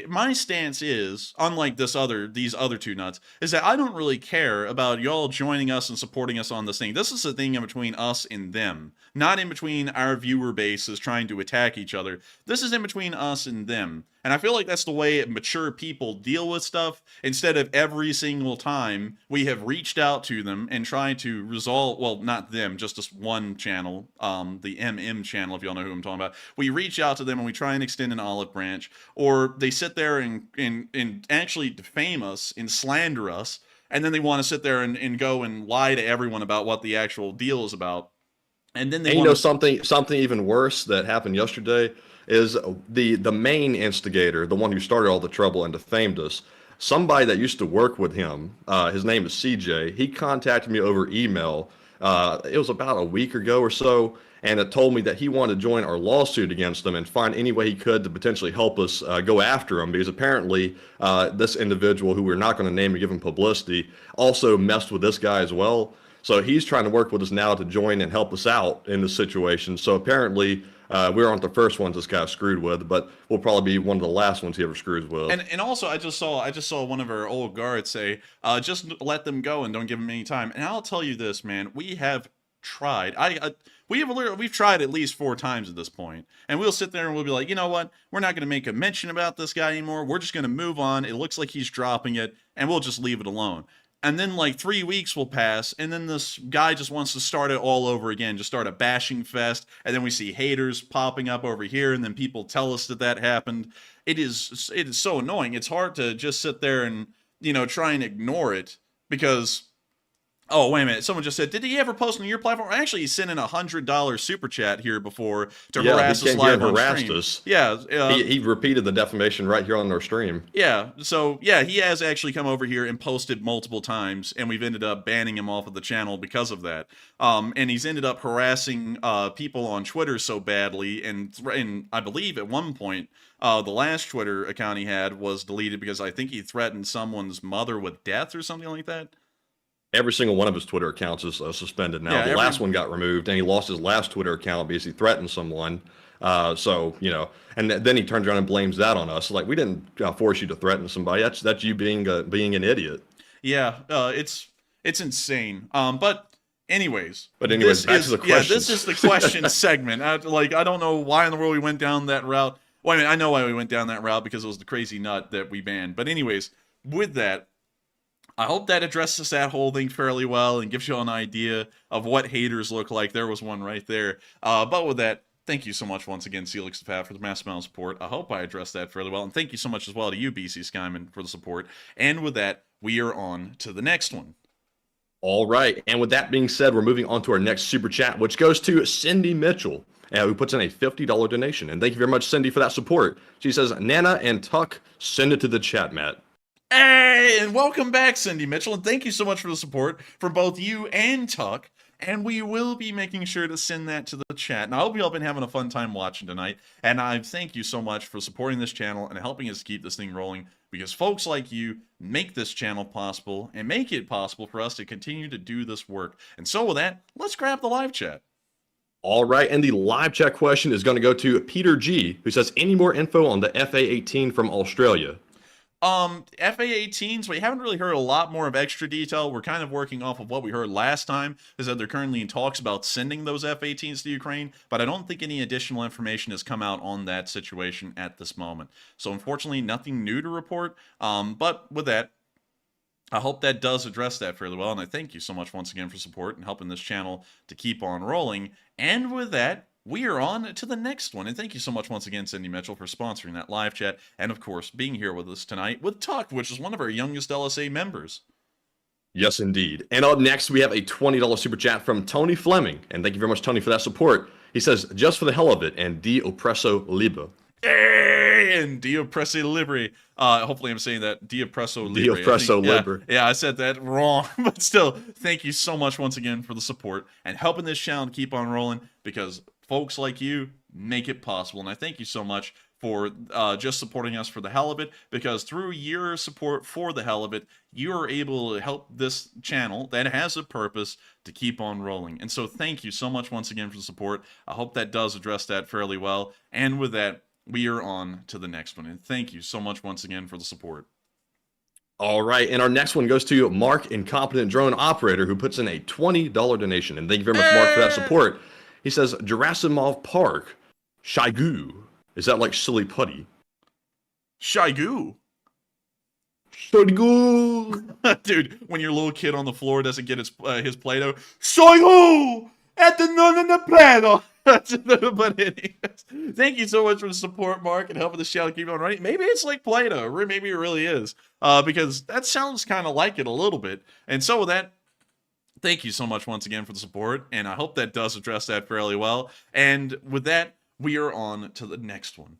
my stance is, unlike these other two nuts, is that I don't really care about y'all joining us and supporting us on this thing. This is a thing in between us and them, not in between our viewer bases trying to attack each other. This is in between us and them. And I feel like that's the way mature people deal with stuff, instead of every single time we have reached out to them and tried to resolve, well, not them, just this one channel, the MM channel, if y'all know who I'm talking about. We reach out to them and we try and extend an olive branch, or they sit there and actually defame us and slander us, and then they want to sit there and go and lie to everyone about what the actual deal is about. And then you know something even worse that happened yesterday is the main instigator, the one who started all the trouble and defamed us. Somebody that used to work with him, his name is CJ. He contacted me over email. It was about a week ago or so, and it told me that he wanted to join our lawsuit against them and find any way he could to potentially help us go after him, because apparently this individual, who we're not going to name and give him publicity, also messed with this guy as well. So he's trying to work with us now to join and help us out in this situation. So apparently We aren't the first ones this guy screwed with, but we'll probably be one of the last ones he ever screws with. And also, I just saw one of our old guards say, just let them go and don't give them any time. And I'll tell you this, man, we have tried. We've tried at least 4 times at this point, and we'll sit there and we'll be like, you know what? We're not going to make a mention about this guy anymore. We're just going to move on. It looks like he's dropping it, and we'll just leave it alone. And then like 3 weeks will pass, and then this guy just wants to start it all over again, just start a bashing fest, and then we see haters popping up over here, and then people tell us that happened. It is so annoying. It's hard to just sit there and, try and ignore it because, oh, wait a minute. Someone just said, did he ever post on your platform? Actually, he sent in $100 super chat here before to harass us live on stream. Yeah. He repeated the defamation right here on our stream. Yeah. So, yeah, he has actually come over here and posted multiple times, and we've ended up banning him off of the channel because of that. And he's ended up harassing people on Twitter so badly, and I believe at one point, the last Twitter account he had was deleted because I think he threatened someone's mother with death or something like that. Every single one of his Twitter accounts is suspended now. Yeah, the last one got removed, and he lost his last Twitter account because he threatened someone. And then he turns around and blames that on us. Like, we didn't force you to threaten somebody. That's you being an idiot. Yeah, it's insane. But anyways, back to the questions. Yeah, this is the question segment. I don't know why in the world we went down that route. Well, I mean, I know why we went down that route because it was the crazy nut that we banned. But anyways, with that, I hope that addresses that whole thing fairly well and gives you an idea of what haters look like. There was one right there. But with that, thank you so much once again, Celix the Fat, for the massive amount of support. I hope I addressed that fairly well. And thank you so much as well to you, BC Skyman, for the support. And with that, we are on to the next one. All right. And with that being said, we're moving on to our next super chat, which goes to Cindy Mitchell, who puts in a $50 donation. And thank you very much, Cindy, for that support. She says, Nana and Tuck, send it to the chat, Matt. Hey, and welcome back, Cindy Mitchell, and thank you so much for the support from both you and Tuck, and we will be making sure to send that to the chat, and I hope you all been having a fun time watching tonight, and I thank you so much for supporting this channel and helping us keep this thing rolling, because folks like you make this channel possible, and make it possible for us to continue to do this work. And so with that, let's grab the live chat. All right, and the live chat question is going to go to Peter G, who says, any more info on the FA-18 from Australia? FA-18s, we haven't really heard a lot more of extra detail. We're kind of working off of what we heard last time, is that they're currently in talks about sending those F-18s to Ukraine, but I don't think any additional information has come out on that situation at this moment. So unfortunately, nothing new to report, but with that, I hope that does address that fairly well, and I thank you so much once again for support and helping this channel to keep on rolling. And with that, we are on to the next one, and thank you so much once again, Cindy Mitchell, for sponsoring that live chat, and of course, being here with us tonight with Tuck, which is one of our youngest LSA members. Yes, indeed. And up next, we have a $20 super chat from Tony Fleming, and thank you very much, Tony, for that support. He says, just for the hell of it, and di oppresso libre. Hey, and di oppresso libre. Hopefully I'm saying that di oppresso libre. Di oppresso libre. Yeah, I said that wrong, but still, thank you so much once again for the support and helping this channel keep on rolling, because folks like you make it possible, and I thank you so much for just supporting us for the hell of it, because through your support for the hell of it, you are able to help this channel that has a purpose to keep on rolling. And so thank you so much once again for the support. I hope that does address that fairly well. And with that, we are on to the next one. And thank you so much once again for the support. All right, and our next one goes to Mark, Incompetent Drone Operator, who puts in a $20 donation. And thank you very much, Mark, for that support. He says, Gerasimov Park, Shaigu. Is that like silly putty? Shaigu. Shaigu. Dude, when your little kid on the floor doesn't get his Play-Doh, Shaigu! At the none in the Play-Doh. But anyways, thank you so much for the support, Mark, and helping the channel keep on running. Maybe it's like Play-Doh, or maybe it really is, because that sounds kind of like it a little bit. And so with that, thank you so much once again for the support, and I hope that does address that fairly well. And with that, we are on to the next one.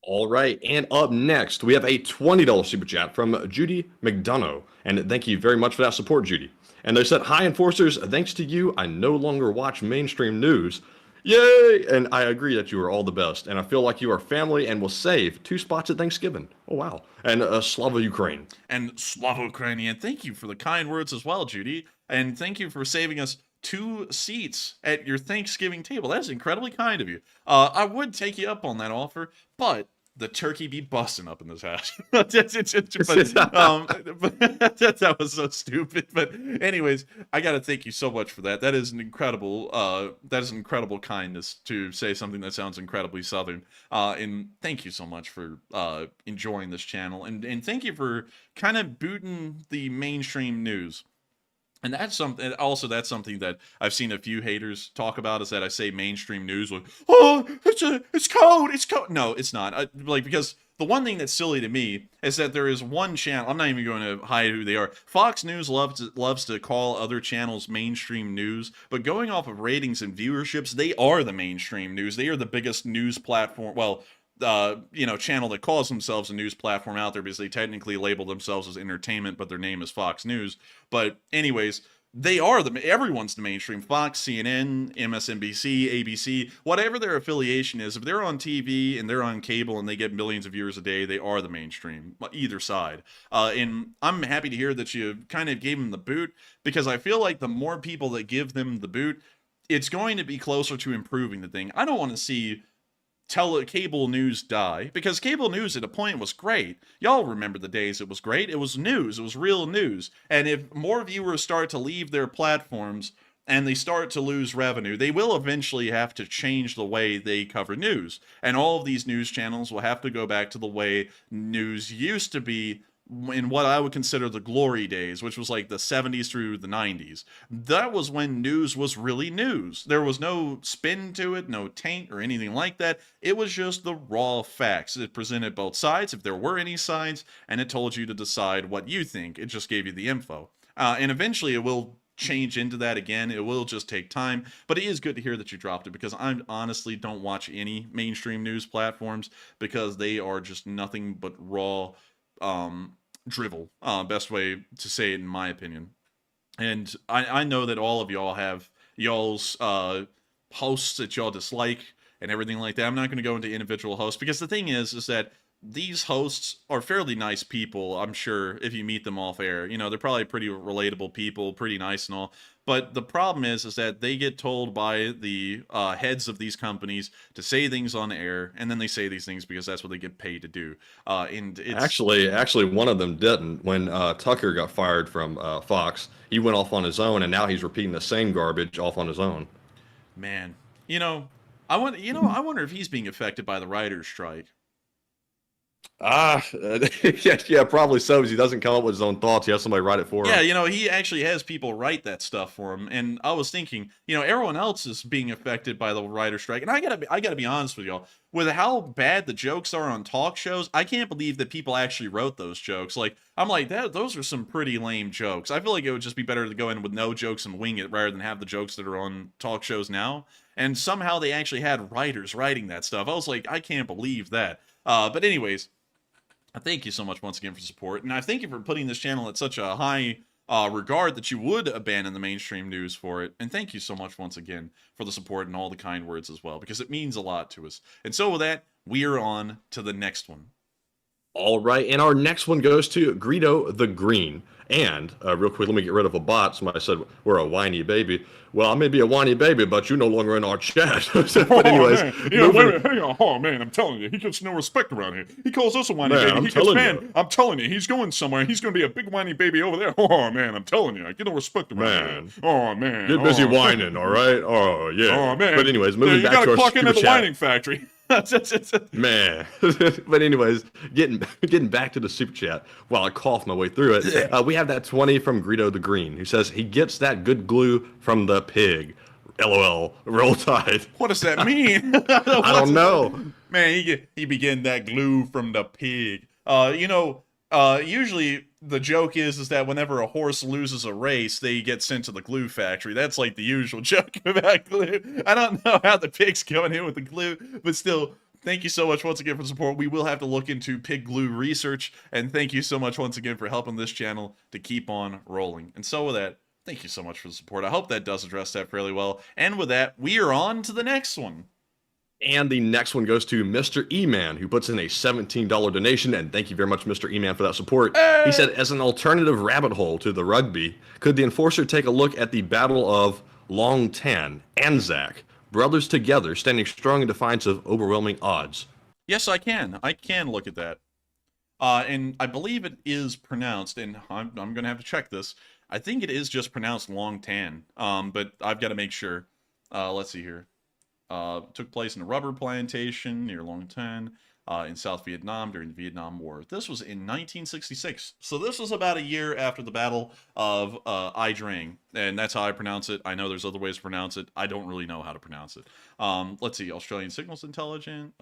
All right, and up next, we have a $20 super chat from Judy McDonough. And thank you very much for that support, Judy. And they said, hi, Enforcers, thanks to you, I no longer watch mainstream news. Yay! And I agree that you are all the best. And I feel like you are family and will save 2 spots at Thanksgiving. Oh, wow. And Slava Ukraine. And Slava Ukrainian. Thank you for the kind words as well, Judy. And thank you for saving us 2 seats at your Thanksgiving table. That's incredibly kind of you. I would take you up on that offer, but the turkey be busting up in this house. But, that was so stupid. But anyways, I gotta thank you so much for that. That is an incredible kindness to say something that sounds incredibly Southern. And thank you so much for enjoying this channel, and thank you for kind of booting the mainstream news. And that's something. Also, that's something that I've seen a few haters talk about. Is that I say mainstream news like, oh, it's code. No, it's not. Because the one thing that's silly to me is that there is one channel. I'm not even going to hide who they are. Fox News loves to call other channels mainstream news, but going off of ratings and viewerships, they are the mainstream news. They are the biggest news platform. Well, channel that calls themselves a news platform out there, because they technically label themselves as entertainment, but their name is Fox News. But anyways, they are everyone's the mainstream. Fox, CNN, MSNBC, ABC, whatever their affiliation is, if they're on TV and they're on cable and they get millions of viewers a day, they are the mainstream, either side. And I'm happy to hear that you kind of gave them the boot, because I feel like the more people that give them the boot, it's going to be closer to improving the thing. I don't want to see cable news die, because cable news at a point was great. Y'all remember the days it was great. It was news. It was real news. And if more viewers start to leave their platforms and they start to lose revenue, they will eventually have to change the way they cover news. And all of these news channels will have to go back to the way news used to be in what I would consider the glory days, which was like the 70s through the 90s. That was when news was really news. There was no spin to it, no taint or anything like that. It was just the raw facts. It presented both sides, if there were any sides, and it told you to decide what you think. It just gave you the info. And eventually it will change into that again. It will just take time, but it is good to hear that you dropped it, because I honestly don't watch any mainstream news platforms, because they are just nothing but raw drivel, best way to say it in my opinion. And I know that all of y'all have y'all's hosts that y'all dislike and everything like that. I'm not going to go into individual hosts, because the thing is that these hosts are fairly nice people, I'm sure, if you meet them off air. They're probably pretty relatable people, pretty nice and all. But the problem is that they get told by the heads of these companies to say things on air, and then they say these things because that's what they get paid to do. And it's... Actually, one of them didn't. When Tucker got fired from Fox, he went off on his own, and now he's repeating the same garbage off on his own. Man, I wonder if he's being affected by the writers' strike. Yeah, probably so, because he doesn't come up with his own thoughts. He has somebody write it for him. Yeah, he actually has people write that stuff for him. And I was thinking, everyone else is being affected by the writer's strike. And I gotta be honest with y'all. With how bad the jokes are on talk shows, I can't believe that people actually wrote those jokes. I'm like, those are some pretty lame jokes. I feel like it would just be better to go in with no jokes and wing it, rather than have the jokes that are on talk shows now. And somehow they actually had writers writing that stuff. I was like, I can't believe that. But anyways, I thank you so much once again for support, and I thank you for putting this channel at such a high regard that you would abandon the mainstream news for it. And thank you so much once again for the support and all the kind words as well, because it means a lot to us. And so with that, we are on to the next one. All right, and our next one goes to Greedo the Green. And real quick, let me get rid of a bot. Somebody said we're a whiny baby. Well, I may be a whiny baby, but you're no longer in our chat. But anyways, hang on. Oh man, I'm telling you, he gets no respect around here. He calls us a whiny baby. I'm telling you, he's going somewhere. He's going to be a big whiny baby over there. Oh man, I'm telling you, I get no respect around here. Oh man, get busy whining. All right. Oh yeah. Oh man. But anyways, moving back to our super clock into the chat. whining factory. Man. But anyways, getting back to the super chat while I cough my way through it. We have that 20 from Greedo the Green, who says he gets that good glue from the pig. LOL. Roll Tide. What does that mean? I don't know. Man, he be getting that glue from the pig. Usually the joke is that whenever a horse loses a race, they get sent to the glue factory. That's like the usual joke about glue. I don't know how the pig's coming in with the glue, but still, thank you so much once again for support. We will have to look into pig glue research, and thank you so much once again for helping this channel to keep on rolling. And so with that, thank you so much for the support. I hope that does address that fairly well. And with that, we are on to the next one. And the next one goes to Mr. E-Man, who puts in a $17 donation, and thank you very much, Mr. E-Man, for that support. Hey! He said, as an alternative rabbit hole to the rugby, could the Enforcer take a look at the Battle of Long Tan, Anzac, brothers together, standing strong in defiance of overwhelming odds. Yes, I can. I can look at that. And I believe it is pronounced, and I'm going to have to check this. I think it is just pronounced Long Tan, but I've got to make sure. Let's see here. Took place in a rubber plantation near Long Tan in South Vietnam during the Vietnam War. This was in 1966. So this was about a year after the Battle of Ai Drang, and that's how I pronounce it. I know there's other ways to pronounce it. I don't really know how to pronounce it. Let's see. Australian Signals Intelligence.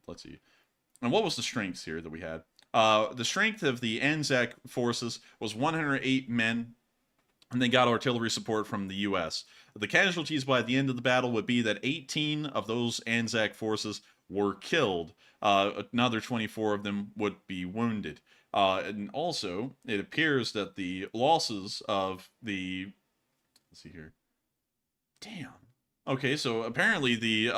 Let's see. And what was the strengths here that we had? The strength of the Anzac forces was 108 men, and they got artillery support from the U.S. The casualties by the end of the battle would be that 18 of those Anzac forces were killed. Another 24 of them would be wounded. And also, it appears that the losses of the... Let's see here. Damn. Okay, so apparently the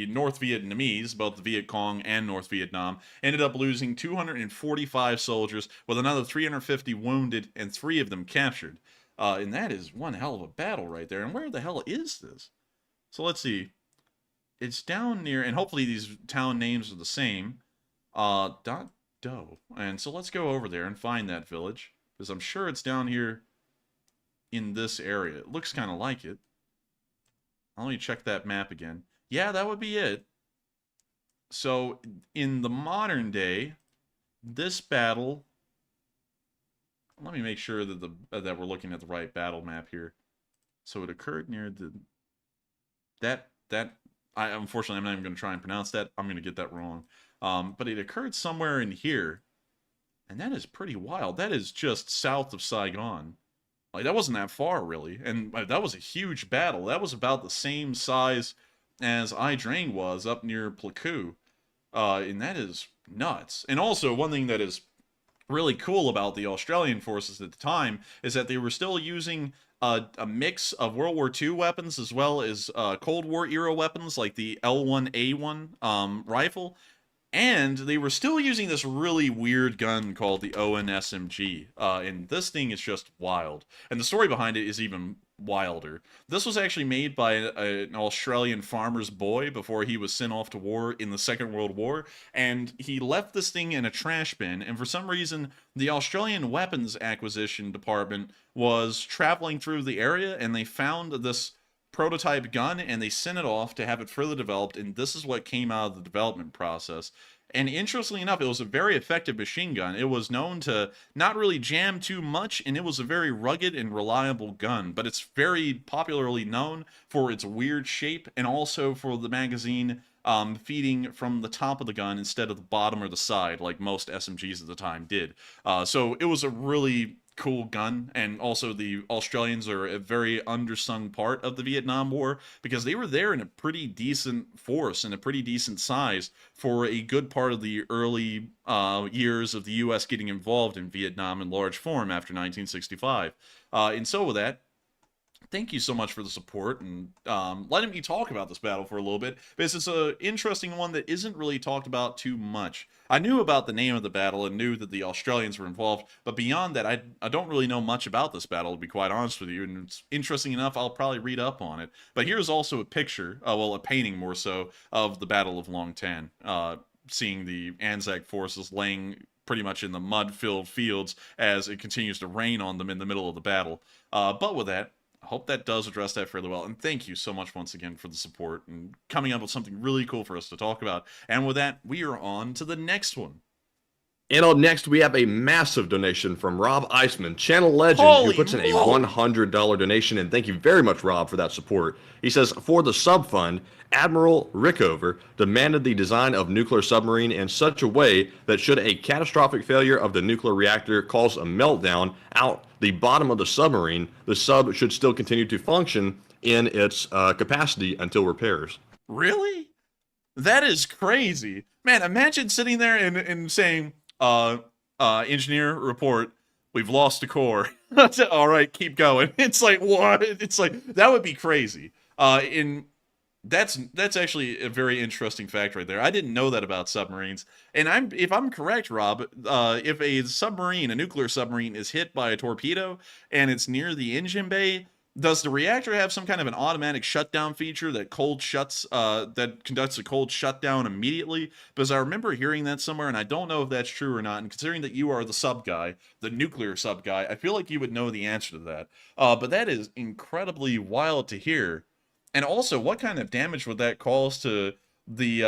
North Vietnamese, both the Viet Cong and North Vietnam, ended up losing 245 soldiers, with another 350 wounded and 3 of them captured. And that is one hell of a battle right there. And where the hell is this? So let's see. It's down near, and hopefully these town names are the same. Dot Do. And so let's go over there and find that village, because I'm sure it's down here in this area. It looks kind of like it. Let me check that map again. Yeah, that would be it. So, in the modern day, this battle... Let me make sure that that we're looking at the right battle map here. So it occurred near the... Unfortunately, I'm not even going to try and pronounce that. I'm going to get that wrong. But it occurred somewhere in here. And that is pretty wild. That is just south of Saigon. Like, that wasn't that far, really. And that was a huge battle. That was about the same size as Ai Drang was up near Pleiku. And that is nuts. And also, one thing that is really cool about the Australian forces at the time is that they were still using a mix of World War II weapons as well as Cold War era weapons like the L1A1 rifle. And they were still using this really weird gun called the ONSMG. And this thing is just wild. And the story behind it is even wilder. This was actually made by an Australian farmer's boy before he was sent off to war in the Second World War. And he left this thing in a trash bin. And for some reason, the Australian Weapons Acquisition Department was traveling through the area, and they found this prototype gun, and they sent it off to have it further developed, and this is what came out of the development process. And interestingly enough, it was a very effective machine gun. It was known to not really jam too much, and it was a very rugged and reliable gun, but it's very popularly known for its weird shape and also for the magazine feeding from the top of the gun instead of the bottom or the side, like most SMGs at the time did. So it was a really cool gun, and also the Australians are a very undersung part of the Vietnam War because they were there in a pretty decent force and a pretty decent size for a good part of the early years of the U.S. getting involved in Vietnam in large form after 1965. And so with that, thank you so much for the support and letting me talk about this battle for a little bit, because it's an interesting one that isn't really talked about too much. I knew about the name of the battle and knew that the Australians were involved, but beyond that, I don't really know much about this battle, to be quite honest with you, and it's interesting enough, I'll probably read up on it. But here's also a picture, well, a painting more so, of the Battle of Long Tan, seeing the Anzac forces laying pretty much in the mud-filled fields as it continues to rain on them in the middle of the battle. But with that, I hope that does address that fairly well, and thank you so much once again for the support and coming up with something really cool for us to talk about. And with that, we are on to the next one. And up next, we have a massive donation from Rob Eisman, channel legend, who puts in a $100 donation, and thank you very much, Rob, for that support. He says, for the sub fund, Admiral Rickover demanded the design of nuclear submarine in such a way that should a catastrophic failure of the nuclear reactor cause a meltdown out the bottom of the submarine, the sub should still continue to function in its capacity until repairs. Really? That is crazy. Man, imagine sitting there and saying, engineer, report, we've lost a core. All right, keep going. It's like, what? It's like, that would be crazy. That's actually a very interesting fact right there. I didn't know that about submarines. And if I'm correct, Rob, if a submarine, a nuclear submarine, is hit by a torpedo and it's near the engine bay, Does the reactor have some kind of an automatic shutdown feature that that conducts a cold shutdown immediately? Because I remember hearing that somewhere, and I don't know if that's true or not. And considering that you are the sub guy, the nuclear sub guy, I feel like you would know the answer to that. But that is incredibly wild to hear. And also, what kind of damage would that cause to the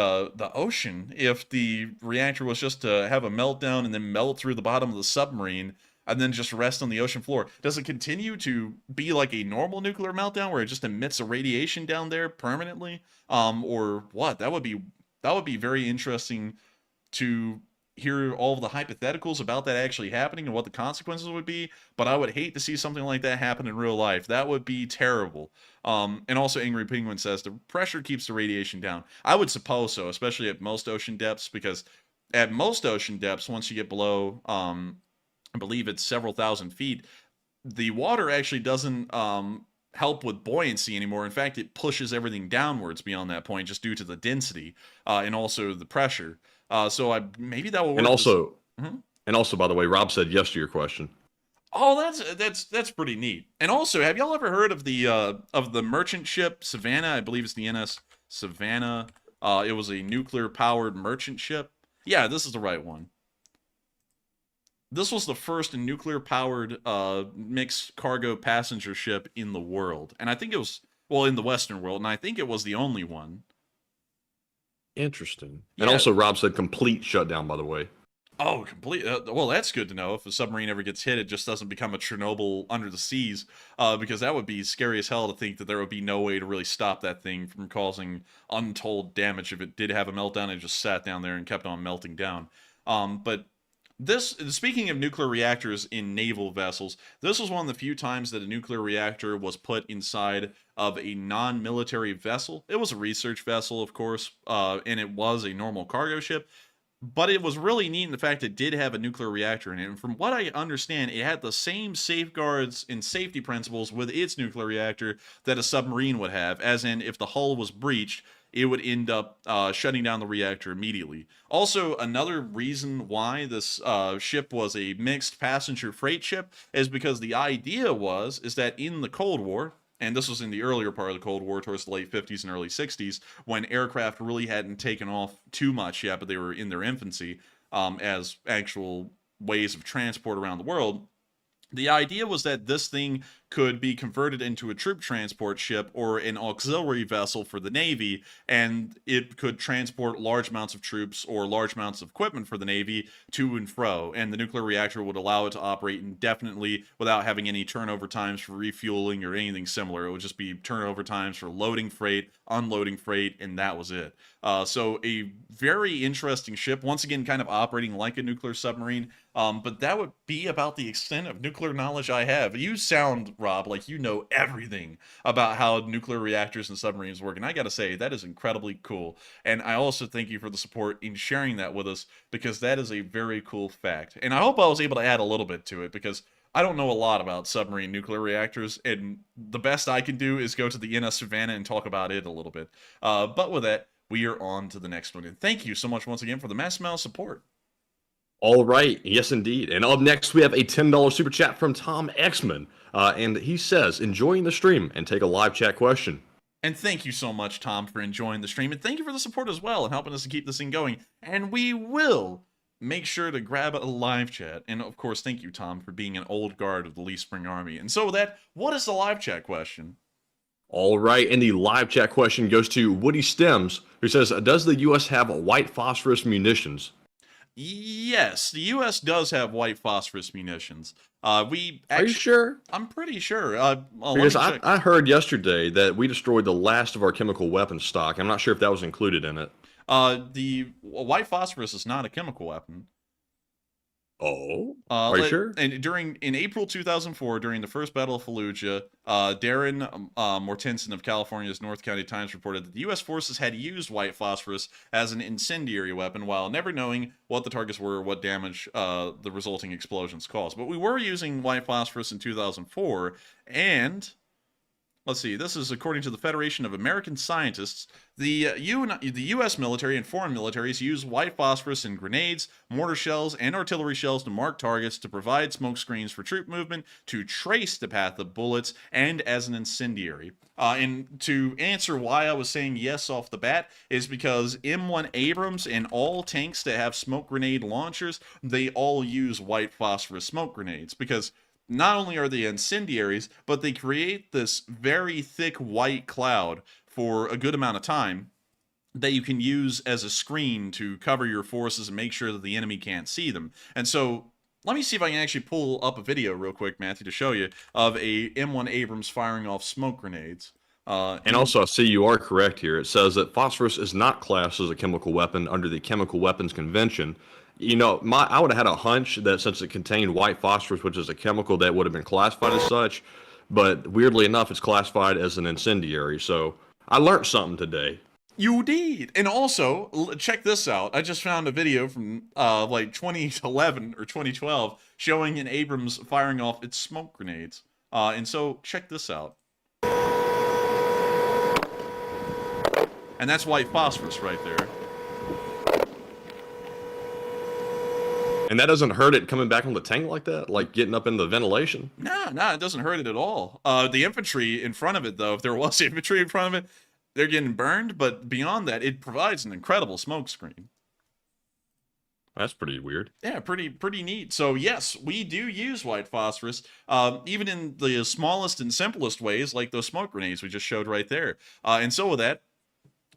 ocean if the reactor was just to have a meltdown and then melt through the bottom of the submarine and then just rest on the ocean floor? Does it continue to be like a normal nuclear meltdown where it just emits a radiation down there permanently? Or what? That would be very interesting to hear all of the hypotheticals about that actually happening and what the consequences would be, but I would hate to see something like that happen in real life. That would be terrible. And also Angry Penguin says the pressure keeps the radiation down. I would suppose so, especially at most ocean depths, because at most ocean depths, once you get below, I believe it's several thousand feet, the water actually doesn't help with buoyancy anymore. In fact, it pushes everything downwards beyond that point just due to the density and also the pressure. So maybe that will work. And also, by the way, Rob said yes to your question. Oh, that's pretty neat. And also, have y'all ever heard of the merchant ship Savannah? I believe it's the NS Savannah. It was a nuclear powered merchant ship. Yeah, this is the right one. This was the first nuclear powered mixed cargo passenger ship in the world, and I think it was in the Western world, and I think it was the only one. Interesting. Yeah. And also, Rob said complete shutdown, by the way. Oh, complete. Well, that's good to know. If a submarine ever gets hit, it just doesn't become a Chernobyl under the seas, because that would be scary as hell to think that there would be no way to really stop that thing from causing untold damage if it did have a meltdown and just sat down there and kept on melting down. But speaking of nuclear reactors in naval vessels, this was one of the few times that a nuclear reactor was put inside of a non-military vessel. It was a research vessel, of course, and it was a normal cargo ship. But it was really neat in the fact it did have a nuclear reactor in it. And from what I understand, it had the same safeguards and safety principles with its nuclear reactor that a submarine would have, as in if the hull was breached, it would end up shutting down the reactor immediately. Also, another reason why this ship was a mixed passenger freight ship is because the idea is that in the Cold War, and this was in the earlier part of the Cold War, towards the late 50s and early 60s, when aircraft really hadn't taken off too much yet, but they were in their infancy as actual ways of transport around the world. The idea was that this thing could be converted into a troop transport ship or an auxiliary vessel for the Navy, and it could transport large amounts of troops or large amounts of equipment for the Navy to and fro, and the nuclear reactor would allow it to operate indefinitely without having any turnover times for refueling or anything similar. It would just be turnover times for loading freight, unloading freight, and that was it. So a very interesting ship, once again kind of operating like a nuclear submarine, but that would be about the extent of nuclear knowledge I have. You sound, Rob, like you know everything about how nuclear reactors and submarines work, and I gotta say, that is incredibly cool. And I also thank you for the support in sharing that with us, because that is a very cool fact. And I hope I was able to add a little bit to it, because I don't know a lot about submarine nuclear reactors, and the best I can do is go to the NS Savannah and talk about it a little bit. But with that, we are on to the next one. And thank you so much once again for the mass amount of support. All right. Yes, indeed. And up next, we have a $10 super chat from Tom Exman. And he says, enjoying the stream, and take a live chat question. And thank you so much, Tom, for enjoying the stream. And thank you for the support as well and helping us to keep this thing going. And we will make sure to grab a live chat. And of course, thank you, Tom, for being an old guard of the Lee Spring Army. And so with that, what is the live chat question? All right. And the live chat question goes to Woody Stems, who says, does the U.S. have white phosphorus munitions? Yes, the U.S. does have white phosphorus munitions. Are you sure? I'm pretty sure. Because I heard yesterday that we destroyed the last of our chemical weapons stock. I'm not sure if that was included in it. The white phosphorus is not a chemical weapon. Oh, are you sure? And in April 2004, during the first Battle of Fallujah, Darren Mortensen of California's North County Times reported that the U.S. forces had used white phosphorus as an incendiary weapon while never knowing what the targets were or what damage the resulting explosions caused. But we were using white phosphorus in 2004, and let's see, this is according to the Federation of American Scientists. The U.S. military and foreign militaries use white phosphorus in grenades, mortar shells, and artillery shells to mark targets, to provide smoke screens for troop movement, to trace the path of bullets, and as an incendiary. And to answer why I was saying yes off the bat is because M1 Abrams and all tanks that have smoke grenade launchers, they all use white phosphorus smoke grenades, because not only are they incendiaries, but they create this very thick white cloud for a good amount of time that you can use as a screen to cover your forces and make sure that the enemy can't see them. And so, let me see if I can actually pull up a video real quick, Matthew, to show you of a M1 Abrams firing off smoke grenades. And also, I see you are correct here. It says that phosphorus is not classed as a chemical weapon under the Chemical Weapons Convention. You know, I would have had a hunch that since it contained white phosphorus, which is a chemical that would have been classified as such, but weirdly enough, it's classified as an incendiary. So I learned something today. You did. And also, check this out. I just found a video from like 2011 or 2012 showing an Abrams firing off its smoke grenades. And so, check this out. And that's white phosphorus right there. And that doesn't hurt it coming back on the tank like that? Like getting up in the ventilation? No, it doesn't hurt it at all. The infantry in front of it, though, if there was infantry in front of it, they're getting burned. But beyond that, it provides an incredible smoke screen. That's pretty weird. Yeah, pretty neat. So yes, we do use white phosphorus, even in the smallest and simplest ways, like those smoke grenades we just showed right there. And so with that,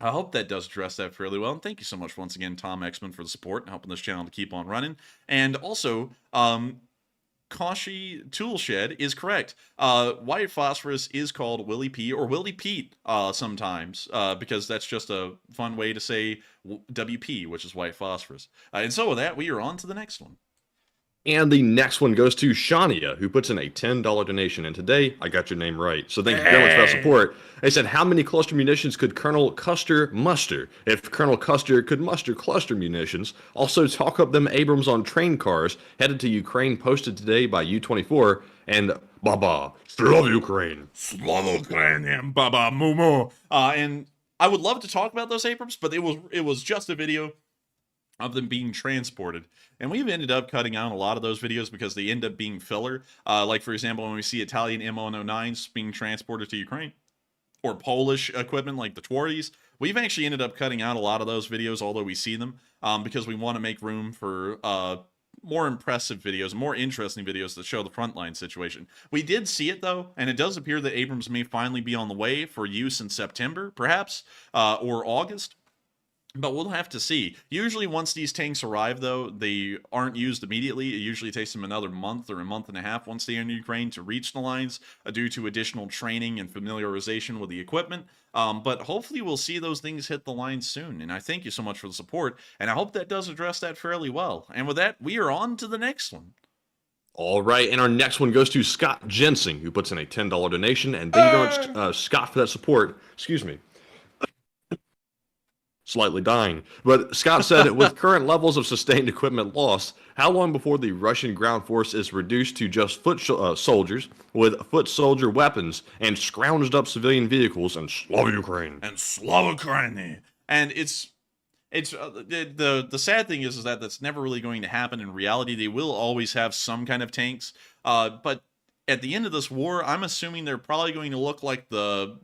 I hope that does address that fairly well. And thank you so much once again, Tom Exman, for the support and helping this channel to keep on running. And also, Kashi Toolshed is correct. White phosphorus is called Willie P or Willie Pete sometimes, because that's just a fun way to say WP, which is white phosphorus. And so with that, we are on to the next one. And the next one goes to Shania, who puts in a $10 donation. And today, I got your name right. So thank you very much for that support. They said, how many cluster munitions could Colonel Custer muster if Colonel Custer could muster cluster munitions? Also, talk up them Abrams on train cars headed to Ukraine, posted today by U-24. And Baba, Slav Ukraine. Slav Ukraine, Baba Mumu. And I would love to talk about those Abrams, but it was just a video of them being transported. And we've ended up cutting out a lot of those videos because they end up being filler. Like, for example, when we see Italian M109s being transported to Ukraine, or Polish equipment like the Twardies, we've actually ended up cutting out a lot of those videos, although we see them, because we want to make room for more impressive videos, more interesting videos that show the frontline situation. We did see it, though, and it does appear that Abrams may finally be on the way for use in September, perhaps, or August. But we'll have to see. Usually once these tanks arrive, though, they aren't used immediately. It usually takes them another month or a month and a half once they enter Ukraine to reach the lines due to additional training and familiarization with the equipment. But hopefully we'll see those things hit the line soon. And I thank you so much for the support. And I hope that does address that fairly well. And with that, we are on to the next one. All right, and our next one goes to Scott Jensen, who puts in a $10 donation. And thank you very much, Scott, for that support. Excuse me. Slightly dying. But Scott said, with current levels of sustained equipment loss, how long before the Russian ground force is reduced to just foot soldiers with foot soldier weapons and scrounged up civilian vehicles and Slav Ukraine? And Slav Ukraine. And it's the sad thing is that that's never really going to happen in reality. They will always have some kind of tanks. But at the end of this war, I'm assuming they're probably going to look like the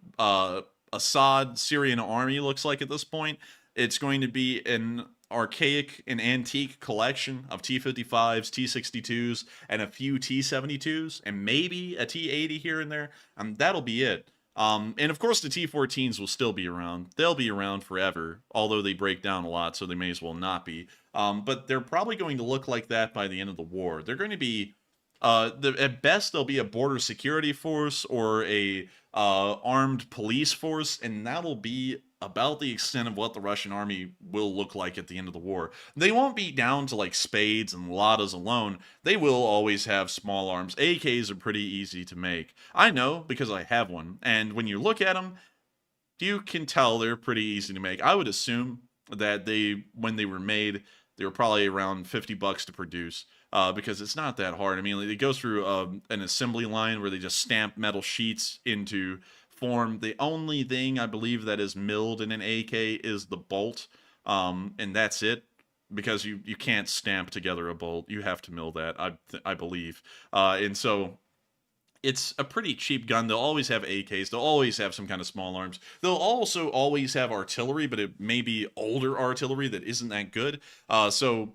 Assad Syrian army looks like at this point. It's going to be an archaic and antique collection of T-55s, T-62s, and a few T-72s, and maybe a T-80 here and there. That'll be it. And of course the T-14s will still be around. They'll be around forever, although they break down a lot, so they may as well not be. But they're probably going to look like that by the end of the war. They're going to be, at best, they'll be a border security force or a armed police force, and that'll be about the extent of what the Russian army will look like at the end of the war. They won't be down to like spades and ladas alone. They will always have small arms. AKs are pretty easy to make. I know because I have one, and when you look at them, you can tell they're pretty easy to make. I would assume that when they were made, they were probably around $50 to produce. Because it's not that hard. I mean, it goes through an assembly line where they just stamp metal sheets into form. The only thing I believe that is milled in an AK is the bolt, and that's it. Because you can't stamp together a bolt, you have to mill that. I believe, and so it's a pretty cheap gun. They'll always have AKs. They'll always have some kind of small arms. They'll also always have artillery, but it may be older artillery that isn't that good. So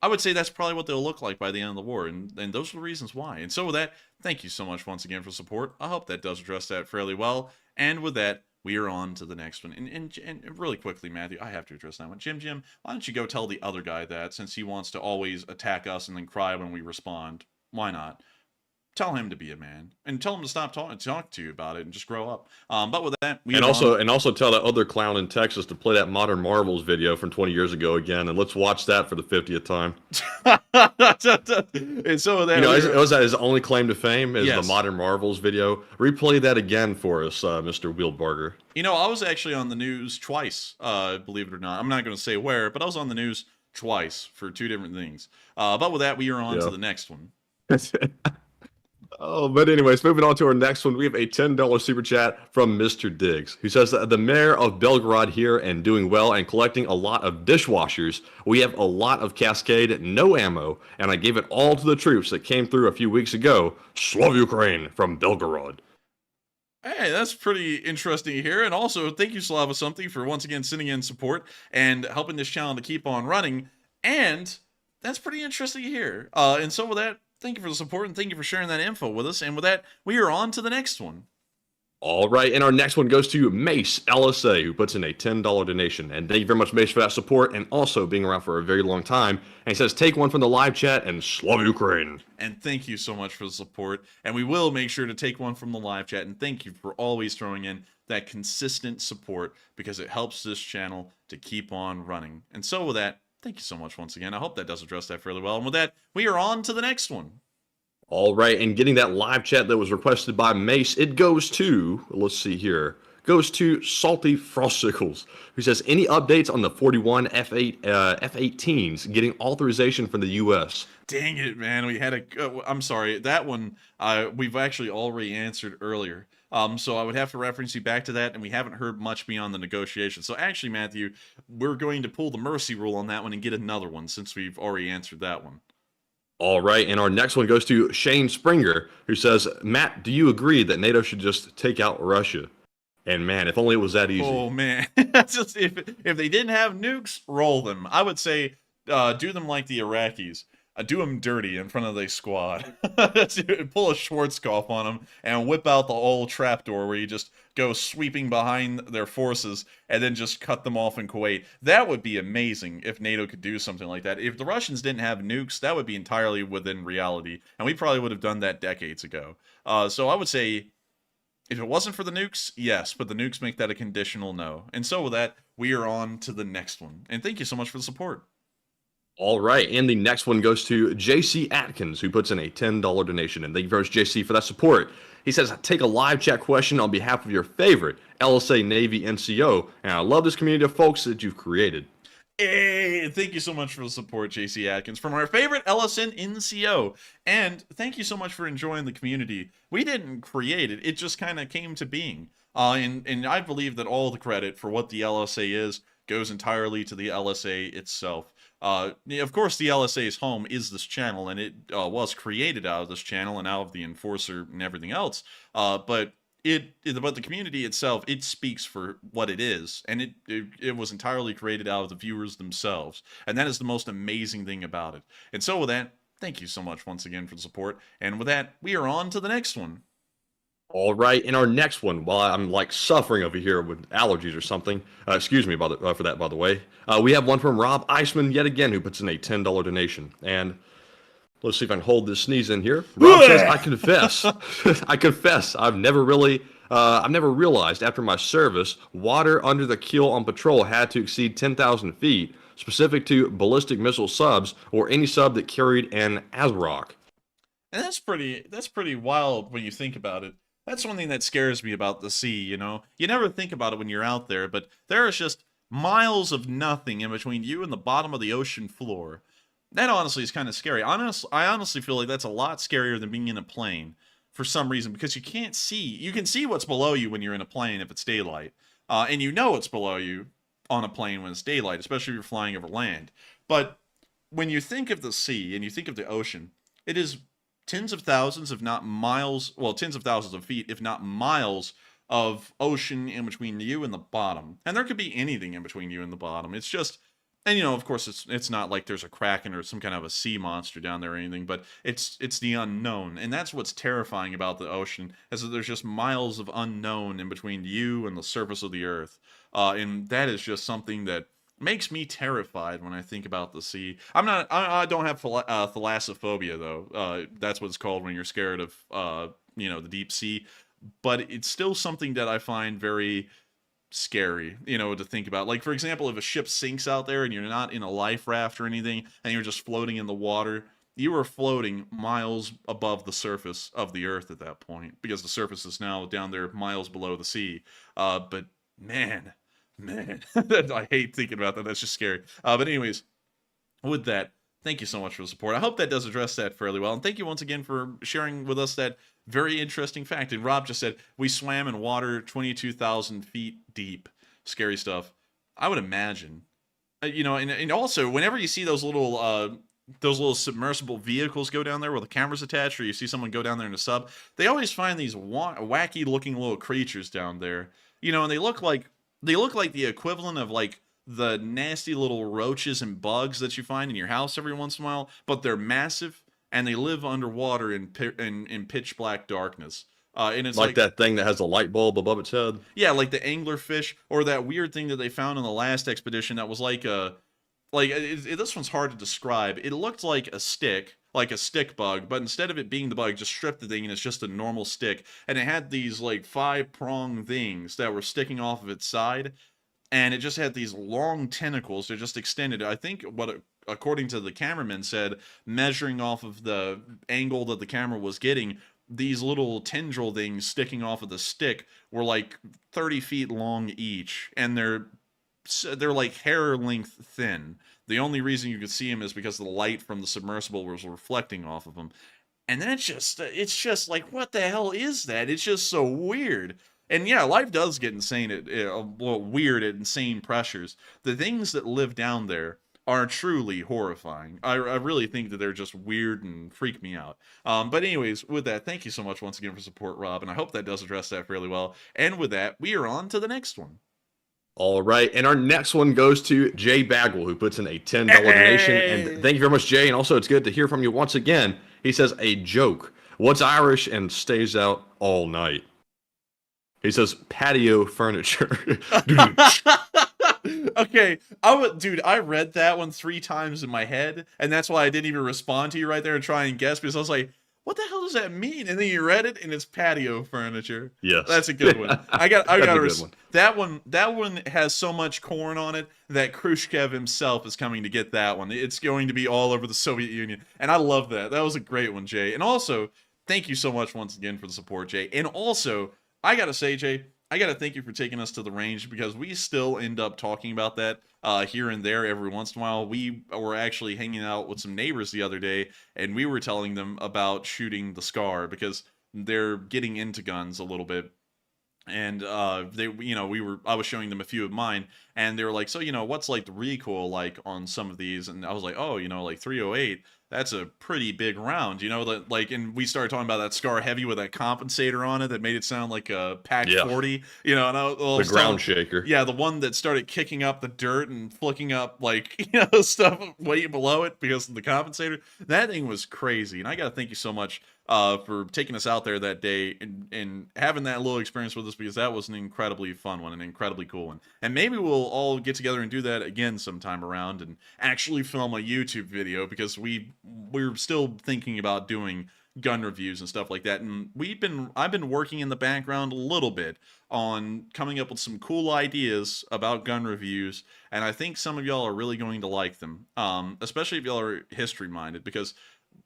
I would say that's probably what they'll look like by the end of the war, and those are the reasons why. And so with that, thank you so much once again for support. I hope that does address that fairly well. And with that, we are on to the next one. And really quickly, Matthew, I have to address that one. Jim, why don't you go tell the other guy that, since he wants to always attack us and then cry when we respond? Why not? Tell him to be a man, and tell him to stop talk to you about it and just grow up. But with that, also tell that other clown in Texas to play that Modern Marvels video from 20 years ago again, and let's watch that for the 50th time. And so with that, was that his only claim to fame is yes, the Modern Marvels video. Replay that again for us, Mr. Wieldbarger. I was actually on the news twice, believe it or not. I'm not going to say where, but I was on the news twice for 2 different things. But with that, we are on to the next one. Oh, but anyways, moving on to our next one, we have a $10 super chat from Mr. Diggs, who says that the mayor of Belgorod here and doing well and collecting a lot of dishwashers. We have a lot of Cascade, no ammo, and I gave it all to the troops that came through a few weeks ago. Slav Ukraine from Belgorod. Hey, that's pretty interesting to hear. And also, thank you, Slava Something, for once again sending in support and helping this channel to keep on running. And that's pretty interesting to hear. And so with that, thank you for the support, and thank you for sharing that info with us. And with that, we are on to the next one. All right, and our next one goes to Mace LSA, who puts in a $10 donation. And thank you very much, Mace, for that support, and also being around for a very long time. And he says, take one from the live chat, and Slav Ukraine. And thank you so much for the support. And we will make sure to take one from the live chat. And thank you for always throwing in that consistent support, because it helps this channel to keep on running. And so with that, thank you so much once again. I hope that does address that fairly well. And with that, we are on to the next one. All right, and getting that live chat that was requested by Mace, it goes to, let's see here, goes to Salty Frosticles, who says, any updates on the 41 F-18s getting authorization from the U.S.? Dang it, man. We had I'm sorry, that one we've actually already answered earlier. So I would have to reference you back to that, and we haven't heard much beyond the negotiation. So actually, Matthew, we're going to pull the mercy rule on that one and get another one, since we've already answered that one. All right, and our next one goes to Shane Springer, who says, Matt, do you agree that NATO should just take out Russia? And man, if only it was that easy. Oh man, that's just if they didn't have nukes, roll them. I would say do them like the Iraqis. Do them dirty in front of the squad. Pull a Schwarzkopf on them and whip out the old trapdoor where you just go sweeping behind their forces and then just cut them off in Kuwait. That would be amazing if NATO could do something like that. If the Russians didn't have nukes, that would be entirely within reality. And we probably would have done that decades ago. So I would say, if it wasn't for the nukes, yes, but the nukes make that a conditional no. And so with that, we are on to the next one. And thank you so much for the support. All right, and the next one goes to JC Atkins, who puts in a $10 donation. And thank you very much, JC, for that support. He says, take a live chat question on behalf of your favorite LSA Navy NCO, and I love this community of folks that you've created. Hey, thank you so much for the support, JC Atkins, from our favorite LSN NCO. And thank you so much for enjoying the community. We didn't create it, it just kind of came to being. And I believe that all the credit for what the LSA is goes entirely to the LSA itself. Of course, the LSA's home is this channel, and it was created out of this channel and out of the Enforcer and everything else. But the community itself, it speaks for what it is, and it was entirely created out of the viewers themselves, and that is the most amazing thing about it. And so with that, thank you so much once again for the support, and with that, we are on to the next one. All right, in our next one, while I'm like suffering over here with allergies or something, excuse me for that, by the way, we have one from Rob Eisman yet again, who puts in a $10 donation. And let's see if I can hold this sneeze in here. Rob says, I confess, I've never realized after my service, water under the keel on patrol had to exceed 10,000 feet, specific to ballistic missile subs or any sub that carried an ASROC. And that's pretty wild when you think about it. That's one thing that scares me about the sea, you know? You never think about it when you're out there, but there is just miles of nothing in between you and the bottom of the ocean floor. That honestly is kind of scary. I honestly feel like that's a lot scarier than being in a plane. for some reason, because you can't see. You can see what's below you when you're in a plane if it's daylight, and you know what's below you on a plane when it's daylight, especially if you're flying over land. But when you think of the sea and you think of the ocean, it is tens of thousands, if not miles, well, tens of thousands of feet, if not miles, of ocean in between you and the bottom. And there could be anything in between you and the bottom. It's just, and of course, it's not like there's a kraken or some kind of a sea monster down there or anything, but it's the unknown. And that's what's terrifying about the ocean, is that there's just miles of unknown in between you and the surface of the earth. And that is just something that makes me terrified when I think about the sea. I don't have thalassophobia, though. That's what it's called when you're scared of, the deep sea. But it's still something that I find very scary, to think about. Like, for example, if a ship sinks out there and you're not in a life raft or anything, and you're just floating in the water, you are floating miles above the surface of the earth at that point, because the surface is now down there miles below the sea. But man, I hate thinking about that. That's just scary. But anyways, with that, thank you so much for the support. I hope that does address that fairly well. And thank you once again for sharing with us that very interesting fact. And Rob just said, we swam in water 22,000 feet deep. Scary stuff. I would imagine. And also, whenever you see those little submersible vehicles go down there with the cameras attached, or you see someone go down there in a sub, they always find these wacky looking little creatures down there. And they look like the equivalent of like the nasty little roaches and bugs that you find in your house every once in a while, but they're massive and they live underwater in pitch black darkness. And it's like that thing that has a light bulb above its head. Yeah, like the anglerfish, or that weird thing that they found on the last expedition that was this one's hard to describe. It looked like a stick bug, but instead of it being the bug, just stripped the thing and it's just a normal stick. And it had these like 5-prong things that were sticking off of its side, and it just had these long tentacles that just extended. I think according to the cameraman said, measuring off of the angle that the camera was getting, these little tendril things sticking off of the stick were like 30 feet long each, and they're like hair length thin. The only reason you could see them is because the light from the submersible was reflecting off of them. And then it's just like, what the hell is that? It's just so weird. And yeah, life does get insane weird at insane pressures. The things that live down there are truly horrifying. I really think that they're just weird and freak me out. But anyways, with that, thank you so much once again for support, Rob, and I hope that does address that fairly well. And with that, we are on to the next one. All right, and our next one goes to Jay Bagwell, who puts in a $10 donation. And thank you very much, Jay. And also, it's good to hear from you once again. He says, a joke. What's Irish and stays out all night? He says, patio furniture. Okay, I read that one 3 times in my head, and that's why I didn't even respond to you right there and try and guess, because I was like, what the hell does that mean? And then you read it, and it's patio furniture. Yes, that's a good one. I got that one. That one has so much corn on it that Khrushchev himself is coming to get that one. It's going to be all over the Soviet Union, and I love that. That was a great one, Jay. And also, thank you so much once again for the support, Jay. And also, I gotta say, Jay, I gotta thank you for taking us to the range, because we still end up talking about that here and there every once in a while. We were actually hanging out with some neighbors the other day, and we were telling them about shooting the Scar, because they're getting into guns a little bit. And I was showing them a few of mine, and they were like, so what's like the recoil like on some of these? And I was like, oh, like 308, that's a pretty big round, and we started talking about that Scar Heavy with that compensator on it that made it sound like a Pac 40, and the ground shaker. Yeah, the one that started kicking up the dirt and flicking up stuff way below it because of the compensator. That thing was crazy, and I gotta thank you so much for taking us out there that day and having that little experience with us, because that was an incredibly fun one, an incredibly cool one. And maybe we'll all get together and do that again sometime around and actually film a YouTube video, because we're still thinking about doing gun reviews and stuff like that. And I've been working in the background a little bit on coming up with some cool ideas about gun reviews, and I think some of y'all are really going to like them, especially if y'all are history minded, because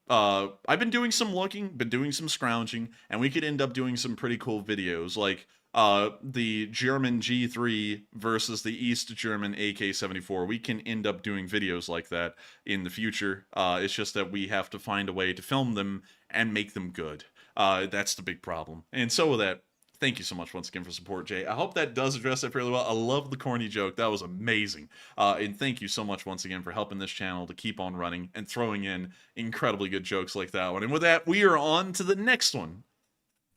I've been doing some looking, been doing some scrounging, and we could end up doing some pretty cool videos, like the German G3 versus the East German AK-74. We can end up doing videos like that in the future. It's just that we have to find a way to film them and make them good. That's the big problem. And so with that, thank you so much once again for support, Jay. I hope that does address that fairly well. I love the corny joke. That was amazing. And thank you so much once again for helping this channel to keep on running and throwing in incredibly good jokes like that one. And with that, we are on to the next one.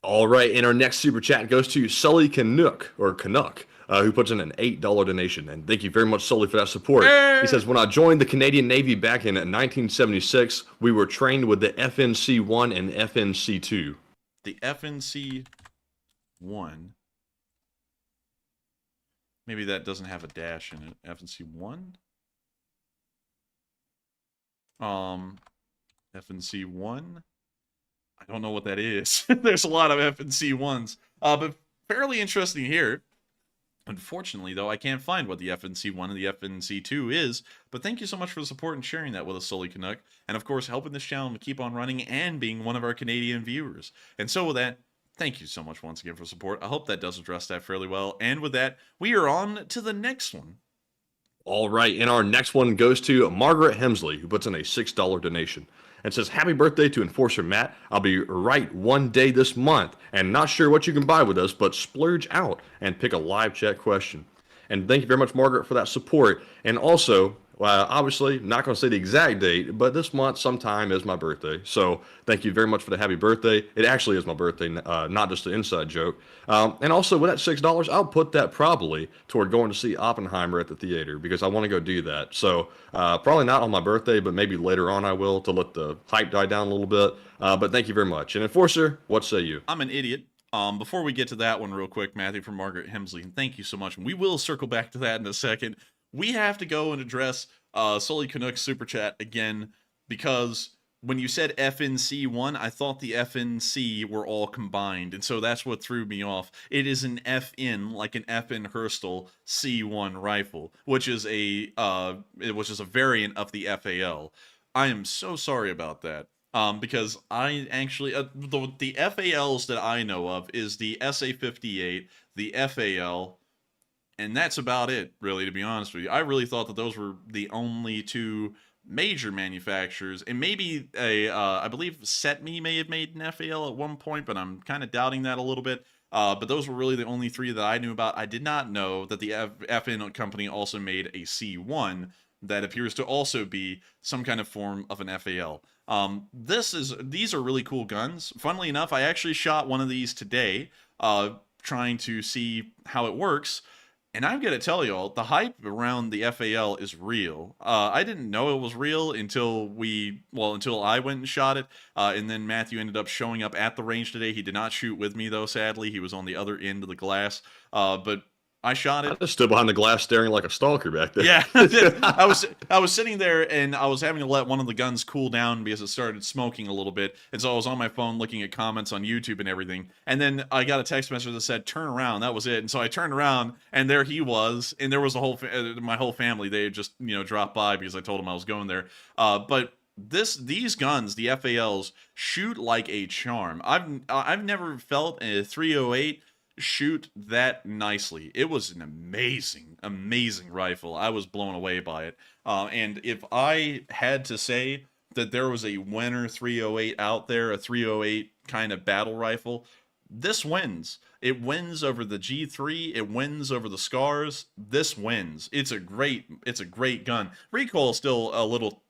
All right, and our next super chat goes to Sully Canuck, who puts in an $8 donation. And thank you very much, Sully, for that support. He says, when I joined the Canadian Navy back in 1976, we were trained with the FNC-1 and FNC-2. The FNC-1. Maybe that doesn't have a dash in it. FNC-1? FNC-1? I don't know what that is. There's a lot of FNC-1s. But fairly interesting here. Unfortunately, though, I can't find what the FNC-1 and the FNC-2 is, but thank you so much for the support and sharing that with us, Sully Canuck, and of course, helping this channel to keep on running and being one of our Canadian viewers. And so with that, thank you so much once again for support. I hope that does address that fairly well. And with that, we are on to the next one. All right, and our next one goes to Margaret Hemsley, who puts in a $6 donation and says, happy birthday to Enforcer Matt. I'll be right one day this month, and not sure what you can buy with us, but splurge out and pick a live chat question. And thank you very much, Margaret, for that support. And also, obviously, not going to say the exact date, but this month sometime is my birthday. So thank you very much for the happy birthday. It actually is my birthday, not just an inside joke. And also, with that $6, I'll put that probably toward going to see Oppenheimer at the theater because I want to go do that. So probably not on my birthday, but maybe later on I will to let the hype die down a little bit. But thank you very much. And Enforcer, what say you? I'm an idiot. Before we get to that one real quick, Matthew, from Margaret Hemsley, and thank you so much. And we will circle back to that in a second. We have to go and address Sully Canuck's super chat again because when you said FNC-1, I thought the FNC were all combined, and so that's what threw me off. It is an FN, like an FN Herstal C1 rifle, which is a variant of the FAL. I am so sorry about that. Because I actually, the FALs that I know of is the SA-58, the FAL, and that's about it, really, to be honest with you. I really thought that those were the only two major manufacturers, and maybe I believe SETME may have made an FAL at one point, but I'm kind of doubting that a little bit. But those were really the only three that I knew about. I did not know that the FN company also made a C1 that appears to also be some kind of form of an FAL. These are really cool guns. Funnily enough, I actually shot one of these today, trying to see how it works. And I'm going to tell y'all, the hype around the FAL is real. I didn't know it was real until I went and shot it. And then Matthew ended up showing up at the range today. He did not shoot with me, though, sadly. He was on the other end of the glass. But I shot it. I just stood behind the glass staring like a stalker back there. Yeah, I was sitting there and I was having to let one of the guns cool down because it started smoking a little bit. And so I was on my phone looking at comments on YouTube and everything. And then I got a text message that said, turn around. That was it. And so I turned around and there he was. And there was my whole family. They had just, dropped by because I told them I was going there. But these guns, the FALs, shoot like a charm. I've never felt a 308 shoot that nicely. It was an amazing rifle. I was blown away by it. And if I had to say that there was a winner 308 out there, a 308 kind of battle rifle, this wins. It wins over the G3. It wins over the Scars. This wins. It's a great gun. Recoil is still a little,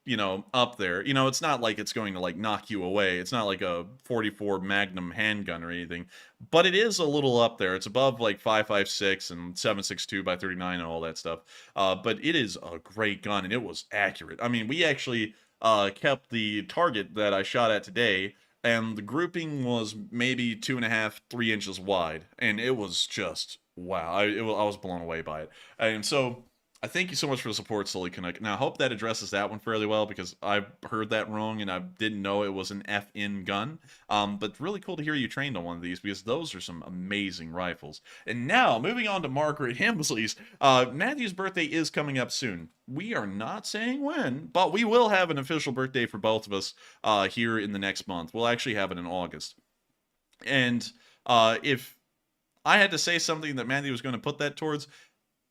up there. It's not like it's going to like knock you away. It's not like a 44 Magnum handgun or anything, but it is a little up there. It's above like 5.56 and 7.62 by 39 and all that stuff. But it is a great gun and it was accurate. I mean, we actually kept the target that I shot at today, and the grouping was maybe 2.5, 3 inches wide, and it was just wow. I was blown away by it, and so I thank you so much for the support, Sully Canuck. Now I hope that addresses that one fairly well because I heard that wrong and I didn't know it was an FN gun. But really cool to hear you trained on one of these because those are some amazing rifles. And now moving on to Margaret Hemsley's. Matthew's birthday is coming up soon. We are not saying when, but we will have an official birthday for both of us here in the next month. We'll actually have it in August. And if I had to say something that Matthew was going to put that towards,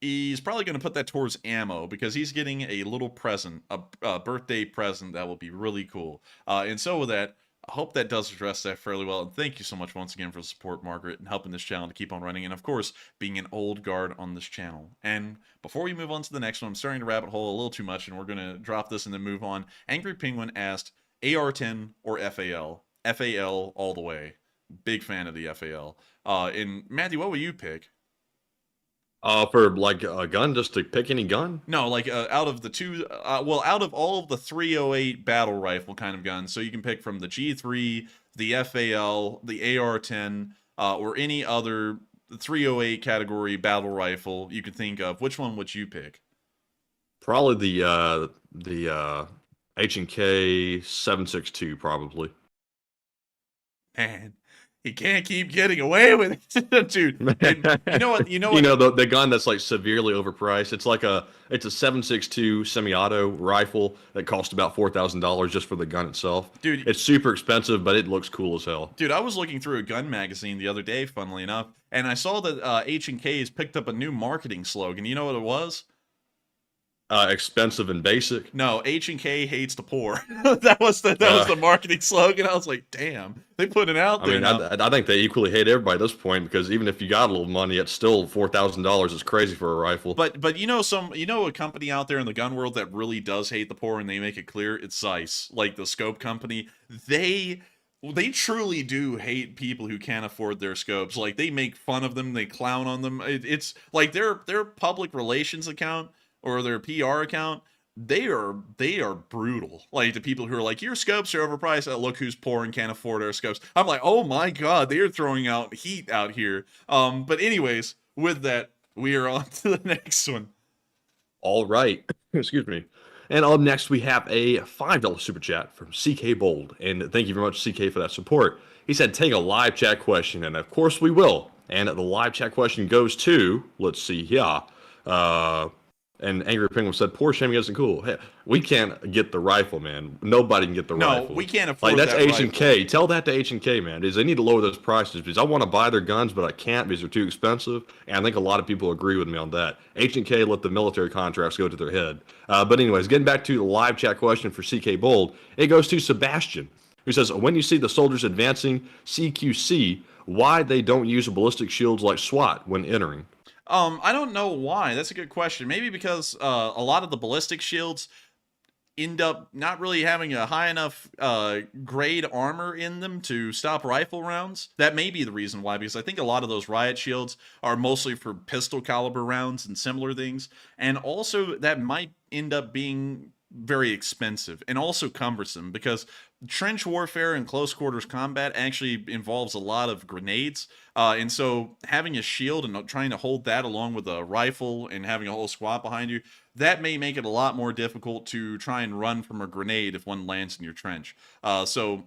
he's probably going to put that towards ammo because he's getting a little present, a birthday present that will be really cool. And so with that, I hope that does address that fairly well. And thank you so much once again for the support, Margaret, and helping this channel to keep on running. And of course, being an old guard on this channel. And before we move on to the next one, I'm starting to rabbit hole a little too much, and we're going to drop this and then move on. Angry Penguin asked AR-10 or FAL? FAL all the way. Big fan of the FAL. And Matthew, what would you pick? For like a gun, just to pick any gun? No, like out of the two, out of all of the 308 battle rifle kind of guns, so you can pick from the G3, the FAL, the AR-10, or any other 308 category battle rifle you could think of. Which one would you pick? Probably the H&K 7.62, probably. Man, he can't keep getting away with it, dude. And you know what? You know the gun that's like severely overpriced. It's a 7.62 semi-auto rifle that cost about $4,000 just for the gun itself. Dude, it's super expensive, but it looks cool as hell. Dude, I was looking through a gun magazine the other day, funnily enough, and I saw that H&K's picked up a new marketing slogan. You know what it was? Expensive and basic. No, H&K hates the poor. that was the marketing slogan. I was like, damn, they put it out there. I think they equally hate everybody at this point, because even if you got a little money, it's still $4,000 is crazy for a rifle. But you know a company out there in the gun world that really does hate the poor, and they make it clear. It's Zeiss, like the scope company. They truly do hate people who can't afford their scopes. Like, they make fun of them, they clown on them. It's like their public relations account, or their PR account, they are brutal. Like, the people who are like, your scopes are overpriced. Look who's poor and can't afford our scopes. I'm like, oh my god, they are throwing out heat out here. But anyways, with that, we are on to the next one. All right. Excuse me. And up next, we have a $5 super chat from CK Bold. And thank you very much, CK, for that support. He said, take a live chat question. And of course we will. And the live chat question goes to, let's see here. And Angry Penguin said, poor Shammy isn't cool. Hey, we can't get the rifle, man. Nobody can get the rifle. No, we can't afford that's that H&K. rifle. Tell that to H&K, man. They need to lower those prices, because I want to buy their guns, but I can't because they're too expensive. And I think a lot of people agree with me on that. H&K let the military contracts go to their head. But anyways, getting back to the live chat question for CK Bold, it goes to Sebastian, who says, when you see the soldiers advancing CQC, why they don't use ballistic shields like SWAT when entering? I don't know why. That's a good question. Maybe because a lot of the ballistic shields end up not really having a high enough grade armor in them to stop rifle rounds. That may be the reason why, because I think a lot of those riot shields are mostly for pistol caliber rounds and similar things. And also that might end up being very expensive and also cumbersome, because trench warfare and close quarters combat actually involves a lot of grenades, and so having a shield and trying to hold that along with a rifle and having a whole squad behind you, that may make it a lot more difficult to try and run from a grenade if one lands in your trench. So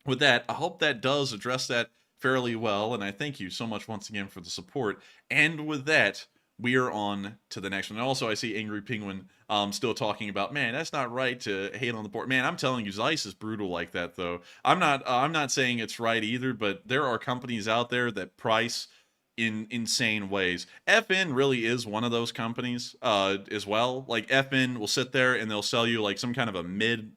with that, I hope that does address that fairly well, and I thank you so much once again for the support. And with that, we are on to the next one. And also, I see Angry Penguin still talking about, man, that's not right to hate on the board. Man, I'm telling you, Zeiss is brutal like that, though. I'm not saying it's right either, but there are companies out there that price in insane ways. FN really is one of those companies as well. Like, FN will sit there and they'll sell you like some kind of a mid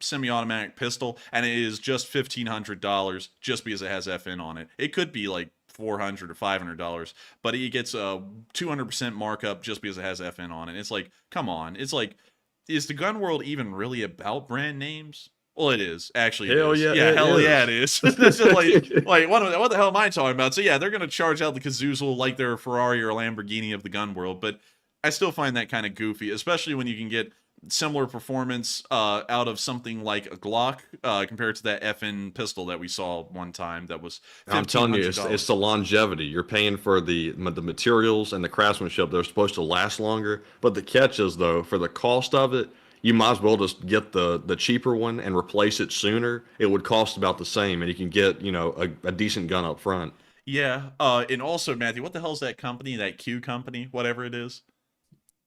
semi-automatic pistol, and it is just $1,500 just because it has FN on it. It could be like $400 or $500, but it gets a 200% markup just because it has FN on it. It's like, come on. It's like, is the gun world even really about brand names? Well, it is. Actually, hell it is. yeah, hell yeah, it is. This is like what the hell am I talking about? So yeah, they're gonna charge out the kazoozle like they're a Ferrari or a Lamborghini of the gun world, but I still find that kind of goofy, especially when you can get similar performance out of something like a Glock compared to that FN pistol that we saw one time that was $1,500. I'm telling you, it's the longevity. You're paying for the materials and the craftsmanship. They're supposed to last longer, but the catch is, though, for the cost of it, you might as well just get the cheaper one and replace it sooner. It would cost about the same, and you can get, you know, a decent gun up front. Yeah, and also, Matthew, what the hell is that company, that Q company, whatever it is?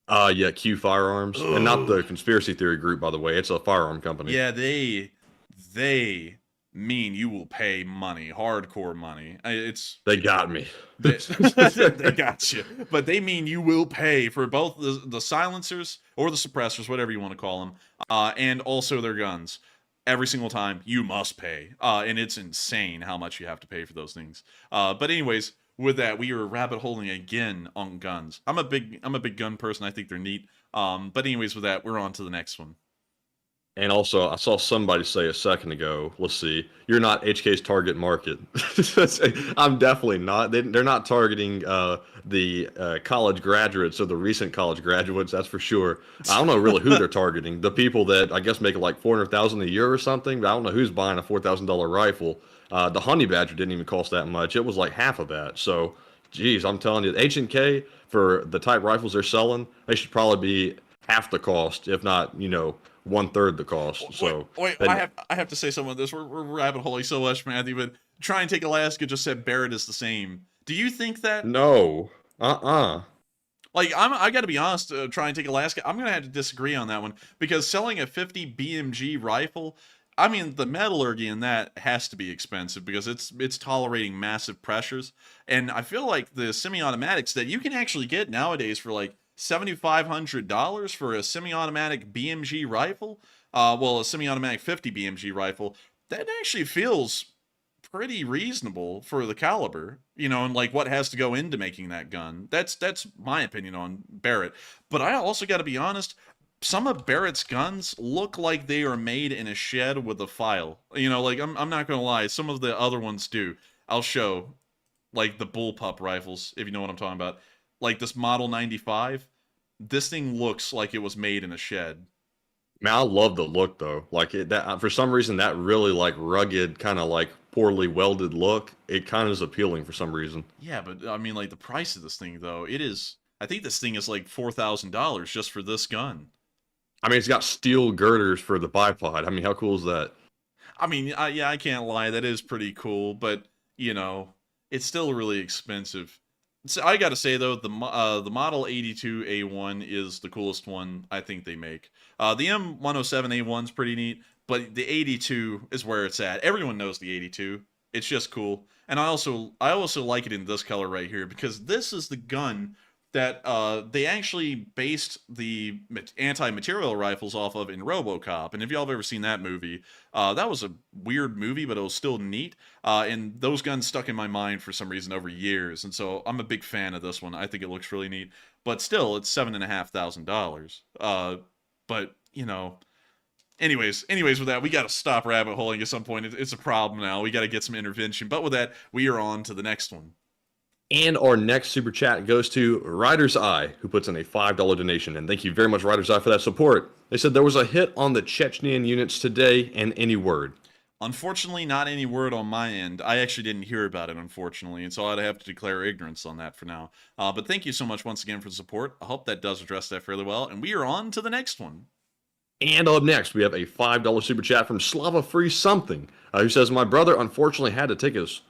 Yeah, Q Firearms. Ugh. And not the conspiracy theory group, by the way. It's a firearm company. Yeah, they mean you will pay money, hardcore money. They got me. They got you. But they mean you will pay for both the silencers or the suppressors, whatever you want to call them, and also their guns. every single time you must pay, and it's insane how much you have to pay for those things. But anyways, with that, we are rabbit holing again on guns. I'm a big gun person. I think they're neat. But anyways, with that, we're on to the next one. And also, I saw somebody say a second ago, let's see, you're not HK's target market. I'm definitely not. They're not targeting the college graduates or the recent college graduates, that's for sure. I don't know really who they're targeting. The people that I guess make like $400,000 a year or something, but I don't know who's buying a $4,000 rifle. The Honey Badger didn't even cost that much. It was like half of that. So, geez, I'm telling you, H&K, for the type rifles they're selling, they should probably be half the cost, if not, 1/3 the cost. So wait, I have to say something on this. We're rabbit holing so much, Matthew, but Try and Take Alaska just said Barrett is the same. Do you think that? No. Like, I got to be honest, Try and Take Alaska, I'm going to have to disagree on that one, because selling a 50 BMG rifle, I mean, the metallurgy in that has to be expensive because it's tolerating massive pressures. And I feel like the semi-automatics that you can actually get nowadays for like $7,500 for a semi-automatic BMG rifle, well, a semi-automatic 50 BMG rifle, that actually feels pretty reasonable for the caliber, and like what has to go into making that gun. That's my opinion on Barrett. But I also got to be honest, some of Barrett's guns look like they are made in a shed with a file. Like I'm not gonna lie, some of the other ones do. I'll show, like the bullpup rifles, if you know what I'm talking about. Like this Model 95, this thing looks like it was made in a shed. Man, I love the look though. Like that for some reason, that really like rugged, kind of like poorly welded look, it kind of is appealing for some reason. Yeah, but I mean, like the price of this thing though, I think this thing is like $4,000 just for this gun. I mean, it's got steel girders for the bipod. I mean, how cool is that? I mean, yeah, I can't lie, that is pretty cool, but it's still really expensive. So I gotta say though, the Model 82A1 is the coolest one I think they make. The M107A1's pretty neat, but the 82 is where it's at. Everyone knows the 82. It's just cool, and I also like it in this color right here because this is the gun that they actually based the anti-material rifles off of in RoboCop. And if y'all have ever seen that movie, that was a weird movie, but it was still neat. And those guns stuck in my mind for some reason over years. And so I'm a big fan of this one. I think it looks really neat. But still, it's $7,500. But, anyways, with that, we got to stop rabbit holing at some point. It's a problem now. We got to get some intervention. But with that, we are on to the next one. And our next super chat goes to Rider's Eye, who puts in a $5 donation. And thank you very much, Rider's Eye, for that support. They said there was a hit on the Chechenian units today, and any word? Unfortunately, not any word on my end. I actually didn't hear about it, unfortunately, and so I'd have to declare ignorance on that for now. But thank you so much once again for the support. I hope that does address that fairly well, and we are on to the next one. And up next, we have a $5 super chat from Slava Free Something, who says, my brother unfortunately had to take his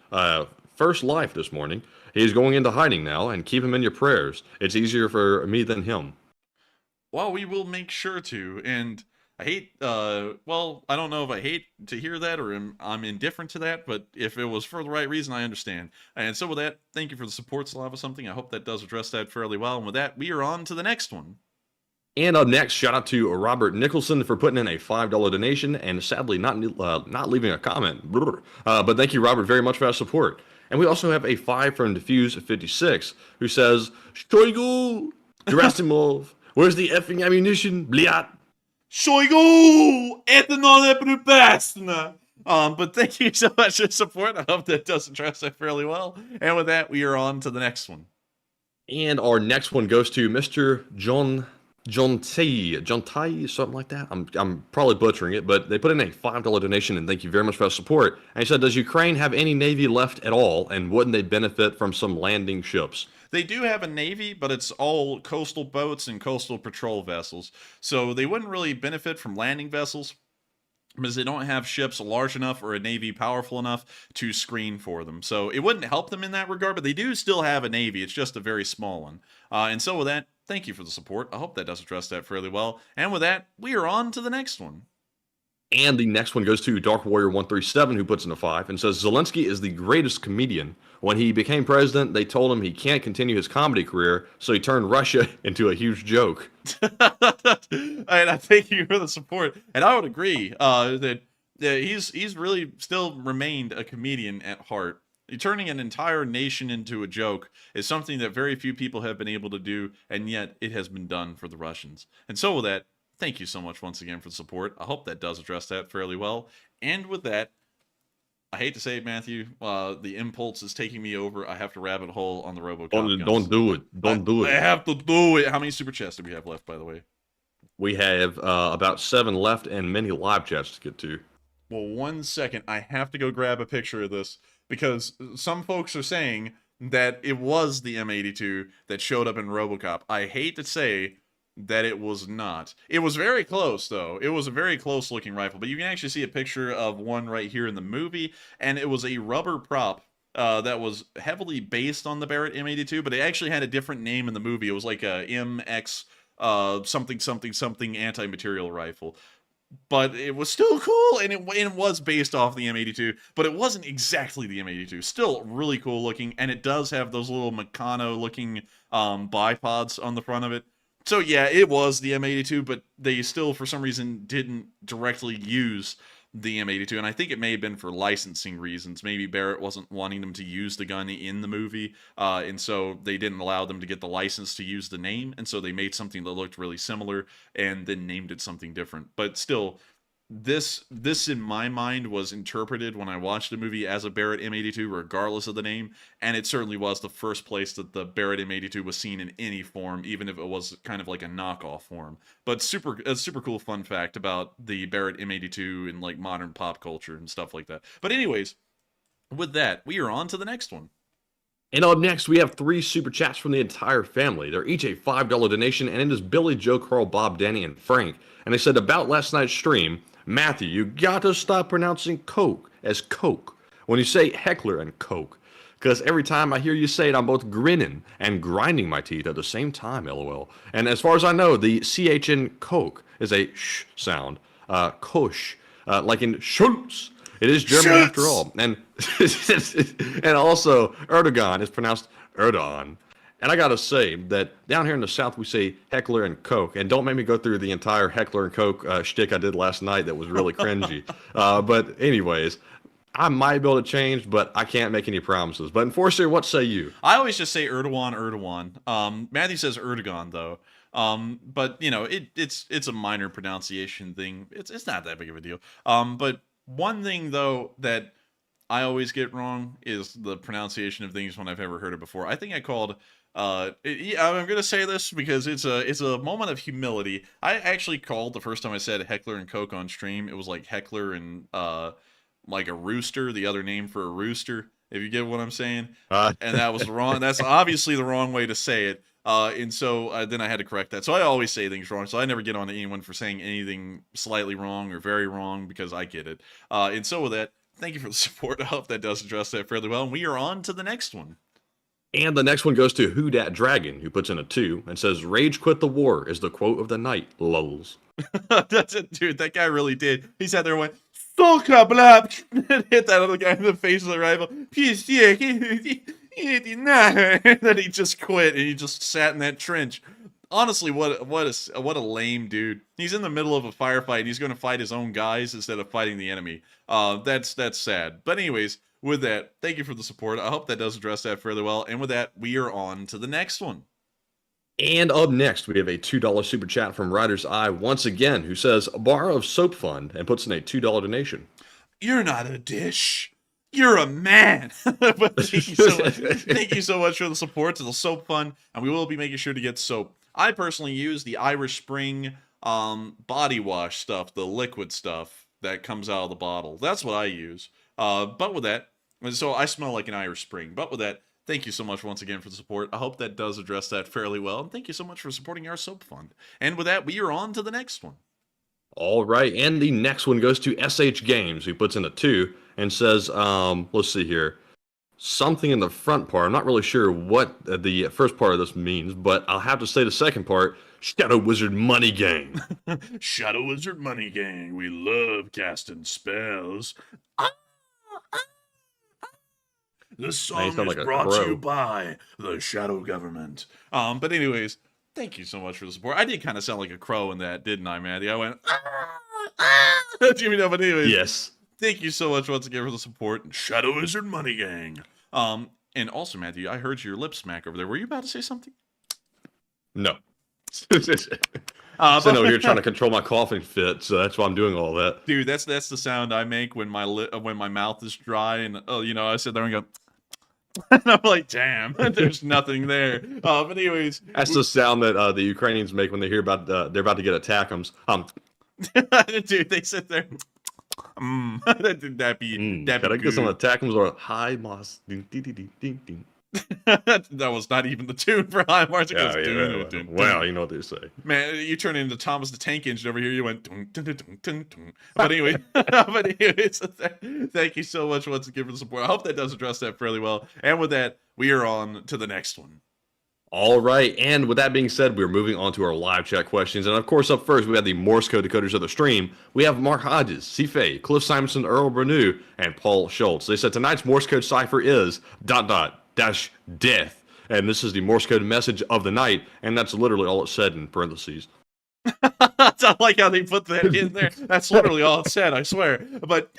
first life this morning. He's going into hiding now, and keep him in your prayers. It's easier for me than him. Well, we will make sure to, and I hate, I don't know if I hate to hear that or I'm indifferent to that, but if it was for the right reason, I understand. And so with that, thank you for the support, Slava Something. I hope that does address that fairly well. And with that, we are on to the next one. And up next, shout out to Robert Nicholson for putting in a $5 donation and sadly not leaving a comment. But thank you, Robert, very much for that support. And we also have a 5 from Diffuse56 who says, Shoigu, Gerasimov, where's the effing ammunition? Bliat. Shoigu, это надо припасться. But thank you so much for the support. I hope that does address that fairly well. And with that, we are on to the next one. And our next one goes to Mr. John Tai, something like that. I'm probably butchering it, but they put in a $5 donation, and thank you very much for that support. And he said, does Ukraine have any navy left at all, and wouldn't they benefit from some landing ships? They do have a navy, but it's all coastal boats and coastal patrol vessels. So they wouldn't really benefit from landing vessels because they don't have ships large enough or a navy powerful enough to screen for them. So it wouldn't help them in that regard, but they do still have a navy. It's just a very small one. And so with that, thank you for the support. I hope that does address that fairly well. And with that, we are on to the next one. And the next one goes to Dark Warrior 137, who puts in a 5 and says, Zelensky is the greatest comedian. When he became president, they told him he can't continue his comedy career, so he turned Russia into a huge joke. And I thank you for the support. And I would agree that Yeah, he's really still remained a comedian at heart. Turning an entire nation into a joke is something that very few people have been able to do, and yet it has been done for the Russians. And so with that, thank you so much once again for the support. I hope that does address that fairly well. And with that, I hate to say it, Matthew, the impulse is taking me over. I have to rabbit hole on the RoboCop guns. Don't do it. Don't do it. I have to do it. How many super chats do we have left, by the way? We have about 7 left and many live chats to get to. Well, 1 second. I have to go grab a picture of this because some folks are saying that it was the M82 that showed up in RoboCop. I hate to say that it was not. It was very close, though. It was a very close-looking rifle, but you can actually see a picture of one right here in the movie, and it was a rubber prop that was heavily based on the Barrett M82, but it actually had a different name in the movie. It was like a MX something something something anti-material rifle. But it was still cool, and it was based off the M82, but it wasn't exactly the M82. Still really cool looking, and it does have those little Meccano-looking bipods on the front of it. So yeah, it was the M82, but they still, for some reason, didn't directly use the M82, and I think it may have been for licensing reasons. Maybe Barrett wasn't wanting them to use the gun in the movie, and so they didn't allow them to get the license to use the name, and so they made something that looked really similar and then named it something different. But still, this in my mind was interpreted when I watched the movie as a Barrett M82, regardless of the name, and it certainly was the first place that the Barrett M82 was seen in any form, even if it was kind of like a knockoff form. But a super cool fun fact about the Barrett M82 in like modern pop culture and stuff like that. But anyways, with that, we are on to the next one. And up next, we have 3 super chats from the entire family. They're each a $5 donation, and it is Billy, Joe, Carl, Bob, Danny, and Frank. And they said about last night's stream, Matthew, you gotta stop pronouncing Coke as Coke when you say heckler and Coke. Because every time I hear you say it, I'm both grinning and grinding my teeth at the same time, lol. And as far as I know, the CH in Coke is a sh sound. Kosh, like in Schultz. It is German after all. And, and also, Erdogan is pronounced Erdogan. And I gotta say that down here in the South, we say heckler and Coke. And don't make me go through the entire heckler and Coke shtick I did last night that was really cringy. But anyways, I might be able to change, but I can't make any promises. But Enforcer, what say you? I always just say Erdogan. Matthew says Erdogan, though. But, you know, it's a minor pronunciation thing. It's not that big of a deal. But one thing, though, that I always get wrong is the pronunciation of things when I've ever heard it before. I think I called... I'm gonna say this because it's a moment of humility. I actually called the first time I said heckler and Coke on stream. It was like heckler and like a rooster, the other name for a rooster, if you get what I'm saying. And that was wrong. That's obviously the wrong way to say it. And so then I had to correct that. So I always say things wrong. So I never get on to anyone for saying anything slightly wrong or very wrong because I get it. And so with that, thank you for the support. I hope that does address that fairly well. And we are on to the next one. And the next one goes to Who Dat Dragon, who puts in a 2 and says, "Rage quit the war is the quote of the night, lulz." That's it, dude. That guy really did. He sat there and went, "Soka blab," and hit that other guy in the face with a rifle. And then he just quit and he just sat in that trench. Honestly, what a lame dude. He's in the middle of a firefight and he's going to fight his own guys instead of fighting the enemy. That's sad. But anyways, with that, thank you for the support. I hope that does address that fairly well. And with that, we are on to the next one. And up next, we have a $2 super chat from Rider's Eye once again, who says, "Borrow of Soap Fund," and puts in a $2 donation. You're not a dish. You're a man. But thank you so much. Thank you so much for the support to the Soap Fund, and we will be making sure to get soap. I personally use the Irish Spring body wash stuff, the liquid stuff that comes out of the bottle. That's what I use. But with that, so I smell like an Irish Spring. But with that, thank you so much once again for the support. I hope that does address that fairly well. And thank you so much for supporting our Soap Fund. And with that, we are on to the next one. All right, and the next one goes to SH Games, who puts in a 2 and says, let's see here, something in the front part. I'm not really sure what the first part of this means, but I'll have to say the second part, Shadow Wizard Money Gang. Shadow Wizard Money Gang, we love casting spells. This song is like brought to you by the Shadow Government. But anyways, thank you so much for the support. I did kind of sound like a crow in that, didn't I, Maddie? I went, Jimmy, no, but anyways. Yes. Thank you so much once again for the support. Shadow Wizard Money Gang. And also, Matthew, I heard your lip smack over there. Were you about to say something? No. Sitting over here trying to control my coughing fit, so that's why I'm doing all that. Dude, that's the sound I make when my mouth is dry, and I sit there and go, and I'm like, damn, there's nothing there. But anyways, that's the sound that the Ukrainians make when they hear about they're about to get attacked. Dude, they sit there. That'd be Can I get some attackums or high Mars? Ding, ding, ding, ding, ding. That was not even the tune for High Mars. Well, you know what they say. Man, you turned into Thomas the Tank Engine over here. You went. Dun, dun, dun, dun, dun, dun. But anyway, thank you so much once again for the support. I hope that does address that fairly well. And with that, we are on to the next one. All right, and with that being said, we're moving on to our live chat questions. And of course, up first, we have the Morse code decoders of the stream. We have Mark Hodges, Sife, Cliff Simonson, Earl Bernew, and Paul Schultz. They said tonight's Morse code cipher is ... death. And this is the Morse code message of the night, and that's literally all it said in parentheses. I like how they put that in there. That's literally all it said, I swear. But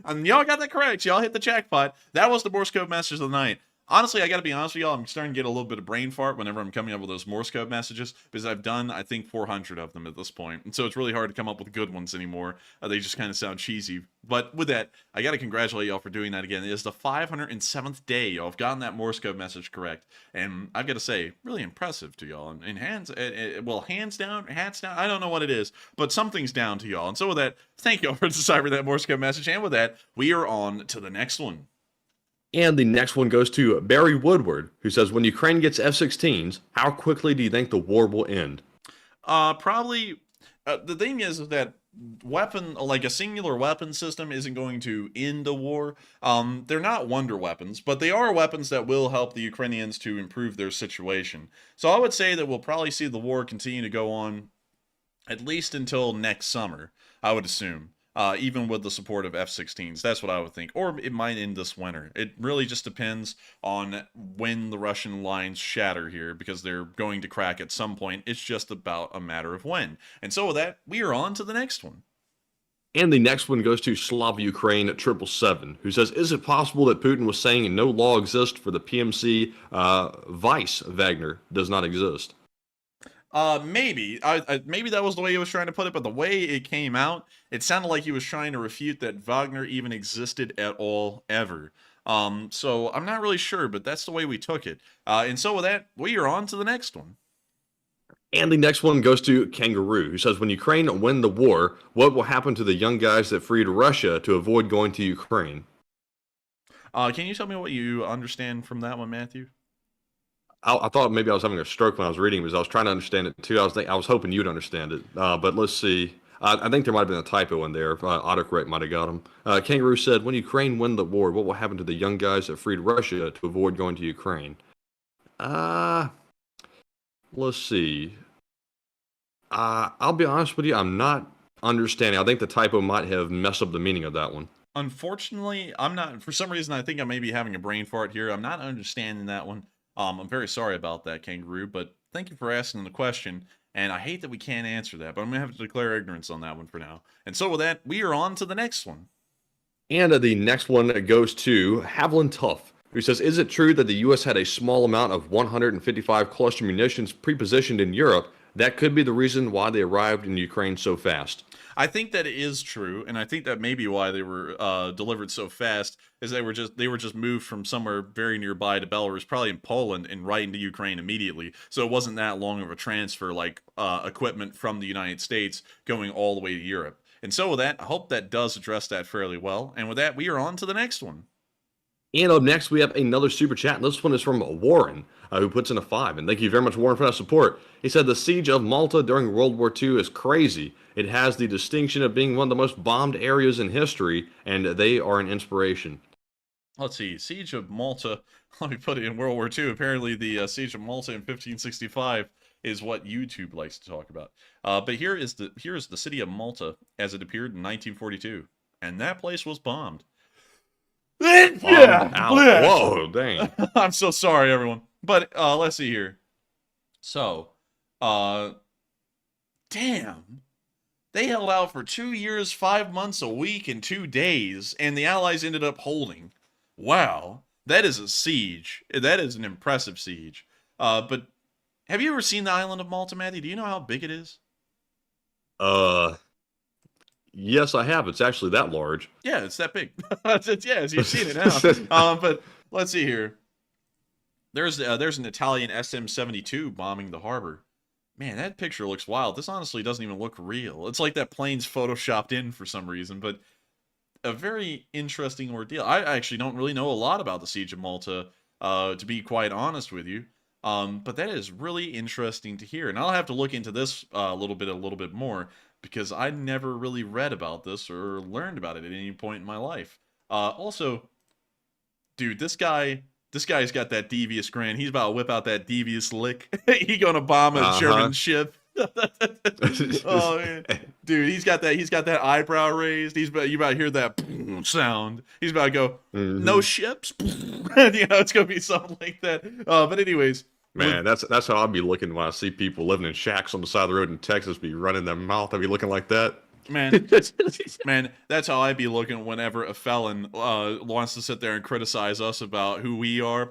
y'all got that correct. Y'all hit the jackpot. That was the Morse code message of the night. Honestly, I got to be honest with y'all, I'm starting to get a little bit of brain fart whenever I'm coming up with those Morse code messages, because I've done, I think, 400 of them at this point. And so it's really hard to come up with good ones anymore. They just kind of sound cheesy. But with that, I got to congratulate y'all for doing that again. It is the 507th day y'all have gotten that Morse code message correct. And I've got to say, really impressive to y'all. And hands down, hats down, I don't know what it is, but something's down to y'all. And so with that, thank y'all for deciphering that Morse code message. And with that, we are on to the next one. And the next one goes to Barry Woodward, who says, when Ukraine gets F-16s, how quickly do you think the war will end? Probably, the thing is that like a singular weapon system isn't going to end a war. They're not wonder weapons, but they are weapons that will help the Ukrainians to improve their situation. So I would say that we'll probably see the war continue to go on at least until next summer, I would assume. Even with the support of F-16s. That's what I would think. Or it might end this winter. It really just depends on when the Russian lines shatter here, because they're going to crack at some point. It's just about a matter of when. And so with that, we are on to the next one. And the next one goes to Slav Ukraine 777, who says, is it possible that Putin was saying no law exists for the PMC vice Wagner does not exist? Maybe. Maybe that was the way he was trying to put it, but the way it came out, it sounded like he was trying to refute that Wagner even existed at all, ever. So I'm not really sure, but that's the way we took it. And so with that, we are on to the next one. And the next one goes to Kangaroo, who says, when Ukraine win the war, what will happen to the young guys that freed Russia to avoid going to Ukraine? Can you tell me what you understand from that one, Matthew? I thought maybe I was having a stroke when I was reading, because I was trying to understand it too. I was hoping you'd understand it. But let's see. I think there might have been a typo in there. Autocorrect might have got him. Kangaroo said, when Ukraine win the war, what will happen to the young guys that freed Russia to avoid going to Ukraine? Let's see. I'll be honest with you, I'm not understanding. I think the typo might have messed up the meaning of that one. Unfortunately, I'm not. For some reason, I think I may be having a brain fart here. I'm not understanding that one. I'm very sorry about that, Kangaroo, but thank you for asking the question, and I hate that we can't answer that, but I'm going to have to declare ignorance on that one for now. And so with that, we are on to the next one. And the next one goes to Havlin Tuff, who says, is it true that the U.S. had a small amount of 155 cluster munitions pre-positioned in Europe? That could be the reason why they arrived in Ukraine so fast. I think that it is true, and I think that maybe why they were delivered so fast is they were just moved from somewhere very nearby to Belarus, probably in Poland, and right into Ukraine immediately. So it wasn't that long of a transfer, like equipment from the United States going all the way to Europe. And so with that, I hope that does address that fairly well. And with that, we are on to the next one. And up next, we have another super chat. And this one is from Warren, who puts in a 5. And thank you very much, Warren, for that support. He said, the siege of Malta during World War II is crazy. It has the distinction of being one of the most bombed areas in history, and they are an inspiration. Let's see. Siege of Malta. Let me put it in World War II. Apparently, the Siege of Malta in 1565 is what YouTube likes to talk about. But here is the city of Malta as it appeared in 1942. And that place was bombed. Whoa, dang. I'm so sorry, everyone. But let's see here. So, damn. They held out for 2 years, 5 months, a week, and 2 days, and the Allies ended up holding. Wow, that is a siege. That is an impressive siege. But have you ever seen the island of Malta, Matty? Do you know how big it is? Yes, I have. It's actually that large. Yeah, it's that big. Yes, you've seen it now. But let's see here. There's an Italian SM-72 bombing the harbor. Man, that picture looks wild. This honestly doesn't even look real. It's like that plane's photoshopped in for some reason, but a very interesting ordeal. I actually don't really know a lot about the Siege of Malta, to be quite honest with you. But that is really interesting to hear. And I'll have to look into this a little bit more, because I never really read about this or learned about it at any point in my life. Also, dude, this guy's got that devious grin. He's about to whip out that devious lick. He gonna bomb a German ship. Oh man, dude, he's got that eyebrow raised. You about to hear that sound. He's about to go, no ships. It's gonna be something like that. But anyways, man, that's how I'll be looking when I see people living in shacks on the side of the road in Texas be running their mouth. I'll be looking like that. Man, that's how I'd be looking whenever a felon wants to sit there and criticize us about who we are.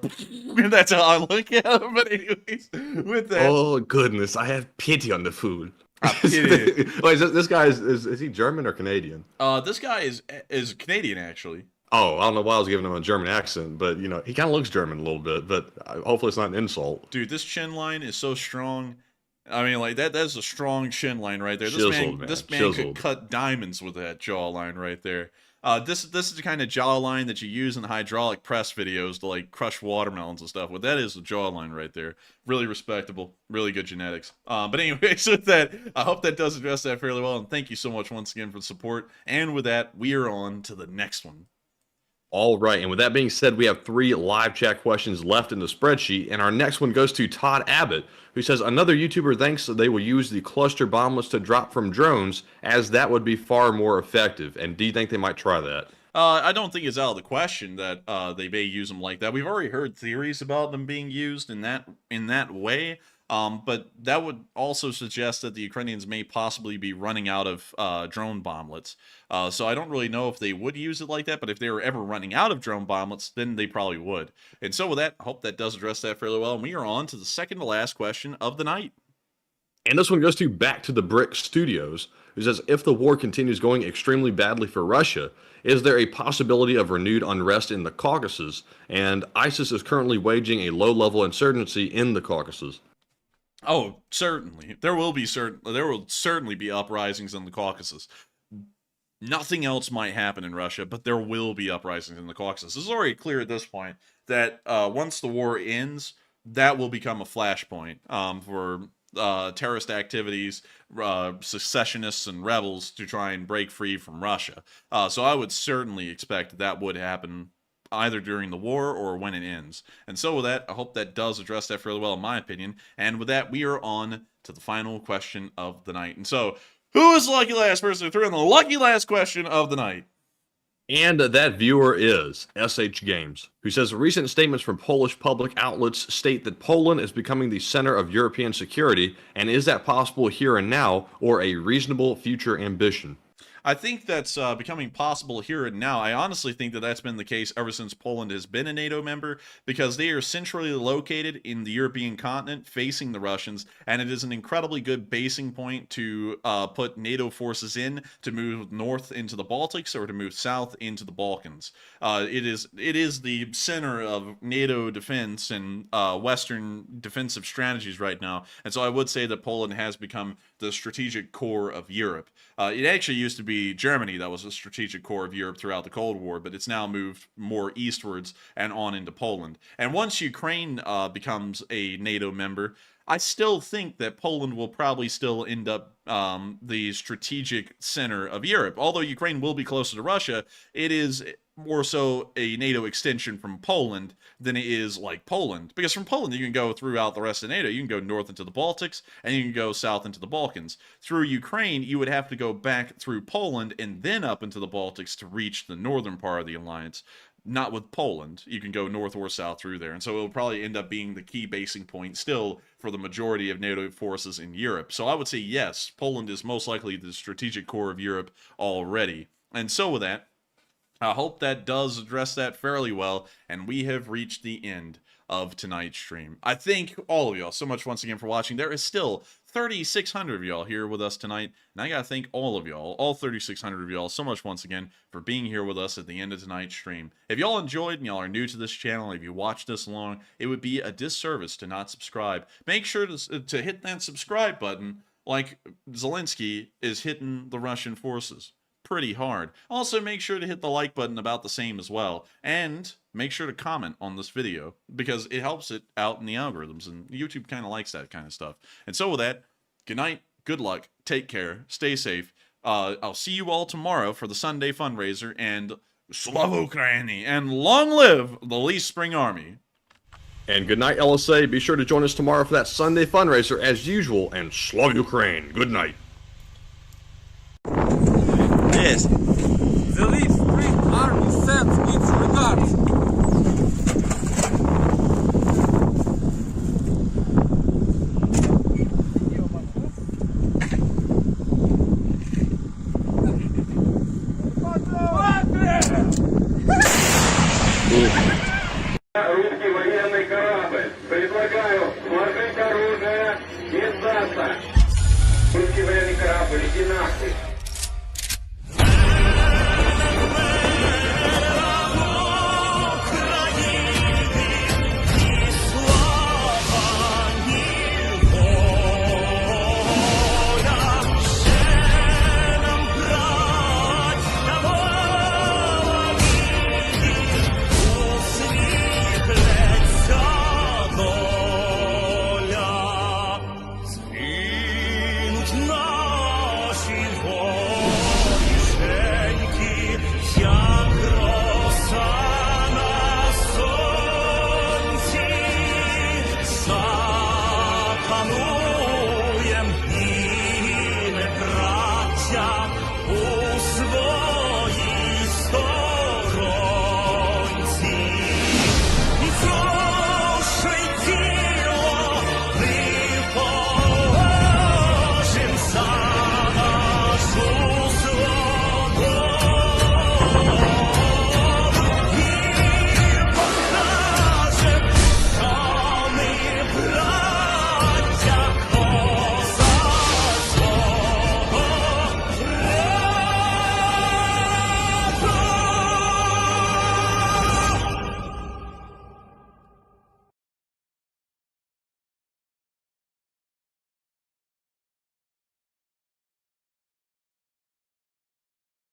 That's how I look at him. But anyways, with that, oh goodness, I have pity on the food. Pity. Wait, this guy is he German or Canadian? This guy is Canadian actually. Oh, I don't know why I was giving him a German accent, but he kind of looks German a little bit. But hopefully it's not an insult. Dude, this chin line is so strong. I mean, like that's a strong chin line right there. This man could cut diamonds with that jawline right there. This is the kind of jawline that you use in hydraulic press videos to like crush watermelons and stuff. Well, that is the jawline right there. Really respectable, really good genetics. But anyways, with that, I hope that does address that fairly well. And thank you so much once again for the support. And with that, we are on to the next one. All right, and with that being said, we have 3 live chat questions left in the spreadsheet, and our next one goes to Todd Abbott, who says, another YouTuber thinks that they will use the cluster bomblets to drop from drones, as that would be far more effective. And do you think they might try that? I don't think it's out of the question that they may use them like that. We've already heard theories about them being used in that way. But that would also suggest that the Ukrainians may possibly be running out of drone bomblets. So I don't really know if they would use it like that, but if they were ever running out of drone bomblets, then they probably would. And so with that, I hope that does address that fairly well. And we are on to the second to last question of the night. And this one goes to Back to the Brick Studios, who says, if the war continues going extremely badly for Russia, is there a possibility of renewed unrest in the Caucasus? And ISIS is currently waging a low-level insurgency in the Caucasus. Oh, certainly. There will certainly be uprisings in the Caucasus. Nothing else might happen in Russia, but there will be uprisings in the Caucasus. This is already clear at this point that once the war ends, that will become a flashpoint for terrorist activities, secessionists and rebels to try and break free from Russia. So I would certainly expect that would happen either during the war or when it ends. And so with that, I hope that does address that fairly well in my opinion. And with that, we are on to the final question of the night. And so, who is the lucky last person who threw in the lucky last question of the night? And that viewer is SH Games, who says recent statements from Polish public outlets state that Poland is becoming the center of European security, and is that possible here and now, or a reasonable future ambition? I think that's becoming possible here and now. I honestly think that that's been the case ever since Poland has been a NATO member, because they are centrally located in the European continent facing the Russians, and it is an incredibly good basing point to put NATO forces in to move north into the Baltics or to move south into the Balkans. It is the center of NATO defense and Western defensive strategies right now, and so I would say that Poland has become the strategic core of Europe. It actually used to be Germany that was a strategic core of Europe throughout the Cold War, but it's now moved more eastwards and on into Poland. And once Ukraine becomes a NATO member, I still think that Poland will probably still end up the strategic center of Europe. Although Ukraine will be closer to Russia, it is more so a NATO extension from Poland than it is like Poland. Because from Poland, you can go throughout the rest of NATO. You can go north into the Baltics, and you can go south into the Balkans. Through Ukraine, you would have to go back through Poland and then up into the Baltics to reach the northern part of the alliance. not with Poland. You can go north or south through there. And so it'll probably end up being the key basing point still for the majority of NATO forces in Europe. So I would say yes, Poland is most likely the strategic core of Europe already. And so with that, I hope that does address that fairly well, and we have reached the end of tonight's stream. I thank all of y'all so much once again for watching. There is still 3,600 of y'all here with us tonight, and I gotta thank all of y'all, all 3,600 of y'all, so much once again for being here with us at the end of tonight's stream. If y'all enjoyed and y'all are new to this channel, if you watched this long, it would be a disservice to not subscribe. Make sure to hit that subscribe button like Zelensky is hitting the Russian forces pretty hard. Also, make sure to hit the like button about the same as well, and make sure to comment on this video because it helps it out in the algorithms, and YouTube kind of likes that kind of stuff. And so with that, good night, good luck, take care, stay safe. I'll see you all tomorrow for the Sunday fundraiser, and Slava Ukraini, and long live the Lee Spring Army. And good night, LSA. Be sure to join us tomorrow for that Sunday fundraiser as usual, and Slava Ukraine. Good night. Yes. The Lee Spring Army sends its regards. Русский военный корабль. Предлагаю сложить оружие и сдаться. Русский военный корабль, иди нахуй.